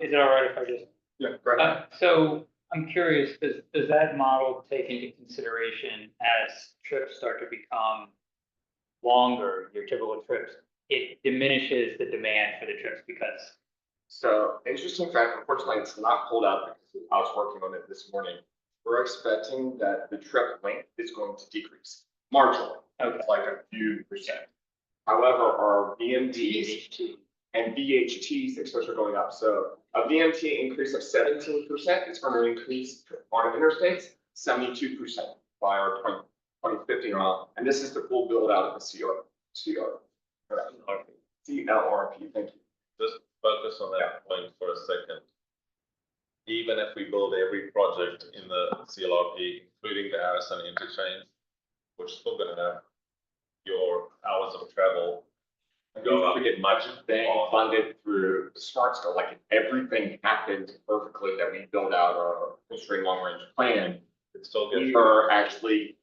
Is it all right if I just? Yeah, great. So I'm curious, does that model take into consideration as trips start to become longer, your typical trips, it diminishes the demand for the trips because. So interesting fact, unfortunately, it's not pulled out because I was working on it this morning. We're expecting that the trip length is going to decrease marginally. Okay. It's like a few percent. However, our VMTs and VHTs exposure are going up. So a VMT increase of 17% is going to increase on interstates 72% by our 2050 on. And this is the full build out of the CLRP. Thank you. Just focus on that point for a second. Even if we build every project in the CLRP, including the Harrison interchange, we're still going to have your hours of travel go up. We get much thing funded through the smart stuff. Like everything happened perfectly that we built out our constrained long range plan. It still gets. We are actually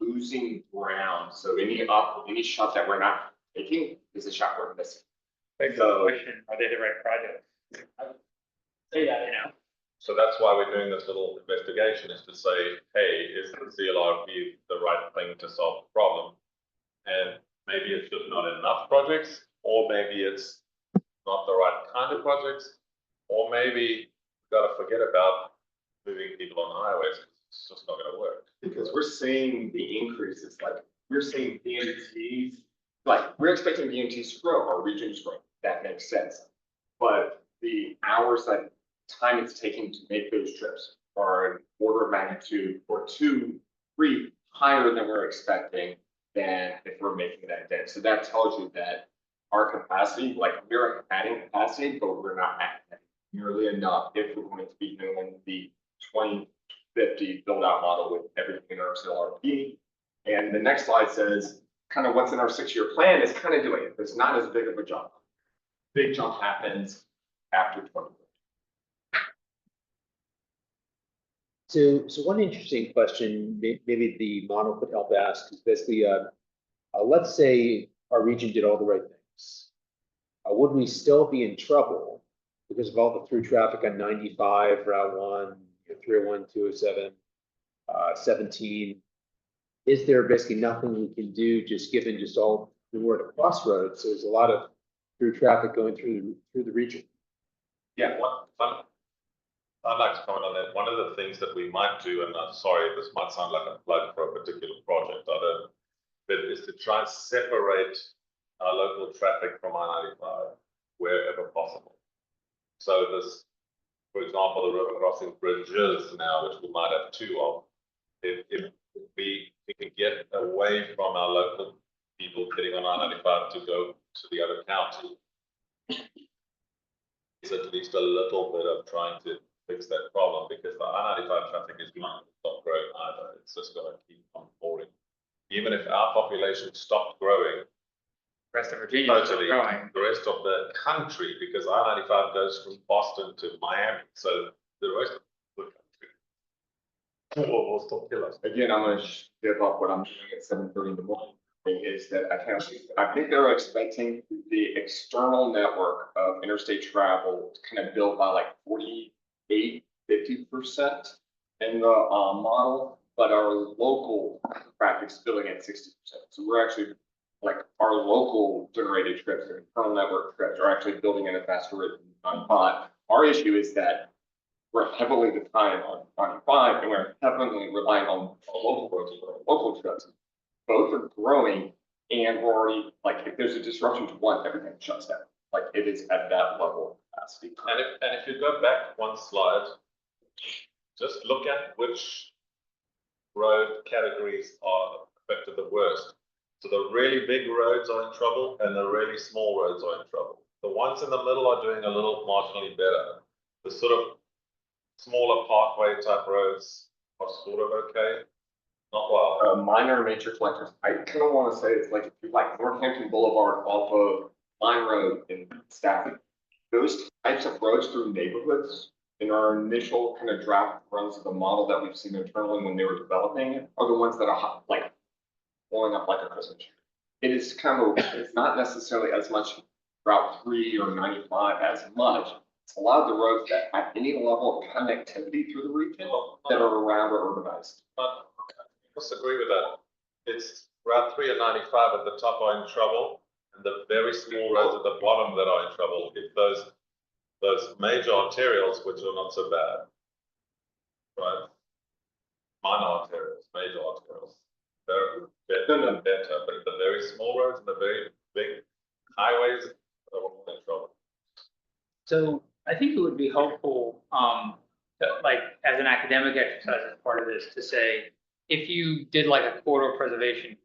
losing ground. So any shot that we're not taking is a shot we're missing. So, question, are they the right projects? Yeah, you know. So that's why we're doing this little investigation, is to say, hey, is the CLRP the right thing to solve the problem? And maybe it's just not enough projects, or maybe it's not the right kind of projects, or maybe we've got to forget about moving people on highways. It's just not going to work. Because we're seeing the increases, like we're seeing VMTs, like we're expecting VMTs to grow, our regions grow. That makes sense. But the hours that time it's taking to make those trips are an order of magnitude or 2, 3 higher than we're expecting than if we're making that dent. So that tells you that our capacity, like we're adding capacity, but we're not adding nearly enough if we're going to be doing the 2050 build out model with everything in our CLRP. And the next slide says, kind of what's in our 6-year plan is kind of doing it. It's not as big of a jump. Big jump happens after 20. So one interesting question, maybe the model could help ask, is basically, let's say our region did all the right things. Would we still be in trouble because of all the through traffic on 95, Route 1, 301, 207, 17? Is there basically nothing we can do, just given just all the word of crossroads? So there's a lot of through traffic going through the region. Yeah, I'd like to comment on that. One of the things that we might do, and I'm sorry, this might sound like a plug for a particular project, but is to try and separate our local traffic from I-95 wherever possible. So this, for example, the river crossing bridges now, which we might have 2 of, if we can get away from our local people getting on I-95 to go to the other county, it's at least a little bit of trying to fix that problem, because the I-95 traffic is not going to stop growing either. It's just going to keep on falling. Even if our population stopped growing, Rest of Virginia is still totally, growing. the rest of the country, because I-95 goes from Boston to Miami, so the rest of the country will still kill us. Again, I'm gonna give up what I'm doing at 7:30 in the morning. Thing is that I think they're expecting the external network of interstate travel to kind of build by like 48, 50% in the model, but our local traffic's billing at 60%. So we're actually, like, our local generated trips, our internal network trips are actually building in a faster rate than 95. Our issue is that we're heavily dependent on 95, and we're heavily relying on local roads, local trips. Both are growing, and we're already, like, if there's a disruption to one, everything shuts down. Like, it is at that level of capacity. And if you go back one slide, just look at which road categories are affected the worst. So the really big roads are in trouble, and the really small roads are in trouble. The ones in the middle are doing a little marginally better. The sort of smaller parkway type roads are sort of okay. Not well. Minor major collectors, I kind of want to say it's like, if you like Northampton Boulevard off of Line Road in Stafford, those types of roads through neighborhoods in our initial kind of draft runs of the model that we've seen internally when they were developing it are the ones that are like blowing up like a Christmas tree. It is kind of, it's not necessarily as much Route 3 or 95 as much. It's a lot of the roads that have any level of connectivity through the region that are around or urbanized. I disagree with that. It's Route 3 and 95 at the top are in trouble, and the very small roads at the bottom that are in trouble. If those major arterials, which are not so bad, right? Minor arterials, major arterials, they're better and better, but the very small roads and the very big highways are all in trouble. So I think it would be helpful, like as an academic exercise as part of this, to say, if you did like a corridor preservation,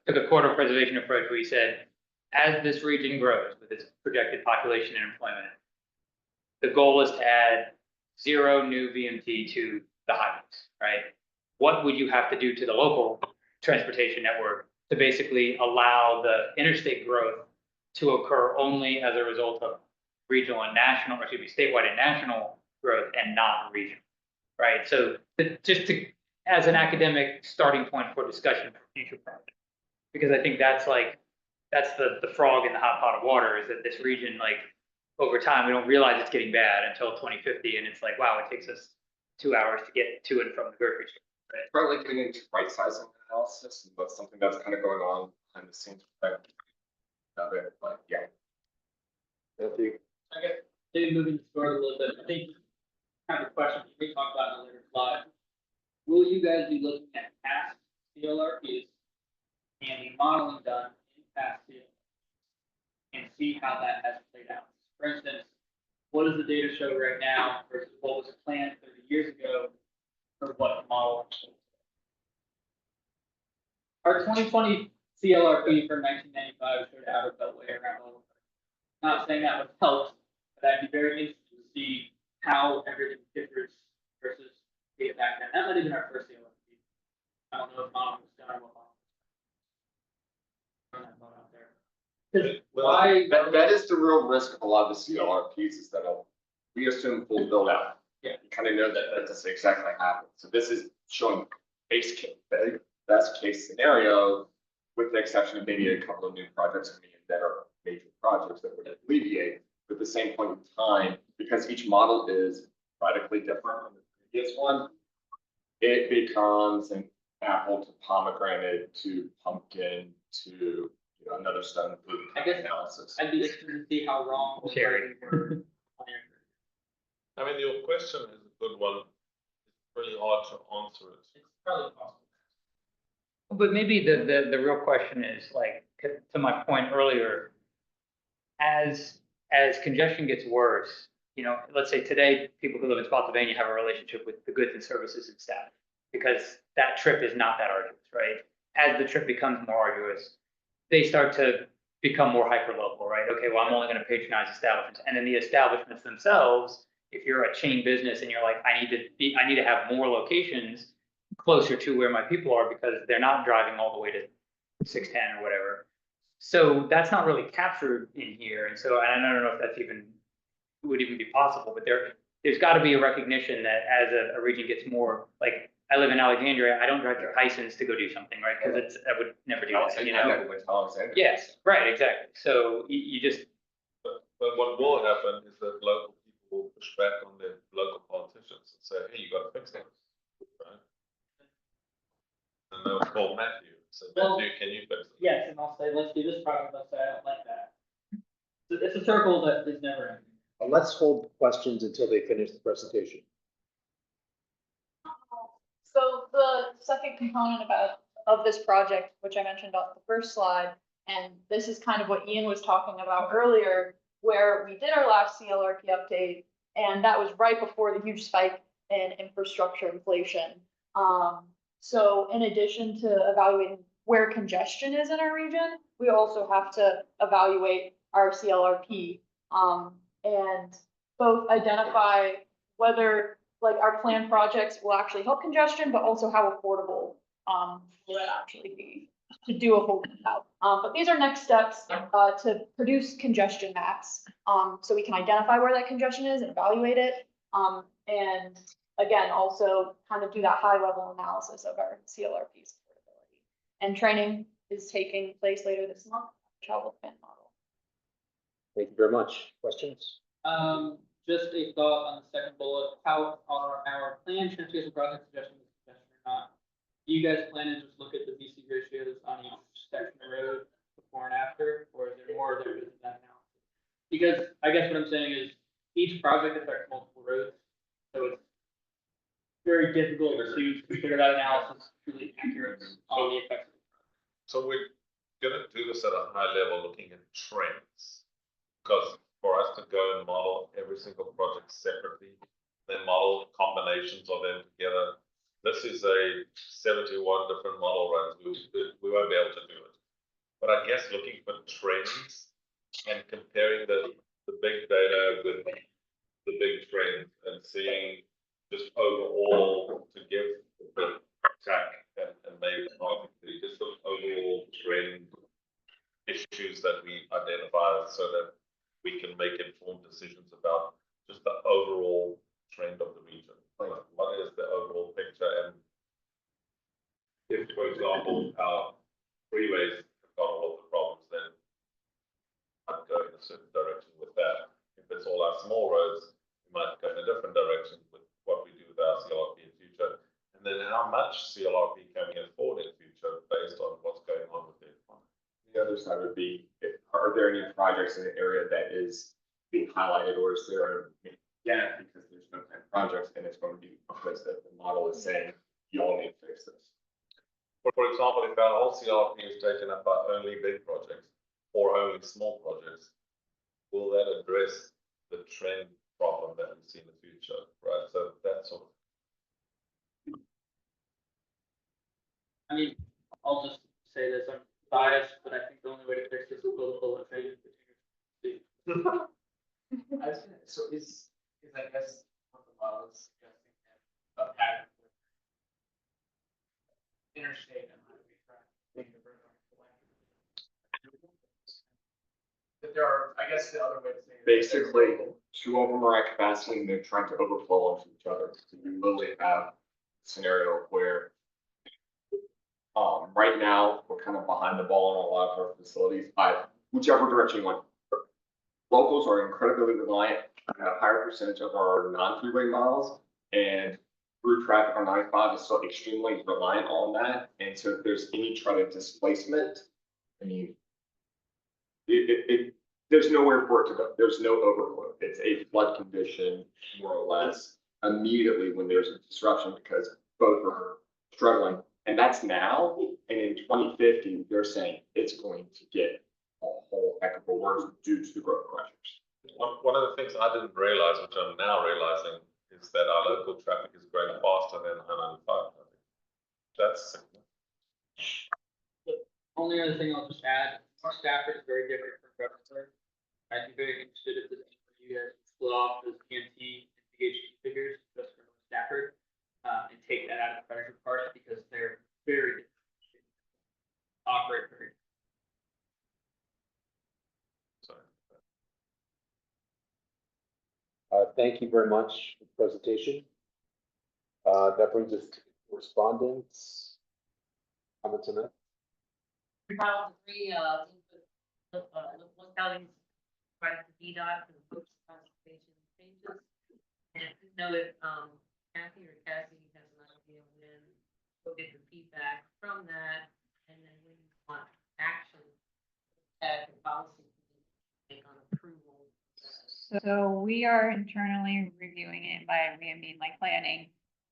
took a corridor preservation approach where you said, as this region grows with its projected population and employment, the goal is to add 0 new VMT to the highways, right? What would you have to do to the local transportation network to basically allow the interstate growth to occur only as a result of regional and national, or excuse me, statewide and national growth, and not regional, right? So as an academic starting point for discussion for future projects, because I think that's the frog in the hot pot of water, is that this region, like, over time, we don't realize it's getting bad until 2050, and it's like, wow, it takes us 2 hours to get to and from the grocery store. Right? Probably getting into right sizing analysis, and that's something that's kind of going on behind the scenes. Of it, but yeah. Matthew? I guess, maybe moving forward a little bit, I think kind of a question we talked about in a later slide. Will you guys be looking at past CLRPs and the modeling done in past CLRPs and see how that has played out? For instance, what does the data show right now versus what was planned 30 years ago, or what the model? Our 2020 CLRP for 1995 showed outer beltway around all of it. Not saying that would help, but I'd be very interested to see how everything differs versus data back then. That might have been our first CLRP. I don't know if model was done or what model was done. throwing that thought out there. 'Cause why? That is the real risk of a lot of the CLRPs is that we assume full build out. Yeah. You kind of know that that doesn't exactly happen. So this is showing best case scenario, with the exception of maybe a couple of new projects coming in that are major projects that would alleviate. But at the same point in time, because each model is radically different from the previous one, it becomes an apple to pomegranate to pumpkin to another stone fruit I guess analysis. I'd be interested to see how wrong. we're Cherry. on your- I mean, your question is a good one. It's really hard to answer it. It's probably possible. But maybe the real question is like, to my point earlier, as congestion gets worse, let's say today, people who live in Spotsylvania have a relationship with the goods and services and staff, because that trip is not that arduous, right? As the trip becomes more arduous, they start to become more hyper-local, right? Okay, well, I'm only gonna patronize establishments, and then the establishments themselves, if you're a chain business and you're like, I need to have more locations closer to where my people are, because they're not driving all the way to 610 or whatever. So that's not really captured in here, and so I don't know if that's would even be possible, but there's got to be a recognition that as a region gets more, like, I live in Alexandria, I don't drive to Tyson's to go do something, right? Because I would never do that, I never went to Alexandria. Yes, right, exactly. So you just, But what will happen is that local people will push back on their local politicians and say, hey, you gotta fix this, right? And they'll call Matthew and say, Well, Matthew, can you fix it? Yes, and I'll say, let's do this project, let's say, I don't like that. So it's a circle that is never ending. Let's hold questions until they finish the presentation. So the second component of this project, which I mentioned on the first slide, and this is kind of what Ian was talking about earlier, where we did our last CLRP update, and that was right before the huge spike in infrastructure inflation. So in addition to evaluating where congestion is in our region, we also have to evaluate our CLRP, and both identify whether like our planned projects will actually help congestion, but also how affordable will it actually be to do a full out. But these are next steps to produce congestion maps, so we can identify where that congestion is and evaluate it. And again, also kind of do that high level analysis of our CLRP supportability. And training is taking place later this month, travel plan model. Thank you very much. Questions? Just a thought on the second bullet, how are our planned transportation project suggestions or not? Do you guys plan to just look at the VC ratios on each section of road before and after, or is there more there is that now? Because I guess what I'm saying is each project affects multiple roads, so it's very difficult to consider that analysis truly accurate on the effects. So we're gonna do this at a high level, looking at trends. Because for us to go and model every single project separately, then model combinations of them together, this is a 71 different model runs. We won't be able to do it. But I guess looking for trends and comparing the big data with the big trends and seeing just overall to give the TAC and maybe just the overall trend issues that we identify so that we can make informed decisions about just the overall trend of the region. Like, what is the overall picture? And if, for example, our freeways have got all of the problems, then I'd go in a certain direction with that. If it's all our small roads, we might go in a different direction with what we do with our CLRP in future. And then how much CLRP can we afford in future based on what's going on with the economy? The other side would be, are there any projects in the area that is being highlighted, or is there a gap because there's no planned projects and it's going to be because that the model is saying you all need to fix this? For example, if our whole CLRP is taken up by only big projects or only small projects, will that address the trend problem that we see in the future, right? So that's sort of. I mean, I'll just say this, I'm biased, but I think the only way to fix this is build a bullet train. So is I guess what the model is suggesting a pattern with interstate and highway traffic being diverted onto the land. but there are, I guess the other way to say it. Basically, two of them are at capacity and they're trying to overflow onto each other. So you literally have a scenario where right now, we're kind of behind the ball in a lot of our facilities, whichever direction you want. Locals are incredibly reliant on a higher percentage of our non-freeway miles, and through traffic on 95 is still extremely reliant on that. And so if there's any try to displacement, I mean, there's nowhere for it to go. There's no overflow. It's a flood condition, more or less, immediately when there's a disruption because both are struggling. And that's now, and in 2050, they're saying it's going to get a whole heck of a worse due to the growth pressures. One of the things I didn't realize, which I'm now realizing, is that our local traffic is growing faster than I-95. That's The only other thing I'll just add, our Stafford is very different from Fredericksburg. I'd be very interested if this is for you guys to split off those PMT and PhD figures just for Stafford, and take that out of the Fredericksburg part because they're very different. Operate very. sorry. Thank you very much for the presentation. That brings us to correspondence. Comments on that? We filed three, localities, right to VDOT for the post conservation changes. And I didn't know if, Kathy or Cassie has an idea when we'll get the feedback from that, and then when you want action, at the policy, take on approval. So we are internally reviewing it by, I mean, like planning.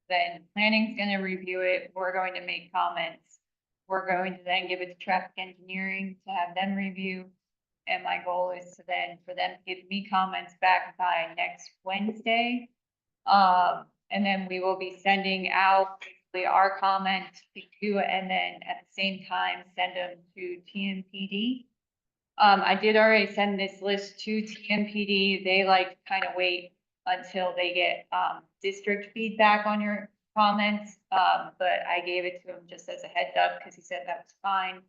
Then planning's gonna review it, we're going to make comments. We're going to then give it to traffic engineering to have them review. And my goal is to then, for them to give me comments back by next Wednesday. And then we will be sending out our comments to you and then at the same time, send them to TMPD. I did already send this list to TMPD. They like kind of wait until they get, district feedback on your comments. But I gave it to him just as a heads up because he said that was fine.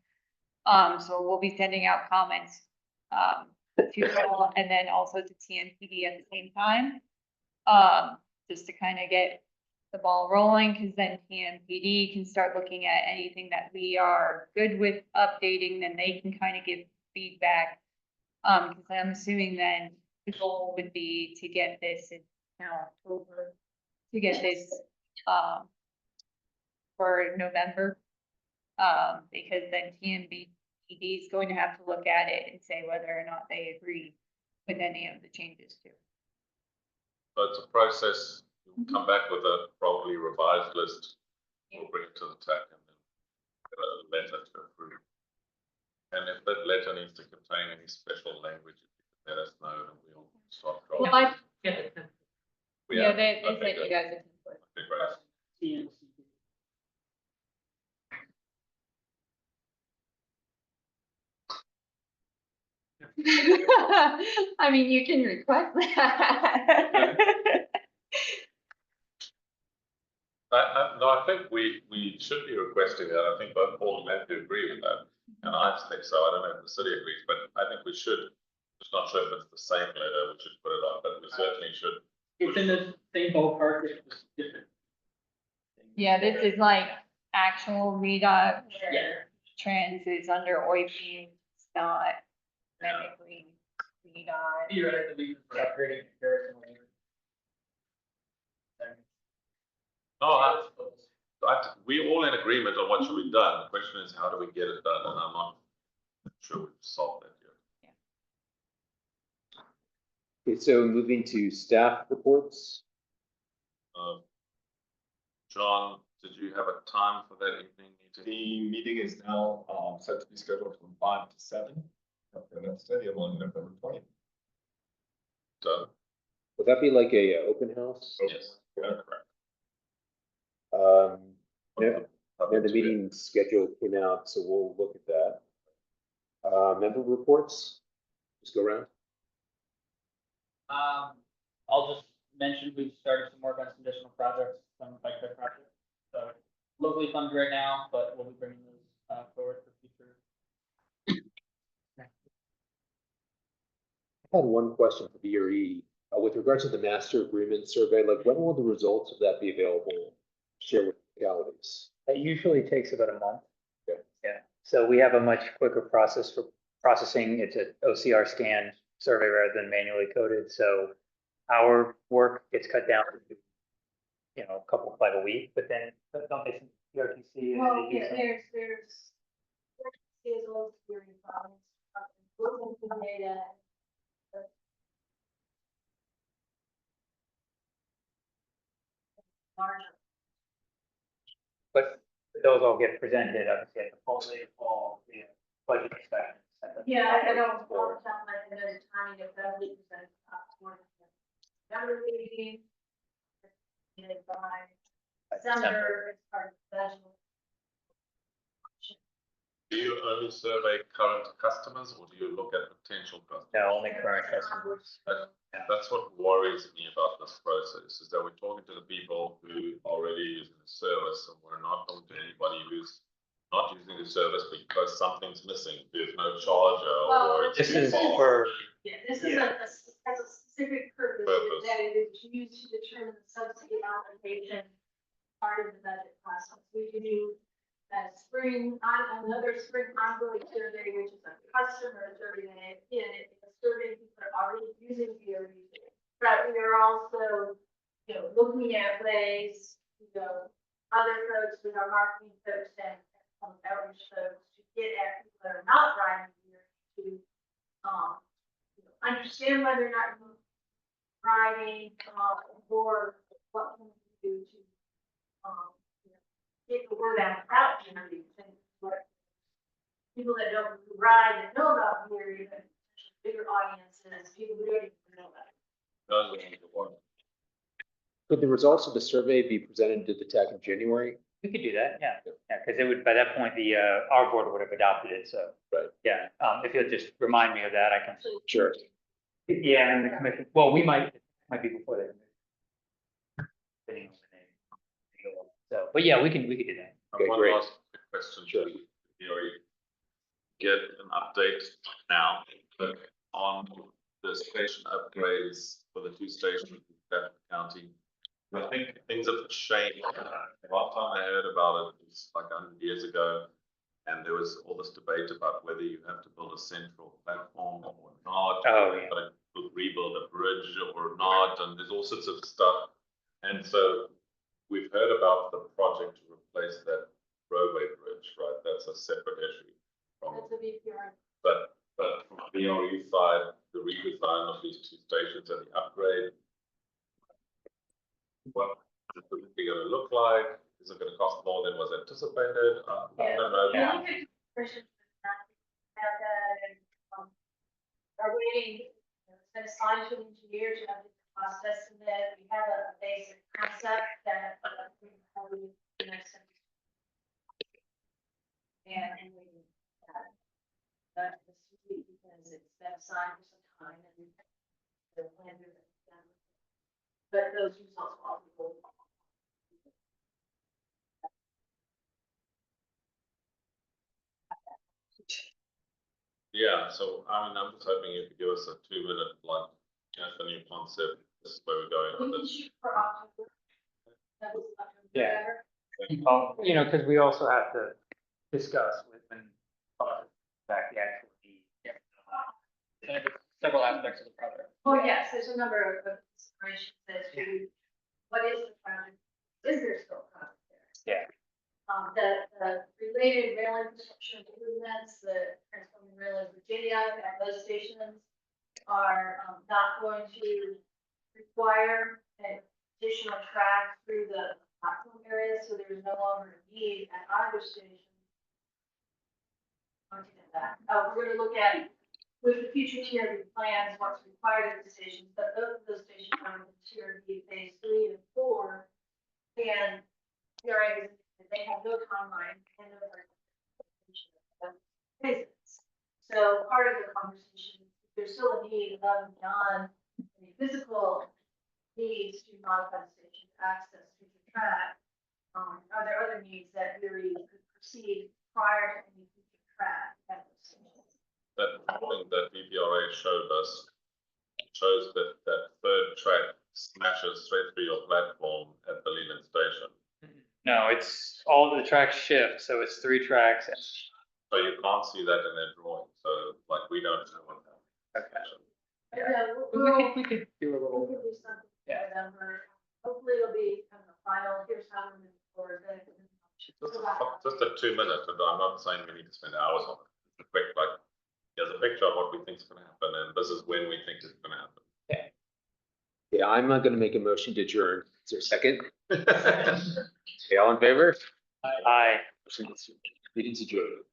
So we'll be sending out comments, to all and then also to TMPD at the same time. Just to kind of get the ball rolling, because then TMPD can start looking at anything that we are good with updating, then they can kind of give feedback. Because I'm assuming then the goal would be to get this in now October, to get this, for November. Because then TMPD is going to have to look at it and say whether or not they agree with any of the changes too. So it's a process. We'll come back with a probably revised list. We'll bring it to the TAC and then get a letter to approve. And if that letter needs to contain any special language, if you could let us know and we'll start Well, drawing. yeah, they sent you guys a template. Okay, great. I mean, you can request that. No, I think we should be requesting that. I think both Paul and Matthew agree with that. And I think so. I don't know if the city agrees, but I think we should. Just not sure if it's the same letter, we should put it on, but we certainly should. It's in the same ballpark, it's just different. Yeah, this is like actual VDOT, Yeah. where trans is under OIP, it's not technically VDOT. Theoretically, for upgrading comparison. No, we're all in agreement on what should be done. The question is, how do we get it done? And I'm not sure we've solved that yet. Okay, so moving to staff reports. John, did you have a time for that evening meeting? The meeting is now set to be scheduled from 5 to 7. For that study on November 20th. So, Would that be like a open house? yes, correct. Yeah, then the meeting schedule came out, so we'll look at that. Member reports, just go around. I'll just mention we've started some work on some additional projects, some bike ped projects. So locally funded right now, but we'll be bringing those forward for future. had one question for BRE, with regards to the master agreement survey, like when will the results of that be available? Share with localities. It usually takes about a month. Okay. Yeah, so we have a much quicker process for processing. It's an OCR scan survey rather than manually coded, so our work gets cut down to, a couple by a week, but then don't they send PRTC? and Well, they do yeah, some- there's as well as hearing problems, looking for data. Larger. But those all get presented, obviously, at the fall, budget inspection. Yeah, I don't, off the top of my head, there's timing of that week, but number meeting. And by December, it's part of the budget. Do you only survey current customers or do you look at potential customers? No, only current customers. That's what worries me about this process, is that we're talking to the people who already using the service, and we're not talking to anybody who's not using the service because something's missing, there's no charger or it's This too is far. for, Yeah, this is has a specific purpose, Purpose. that it is used to determine the subsidy allocation part of the budget process. We do that another spring ongoing survey, which is a customer survey, and it's a survey people are already using BRE. But we are also, looking at ways, other folks with our marketing folks and some outreach folks to get at people that are not riding BRE to, understand whether or not you're riding, or what can we do to, get the word out about BRE. What people that don't ride that know about BRE, but bigger audiences, people who don't even know about it. Those are the ones. Could the results of the survey be presented to the TAC in January? we could do that, yeah, because it would, by that point, our board would have adopted it, so. Right. Yeah, if you'll just remind me of that, I can. Sure. Yeah, and the commission, well, might be before that. Depending on the name. So, but yeah, we could do that. Okay, One great. last quick question. Sure. Get an update now, but on the station upgrades for the two stations in Stafford County. I think things have changed. The last time I heard about it was like 100 years ago. And there was all this debate about whether you have to build a central platform or not. Oh, yeah. But rebuild a bridge or not, and there's all sorts of stuff. And so we've heard about the project to replace that roadway bridge, right? That's a separate issue. That's a BPR. But from the BRE side, the redesign of these two stations and the upgrade. What is it gonna look like? Is it gonna cost more than was anticipated? I don't know. Yeah. Questions about that and, are waiting, it's been assigned to an engineer to have the cost estimate. We have a basic concept that, we probably next. And we, that this week because it's been assigned for some time and the plan is done. But those results will be. Yeah, so I'm just hoping you could give us a 2-minute, like, that's the new concept, this is where we're going We with can this. shoot for October. That was October. Yeah. Because we also have to discuss with and back the actual need. And there's several aspects of the project. Well, yes, there's a number of considerations as to what is the project, is there still a project there? Yeah. The related rail infrastructure improvements, the transforming rail in Virginia, and those stations are not going to require an additional track through the platform area, so there's no longer a need at either station. We're gonna look at with the future TRB plans, what's required of the stations, but both of those stations are in TRB phase 3 and 4. And PRA, they have no timeline and no phases. So part of the conversation, there's still a need above and beyond the physical needs to modify the station to access future track. Are there other needs that we could proceed prior to any future track at those stations? That thing that BPRA showed us shows that third track smashes straight through your platform at the Leland station. No, it's all the tracks shift, so it's 3 tracks. So you can't see that in their drawing, so like we don't know what happened. Okay. Yeah, We could do a we little. could do something for them, or hopefully it'll be kind of a final, here's how we're moving forward. Just a 2 minute, and I'm not saying we need to spend hours on it. It's a quick, like, here's a picture of what we think is gonna happen, and this is when we think it's gonna happen. Yeah, I'm not gonna make a motion to adjourn. Is there a second? Okay, all in favor? Aye. Meeting's adjourned.